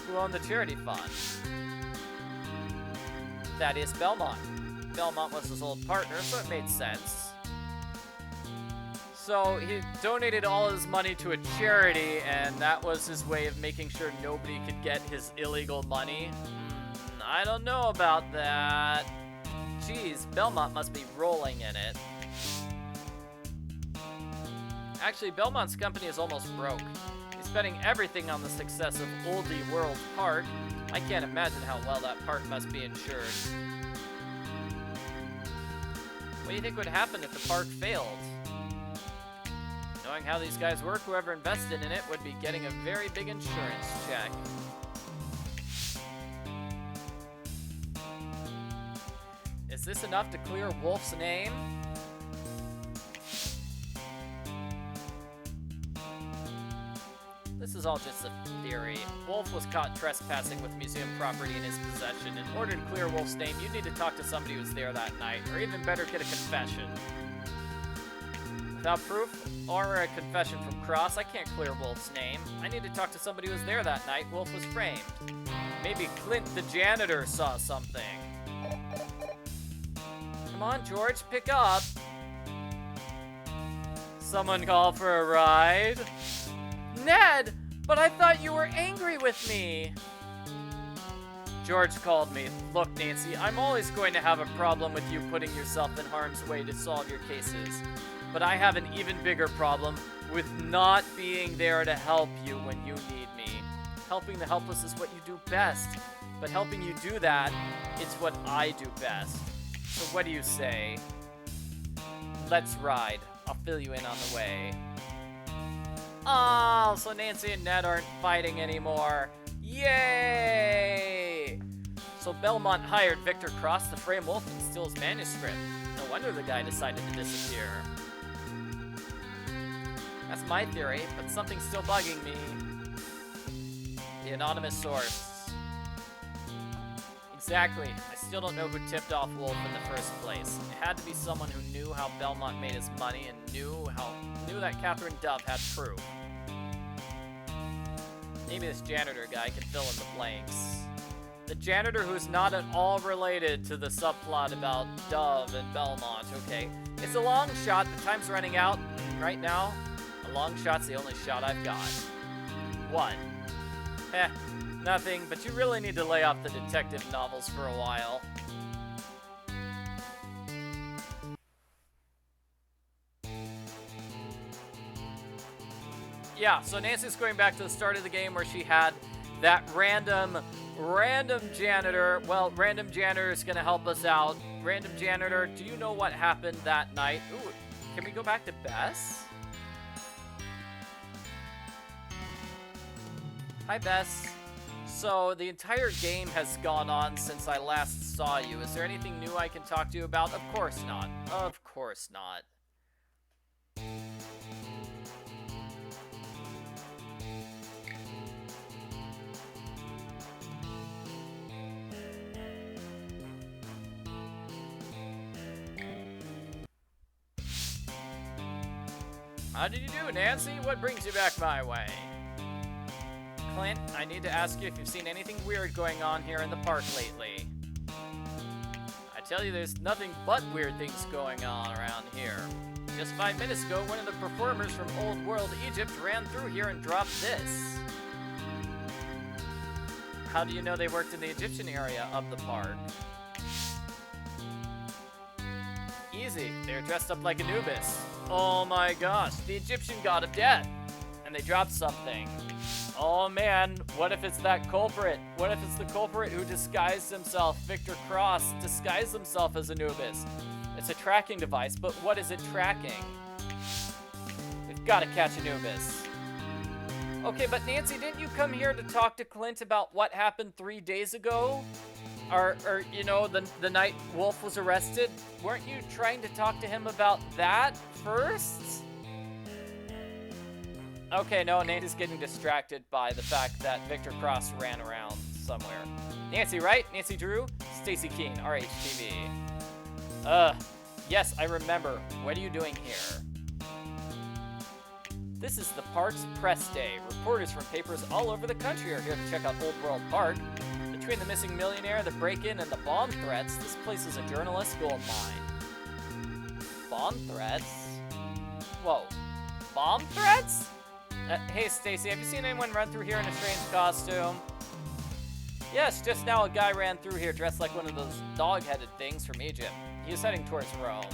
Who owned the charity fund? That is Belmont. Belmont was his old partner, so it made sense. So he donated all his money to a charity, and that was his way of making sure nobody could get his illegal money. I don't know about that. Geez, Belmont must be rolling in it. Actually, Belmont's company is almost broke. He's betting everything on the success of Olde World Park. I can't imagine how well that park must be insured. What do you think would happen if the park failed? Knowing how these guys work, whoever invested in it would be getting a very big insurance check. Is this enough to clear Wolf's name? This is all just a theory. Wolf was caught trespassing with museum property in his possession. In order to clear Wolf's name, you need to talk to somebody who was there that night, or even better, get a confession. Without proof, or a confession from Cross, I can't clear Wolf's name. I need to talk to somebody who was there that night Wolf was framed. Maybe Clint the janitor saw something. Come on, George, pick up. Someone call for a ride? Ned, but I thought you were angry with me. George called me. Look, Nancy, I'm always going to have a problem with you putting yourself in harm's way to solve your cases. But I have an even bigger problem with not being there to help you when you need me. Helping the helpless is what you do best. But helping you do that, it's what I do best. So what do you say? Let's ride. I'll fill you in on the way. Oh, so Nancy and Ned aren't fighting anymore. Yay! So Belmont hired Victor Cross to frame Wolf and steal his manuscript. No wonder the guy decided to disappear. That's my theory, but something's still bugging me. The anonymous source. Exactly. I still don't know who tipped off Wolf in the first place. It had to be someone who knew how Belmont made his money and knew that Catherine Dove had proof. Maybe this janitor guy can fill in the blanks. The janitor who's not at all related to the subplot about Dove and Belmont. Okay, it's a long shot, but time's running out, and right now, a long shot's the only shot I've got. What? Nothing, but you really need to lay off the detective novels for a while. Yeah, so Nancy's going back to the start of the game where she had that random janitor. Well, random janitor is going to help us out. Random janitor, do you know what happened that night? Ooh, can we go back to Bess? Hi, Bess. So, the entire game has gone on since I last saw you. Is there anything new I can talk to you about? Of course not. Of course not. How did you do, Nancy? What brings you back my way? Clint, I need to ask you if you've seen anything weird going on here in the park lately. I tell you, there's nothing but weird things going on around here. Just 5 minutes ago, one of the performers from Old World Egypt ran through here and dropped this. How do you know they worked in the Egyptian area of the park? Easy, they were dressed up like Anubis. Oh my gosh, the Egyptian god of death. And they dropped something. Oh man, what if it's that culprit? What if it's the culprit who disguised himself, Victor Cross, disguised himself as Anubis? It's a tracking device, but what is it tracking? We've got to catch Anubis. Okay, but Nancy, didn't you come here to talk to Clint about what happened 3 days ago? Or you know, the night Wolf was arrested? Weren't you trying to talk to him about that first? Okay, no, Nancy's getting distracted by the fact that Victor Cross ran around somewhere. Nancy, right? Nancy Drew? Stacy Keene, RHTV. Yes, I remember. What are you doing here? This is the park's press day. Reporters from papers all over the country are here to check out Old World Park. Between the missing millionaire, the break-in, and the bomb threats, this place is a journalist's gold mine. Bomb threats? Whoa. Bomb threats? Hey, Stacy, have you seen anyone run through here in a strange costume? Yes, just now a guy ran through here dressed like one of those dog-headed things from Egypt. He was heading towards Rome.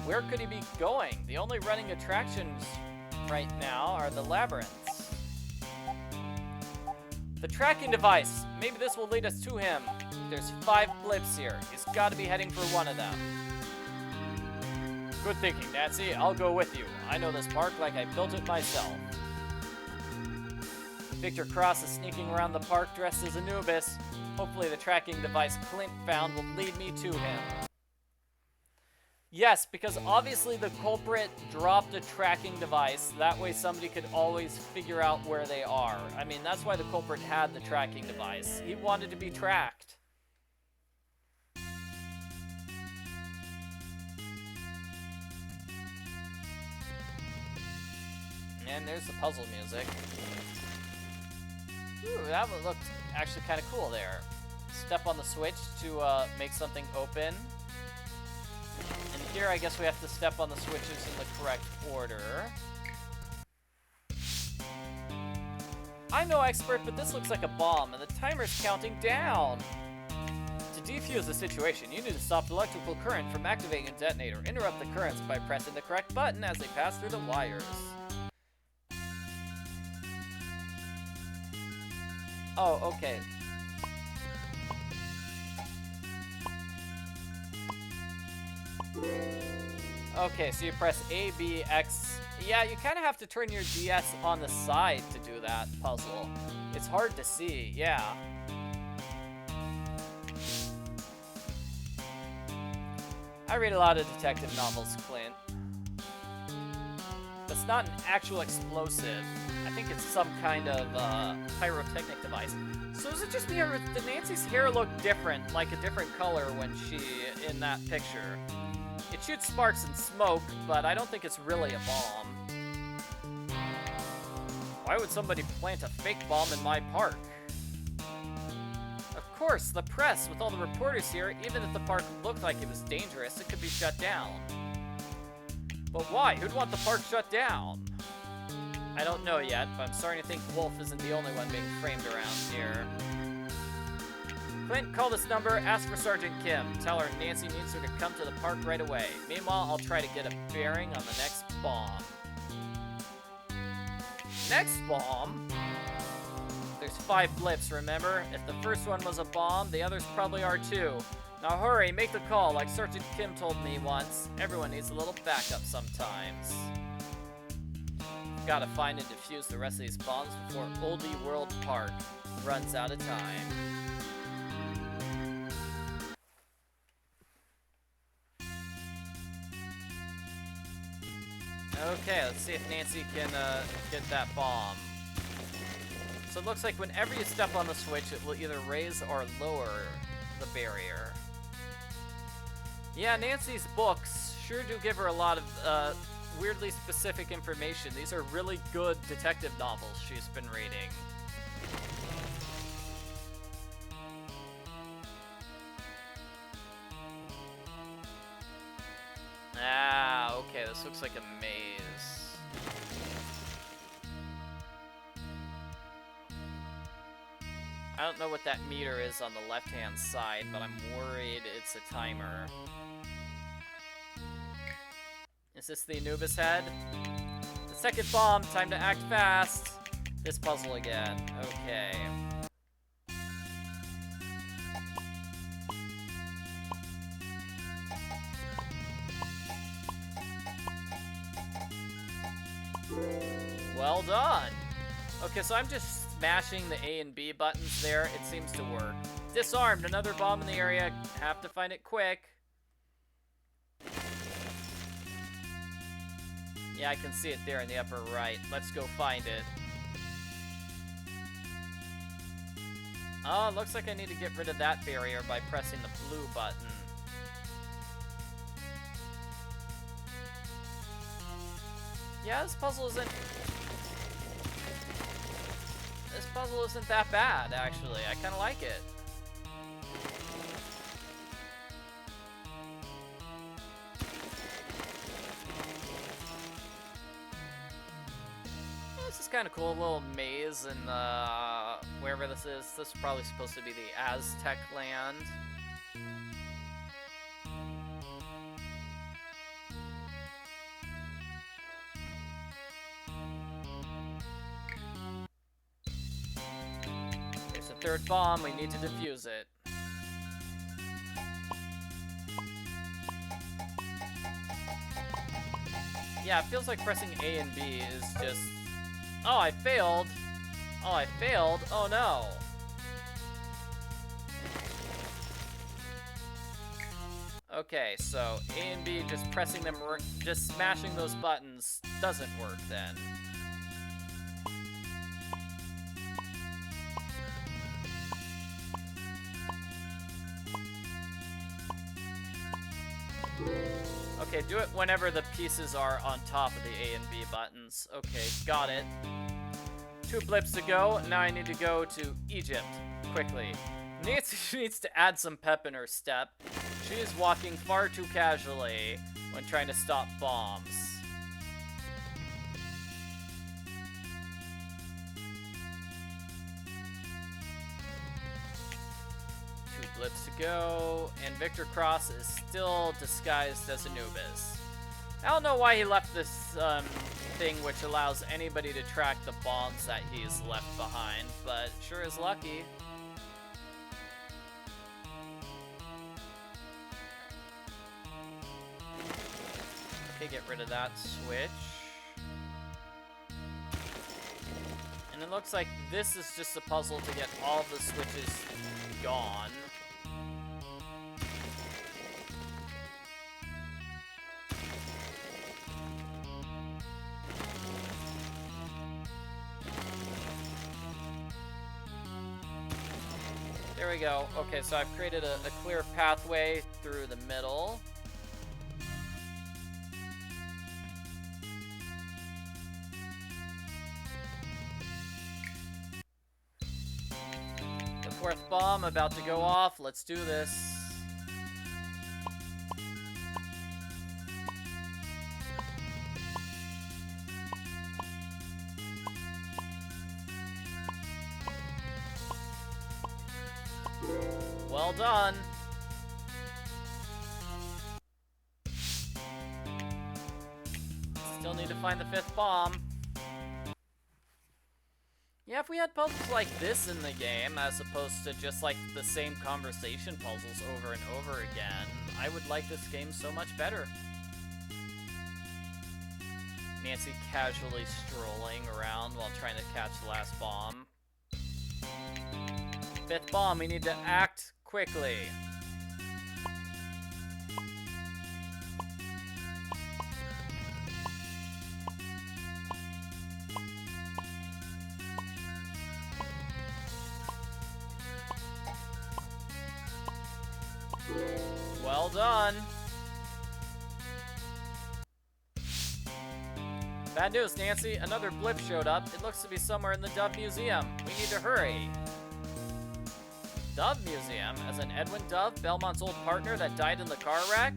Where could he be going? The only running attractions right now are the labyrinths. The tracking device. Maybe this will lead us to him. There's 5 blips here. He's got to be heading for one of them. Good thinking, Nancy. I'll go with you. I know this park like I built it myself. Victor Cross is sneaking around the park dressed as Anubis. Hopefully the tracking device Clint found will lead me to him. Yes, because obviously the culprit dropped a tracking device. That way somebody could always figure out where they are. I mean, that's why the culprit had the tracking device. He wanted to be tracked. And there's the puzzle music. Ooh, that one looked actually kind of cool there. Step on the switch to make something open. And here, I guess we have to step on the switches in the correct order. I'm no expert, but this looks like a bomb, and the timer's counting down. To defuse the situation, you need to stop the electrical current from activating a detonator. Interrupt the currents by pressing the correct button as they pass through the wires. Oh, okay. Okay, so you press A, B, X. Yeah, you kind of have to turn your DS on the side to do that puzzle. It's hard to see, yeah. I read a lot of detective novels, Clint. it's not an actual explosive. I think it's some kind of pyrotechnic device. So is it just me, or did Nancy's hair look different, like a different color when she, in that picture? It shoots sparks and smoke, but I don't think it's really a bomb. Why would somebody plant a fake bomb in my park? Of course, the press, with all the reporters here, even if the park looked like it was dangerous, it could be shut down. But why? Who'd want the park shut down? I don't know yet, but I'm starting to think Wolf isn't the only one being framed around here. Clint, call this number, ask for Sergeant Kim. Tell her Nancy needs her to come to the park right away. Meanwhile, I'll try to get a bearing on the next bomb. Next bomb? There's 5 blips, remember? If the first one was a bomb, the others probably are too. Now hurry, make the call, like Sergeant Kim told me once. Everyone needs a little backup sometimes. Gotta find and defuse the rest of these bombs before Olde World Park runs out of time. Okay, let's see if Nancy can get that bomb. So it looks like whenever you step on the switch, it will either raise or lower the barrier. Yeah, Nancy's books sure do give her a lot of weirdly specific information. These are really good detective novels she's been reading. Ah, okay, this looks like a maze. I don't know what that meter is on the left-hand side, but I'm worried it's a timer. Is this the Anubis head? The second bomb, time to act fast. This puzzle again, okay. Well done. Okay, so I'm just smashing the A and B buttons there. It seems to work. Disarmed, another bomb in the area. Have to find it quick. Yeah, I can see it there in the upper right. Let's go find it. Oh, it looks like I need to get rid of that barrier by pressing the blue button. Yeah, this puzzle isn't that bad, actually. I kind of like it. This is kind of cool, a little maze in wherever this is. This is probably supposed to be the Aztec land. There's the third bomb, we need to defuse it. Yeah, it feels like pressing A and B is just... Oh, I failed. Oh, I failed. Oh, no. Okay, so A and B, just pressing them, just smashing those buttons doesn't work then. Okay, do it whenever the pieces are on top of the A and B buttons. Okay, got it. 2 blips to go. Now I need to go to Egypt. Quickly. Nancy needs to add some pep in her step. She is walking far too casually when trying to stop bombs. Blips to go, and Victor Cross is still disguised as Anubis. I don't know why he left this thing which allows anybody to track the bombs that he's left behind, but sure is lucky. Okay, get rid of that switch. And it looks like this is just a puzzle to get all the switches gone. we go. Okay, so I've created a clear pathway through the middle. The fourth bomb about to go off. Let's do this. Well done. Still need to find the fifth bomb. Yeah, if we had puzzles like this in the game, as opposed to just like the same conversation puzzles over and over again, I would like this game so much better. Nancy casually strolling around while trying to catch the last bomb. Fifth bomb, we need to act quickly. Well done. Bad news, Nancy. Another blip showed up. It looks to be somewhere in the Dove Museum. We need to hurry. Dove Museum? As in Edwin Dove, Belmont's old partner that died in the car wreck?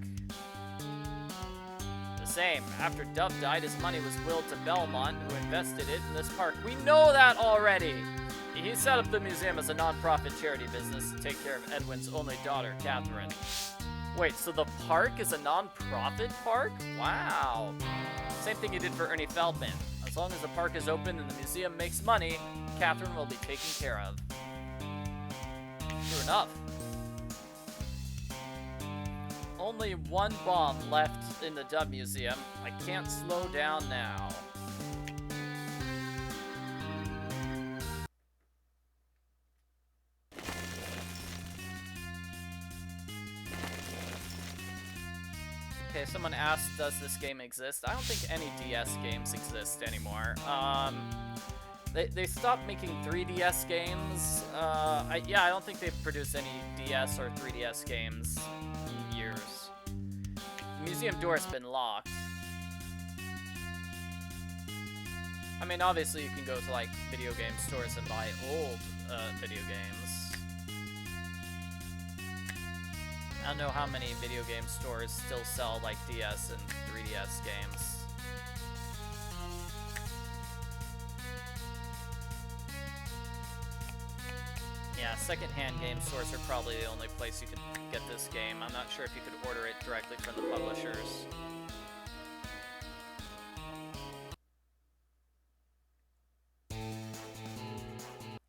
The same. After Dove died, his money was willed to Belmont, who invested it in this park. We know that already! He set up the museum as a non-profit charity business to take care of Edwin's only daughter, Catherine. Wait, so the park is a non-profit park? Wow. Same thing he did for Ernie Feldman. As long as the park is open and the museum makes money, Catherine will be taken care of. True enough. Only one bomb left in the Dove Museum. I can't slow down now. Okay, someone asked, does this game exist? I don't think any DS games exist anymore. They stopped making 3DS games. Yeah, I don't think they've produced any DS or 3DS games in years. The museum door's been locked. I mean, obviously you can go to like video game stores and buy old video games. I don't know how many video game stores still sell like DS and 3DS games. Yeah, secondhand game stores are probably the only place you can get this game. I'm not sure if you could order it directly from the publishers.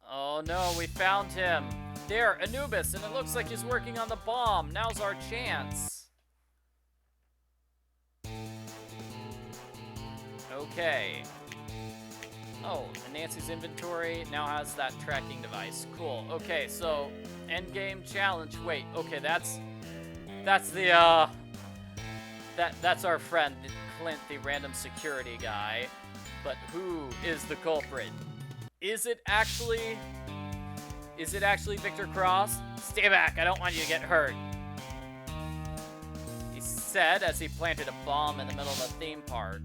Oh no, we found him! There, Anubis, and it looks like he's working on the bomb. Now's our chance. Okay. Oh, and Nancy's inventory now has that tracking device. Cool. Okay, so endgame challenge. Wait. Okay, that's the that's our friend Clint, the random security guy. But who is the culprit? Is it actually Victor Cross? Stay back, I don't want you to get hurt. He said as he planted a bomb in the middle of a theme park.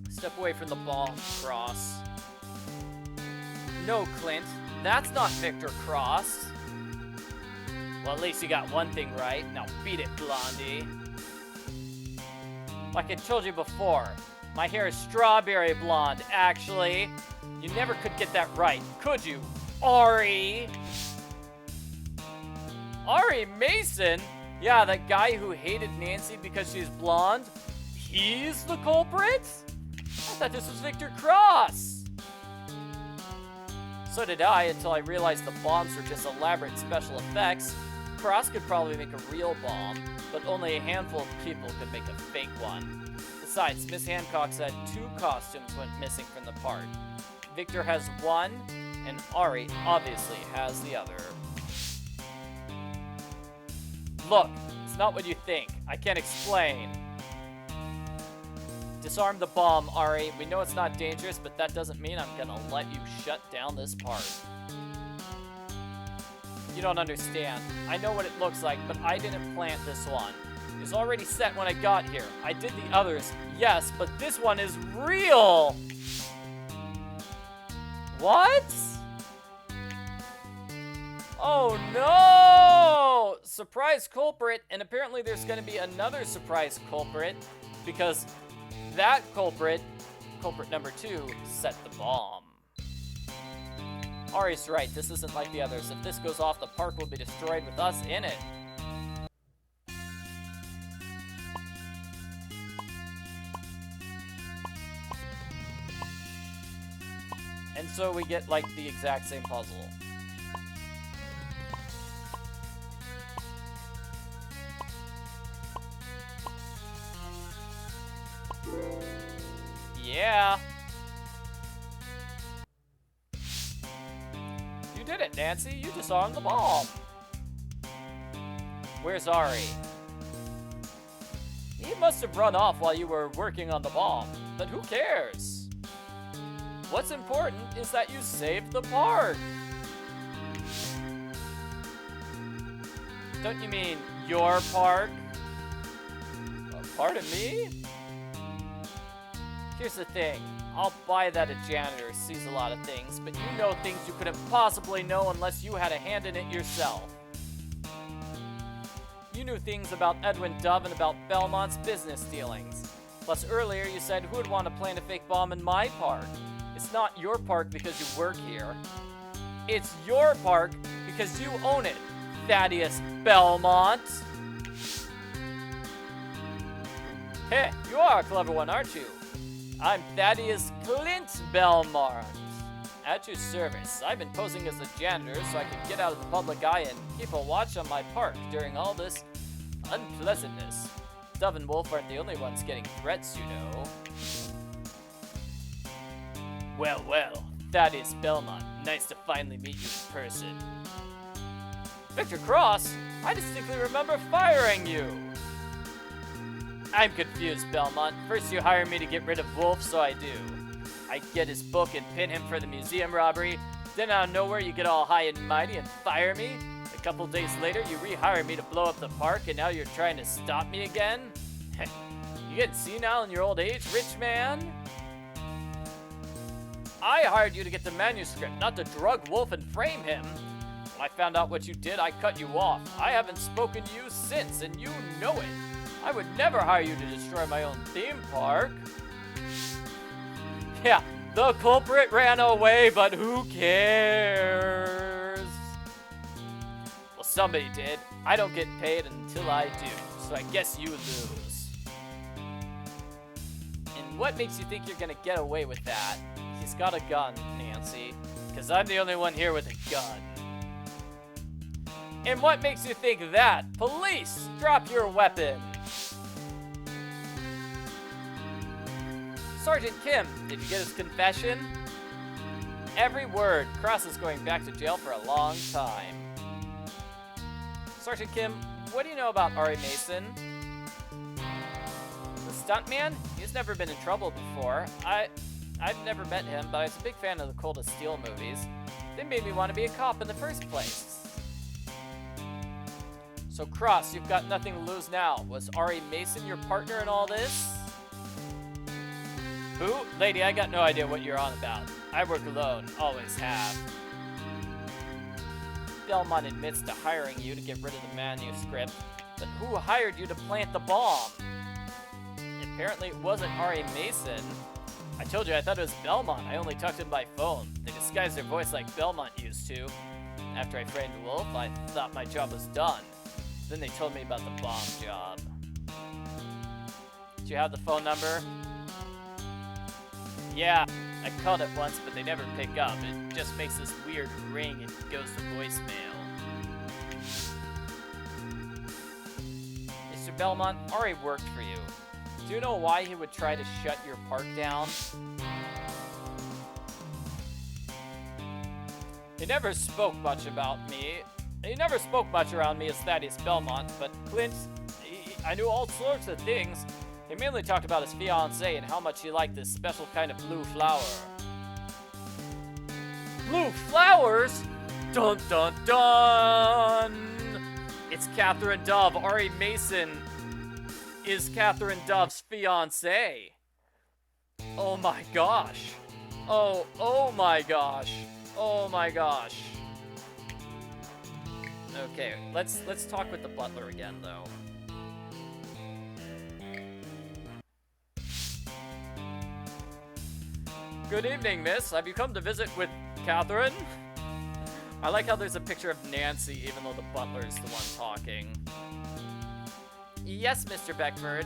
Step away from the bomb, Cross. No, Clint, that's not Victor Cross. Well, at least you got one thing right. Now beat it, Blondie. Like I told you before, my hair is strawberry blonde, actually. You never could get that right, could you, Ari? Ari Mason? Yeah, that guy who hated Nancy because she's blonde? He's the culprit? I thought this was Victor Cross. So did I, until I realized the bombs were just elaborate special effects. Cross could probably make a real bomb, but only a handful of people could make a fake one. Besides, Miss Hancock said 2 costumes went missing from the park. Victor has one, and Ari obviously has the other. Look, it's not what you think. I can't explain. Disarm the bomb, Ari. We know it's not dangerous, but that doesn't mean I'm gonna let you shut down this park. You don't understand. I know what it looks like, but I didn't plant this one. It was already set when I got here. I did the others, yes, but this one is real! What? Oh no! Surprise culprit, and apparently there's gonna be another surprise culprit, because that culprit number 2, set the bomb. Ari's right, this isn't like the others. If this goes off, the park will be destroyed with us in it. And so we get, like, the exact same puzzle. Yeah. You did it, Nancy. You disarmed the bomb. Where's Ari? He must have run off while you were working on the bomb, but who cares? What's important is that you saved the park. Don't you mean your park? Pardon me? Here's the thing. I'll buy that a janitor sees a lot of things, but you know things you couldn't possibly know unless you had a hand in it yourself. You knew things about Edwin Dove and about Belmont's business dealings. Plus earlier you said who would want to plant a fake bomb in my park? It's not your park because you work here. It's your park because you own it, Thaddeus Belmont. Hey, you are a clever one, aren't you? I'm Thaddeus Clint Belmont. At your service. I've been posing as a janitor so I could get out of the public eye and keep a watch on my park during all this unpleasantness. Dove and Wolf aren't the only ones getting threats, you know. Well, well, Thaddeus Belmont. Nice to finally meet you in person. Victor Cross? I distinctly remember firing you. I'm confused, Belmont. First you hire me to get rid of Wolf, so I do. I get his book and pin him for the museum robbery. Then out of nowhere you get all high and mighty and fire me. A couple days later you rehire me to blow up the park, and now you're trying to stop me again? You getting senile in your old age, rich man? I hired you to get the manuscript, not to drug Wolf and frame him. When I found out what you did, I cut you off. I haven't spoken to you since, and you know it. I would never hire you to destroy my own theme park. Yeah, the culprit ran away, but who cares? Well, somebody did. I don't get paid until I do, so I guess you lose. And what makes you think you're gonna get away with that? He's got a gun, Nancy, because I'm the only one here with a gun. And what makes you think that? Police, drop your weapon. Sergeant Kim, did you get his confession? Every word. Cross is going back to jail for a long time. Sergeant Kim, what do you know about Ari Mason? The stuntman? He's never been in trouble before. I've never met him, but I was a big fan of the Cold as Steel movies. They made me want to be a cop in the first place. So Cross, you've got nothing to lose now. Was Ari Mason your partner in all this? Who? Lady, I got no idea what you're on about. I work alone, always have. Belmont admits to hiring you to get rid of the manuscript, but who hired you to plant the bomb? Apparently it wasn't Ari Mason. I told you I thought it was Belmont. I only talked to him by phone. They disguised their voice like Belmont used to. After I framed Wolf, I thought my job was done. Then they told me about the bomb job. Do you have the phone number? Yeah, I called it once, but they never pick up. It just makes this weird ring and goes to voicemail. Mr. Belmont, Ari worked for you. Do you know why he would try to shut your park down? He never spoke much about me. He never spoke much around me as Thaddeus Belmont, but Clint, I knew all sorts of things. He mainly talked about his fiancée and how much he liked this special kind of blue flower. Blue flowers? Dun dun dun! It's Catherine Dove. Ari Mason is Catherine Dove's fiancé. Oh my gosh. Oh my gosh. Oh my gosh. Okay, let's talk with the butler again, though. Good evening, miss. Have you come to visit with Catherine? I like how there's a picture of Nancy, even though the butler's the one talking. Yes, Mr. Beckford.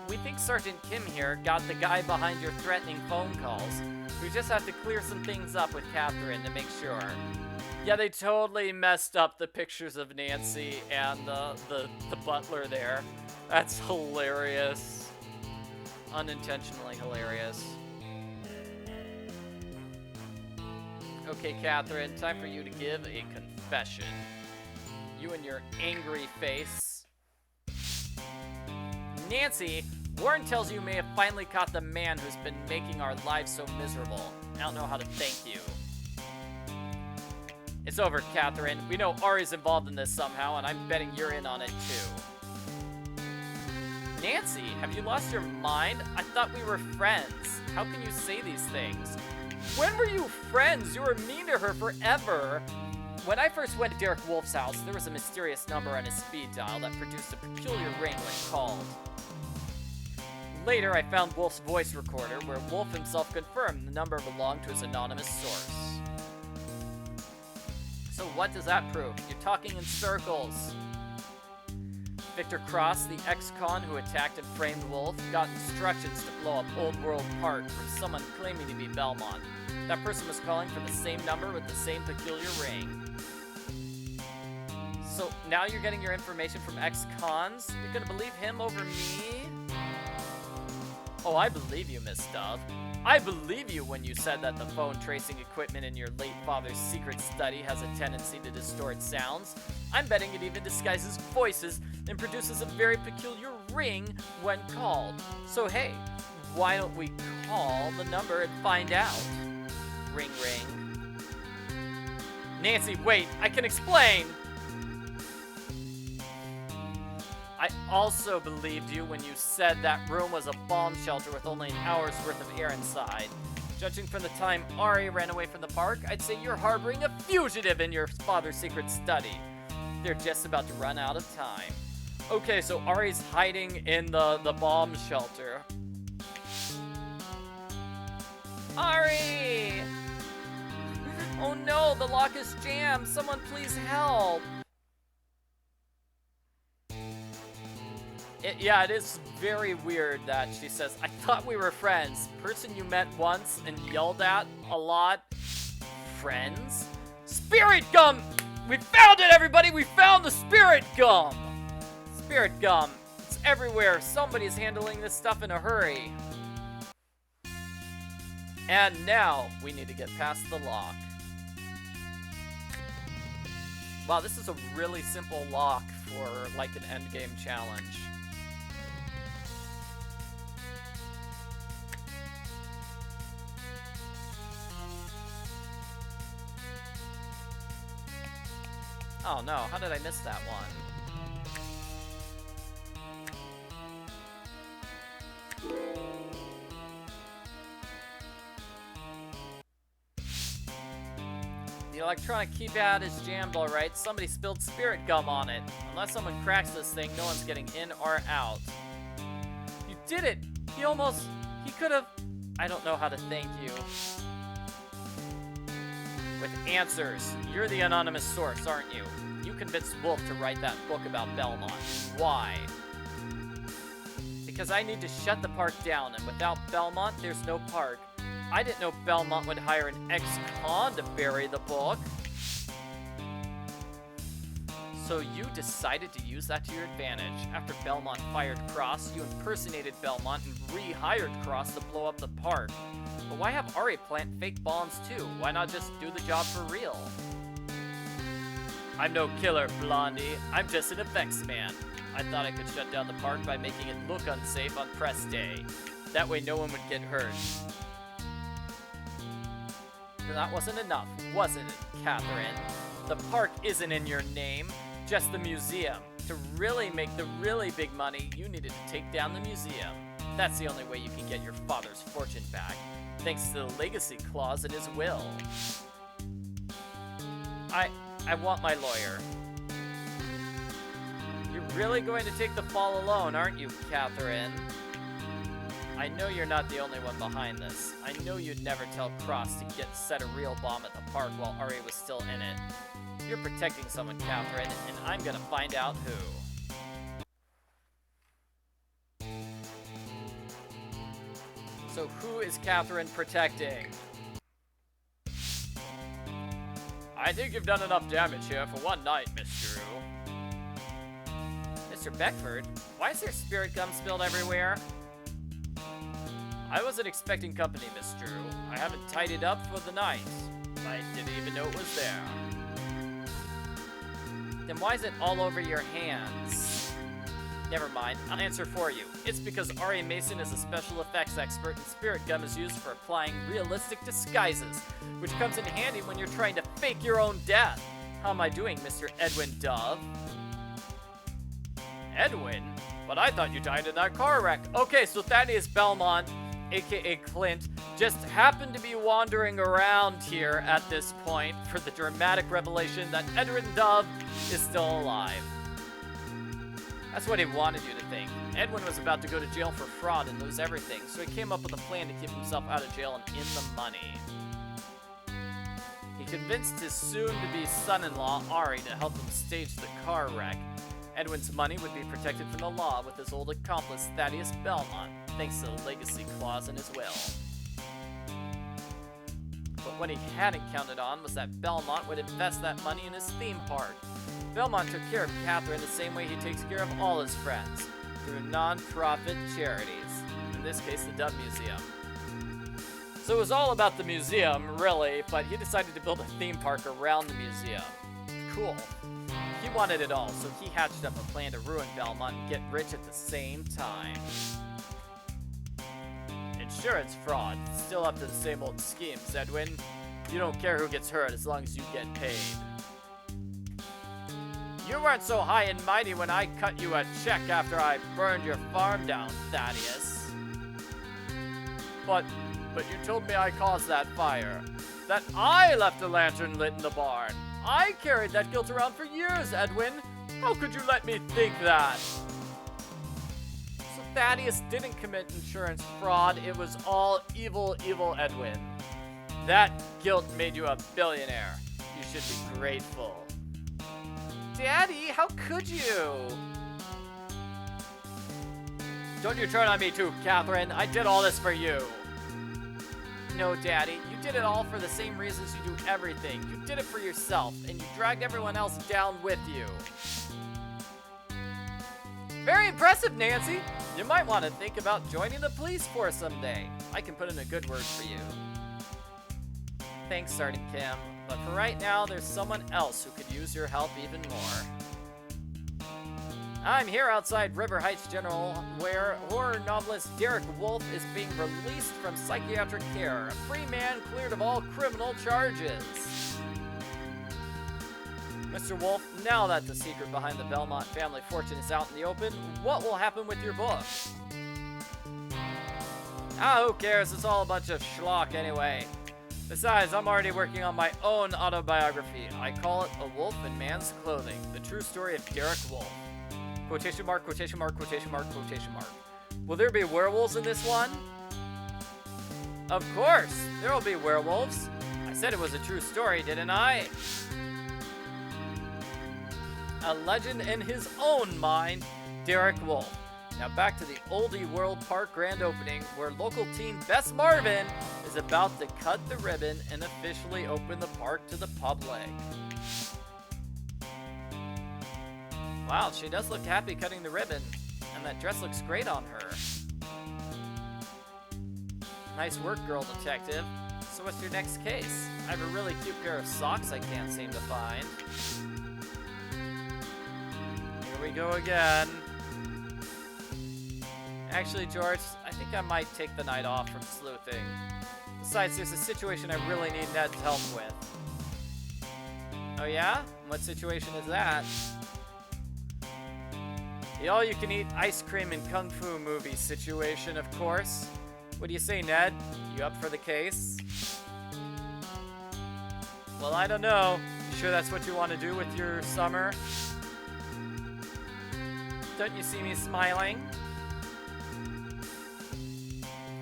We think Sergeant Kim here got the guy behind your threatening phone calls. We just have to clear some things up with Catherine to make sure. Yeah, they totally messed up the pictures of Nancy and the butler there. That's hilarious. Unintentionally hilarious. Okay, Catherine, time for you to give a confession. You and your angry face. Nancy, Warren tells you may have finally caught the man who's been making our lives so miserable. I don't know how to thank you. It's over, Catherine. We know Ari's involved in this somehow, and I'm betting you're in on it too. Nancy, have you lost your mind? I thought we were friends. How can you say these things? When were you friends? You were mean to her forever. When I first went to Derek Wolf's house, there was a mysterious number on his speed dial that produced a peculiar ring when called. Later, I found Wolf's voice recorder, where Wolf himself confirmed the number belonged to his anonymous source. So what does that prove? You're talking in circles. Victor Cross, the ex-con who attacked and framed Wolf, got instructions to blow up Old World Park from someone claiming to be Belmont. That person was calling for the same number with the same peculiar ring. So now you're getting your information from ex-cons? You're gonna believe him over me? Oh, I believe you, Miss Dove. I believe you when you said that the phone tracing equipment in your late father's secret study has a tendency to distort sounds. I'm betting it even disguises voices and produces a very peculiar ring when called. So hey, why don't we call the number and find out? Ring ring. Nancy, wait, I can explain! I also believed you when you said that room was a bomb shelter with only an hour's worth of air inside. Judging from the time Ari ran away from the park, I'd say you're harboring a fugitive in your father's secret study. They're just about to run out of time. Okay, so Ari's hiding in the bomb shelter. Ari! Oh no, the lock is jammed. Someone please help. Yeah, it is very weird that she says, I thought we were friends. Person you met once and yelled at a lot. Friends? Spirit gum! We found it, everybody! We found the spirit gum! Spirit gum. It's everywhere. Somebody's handling this stuff in a hurry. And now, we need to get past the lock. Wow, this is a really simple lock for, like, an endgame challenge. Oh no, how did I miss that one? The electronic keypad is jammed alright. Somebody spilled spirit gum on it. Unless someone cracks this thing, no one's getting in or out. You did it! He could've... I don't know how to thank you. With answers. You're the anonymous source, aren't you? You convinced Wolf to write that book about Belmont. Why? Because I need to shut the park down, and without Belmont, there's no park. I didn't know Belmont would hire an ex-con to bury the book. So you decided to use that to your advantage. After Belmont fired Cross, you impersonated Belmont and rehired Cross to blow up the park. But why have Ari plant fake bombs too? Why not just do the job for real? I'm no killer, Blondie. I'm just an effects man. I thought I could shut down the park by making it look unsafe on press day. That way no one would get hurt. That wasn't enough, wasn't it, Catherine? the park isn't in your name, just the museum. To really make the really big money, you needed to take down the museum. That's the only way you can get your father's fortune back, thanks to the legacy clause in his will. I want my lawyer. You're really going to take the fall alone, aren't you, Catherine? I know you're not the only one behind this. I know you'd never tell Cross to set a real bomb at the park while Ari was still in it. You're protecting someone, Catherine, and I'm gonna find out who. So who is Catherine protecting? I think you've done enough damage here for one night, Miss Drew. Mr. Beckford, why is there spirit gum spilled everywhere? I wasn't expecting company, Miss Drew. I haven't tidied up for the night. I didn't even know it was there. Then why is it all over your hands? Never mind, I'll answer for you. It's because Ari Mason is a special effects expert and spirit gum is used for applying realistic disguises, which comes in handy when you're trying to fake your own death. How am I doing, Mr. Edwin Dove? Edwin? But I thought you died in that car wreck. Okay, so Thaddeus Belmont, aka Clint, just happened to be wandering around here at this point for the dramatic revelation that Edwin Dove is still alive. That's what he wanted you to think. Edwin was about to go to jail for fraud and lose everything, so he came up with a plan to keep himself out of jail and in the money. He convinced his soon-to-be son-in-law, Ari, to help him stage the car wreck. Edwin's money would be protected from the law with his old accomplice, Thaddeus Belmont, thanks to the legacy clause in his will. But what he hadn't counted on was that Belmont would invest that money in his theme park. Belmont took care of Catherine the same way he takes care of all his friends, through non-profit charities, in this case the Dove Museum. So it was all about the museum, really, but he decided to build a theme park around the museum. Cool. He wanted it all, so he hatched up a plan to ruin Belmont and get rich at the same time. Insurance fraud. Still up to the same old schemes, Edwin. You don't care who gets hurt as long as you get paid. You weren't so high and mighty when I cut you a check after I burned your farm down, Thaddeus. But you told me I caused that fire. That I left a lantern lit in the barn. I carried that guilt around for years, Edwin. How could you let me think that? So Thaddeus didn't commit insurance fraud. It was all evil, evil Edwin. That guilt made you a billionaire. You should be grateful. Daddy, how could you? Don't you turn on me too, Catherine. I did all this for you. No, Daddy, you did it all for the same reasons you do everything. You did it for yourself, and you dragged everyone else down with you. Very impressive, Nancy. You might want to think about joining the police force someday. I can put in a good word for you. Thanks, Sergeant Kim, but for right now, there's someone else who could use your help even more. I'm here outside River Heights General, where horror novelist Derek Wolfe is being released from psychiatric care, a free man cleared of all criminal charges. Mr. Wolfe, now that the secret behind the Belmont family fortune is out in the open, what will happen with your book? Ah, who cares? It's all a bunch of schlock anyway. Besides, I'm already working on my own autobiography. I call it A Wolf in Man's Clothing, the true story of Derek Wolfe. Quotation mark, quotation mark, quotation mark, quotation mark. Will there be werewolves in this one? Of course, there will be werewolves. I said it was a true story, didn't I? A legend in his own mind, Derek Wolfe. Now back to the Olde World Park grand opening, where local teen Bess Marvin is about to cut the ribbon and officially open the park to the public. Wow, she does look happy cutting the ribbon, and that dress looks great on her. Nice work, girl detective. So what's your next case? I have a really cute pair of socks I can't seem to find. Here we go again. Actually, George, I think I might take the night off from sleuthing. Besides, there's a situation I really need Ned's help with. Oh yeah? What situation is that? The all-you-can-eat ice cream and kung fu movie situation, of course. What do you say, Ned? You up for the case? Well, I don't know. You sure that's what you want to do with your summer? Don't you see me smiling?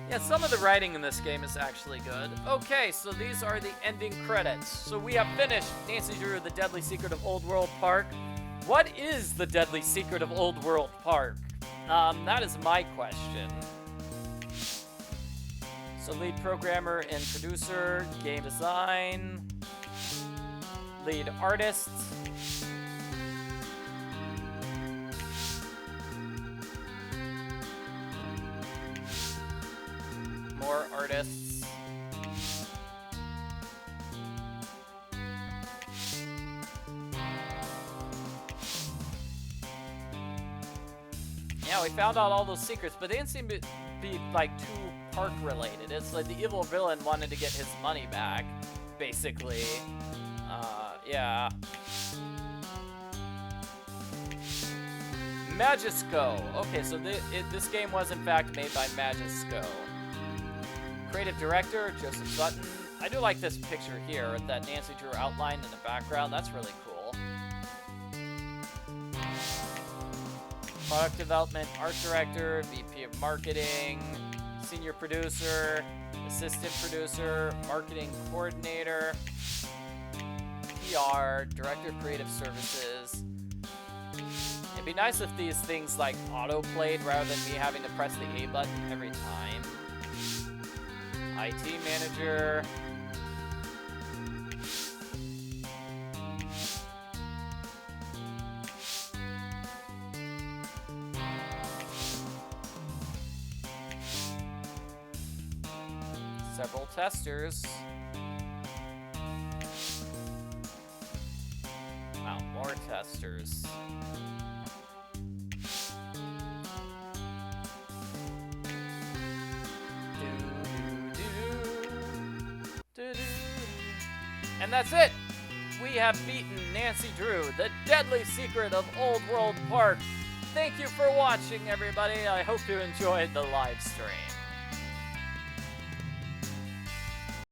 Yeah, some of the writing in this game is actually good. Okay, so these are the ending credits. So we have finished Nancy Drew, The Deadly Secret of Old World Park. What is the Deadly Secret of Old World Park? That is my question. So lead programmer and producer, game design, lead artist. More artists. Yeah, we found out all those secrets, but they didn't seem to be like too park related. It's like the evil villain wanted to get his money back, basically. Yeah. Majesco. Okay, so this game was in fact made by Majesco. Creative director, Joseph Sutton. I do like this picture here with that Nancy Drew outline in the background. That's really cool. Product development, art director, VP of marketing, senior producer, assistant producer, marketing coordinator, PR, director of creative services. It'd be nice if these things like auto-played rather than me having to press the A button every time. IT manager. Several testers. Wow, more testers. And that's it! We have beaten Nancy Drew, The Deadly Secret of Old World Park. Thank you for watching, everybody. I hope you enjoyed the live stream.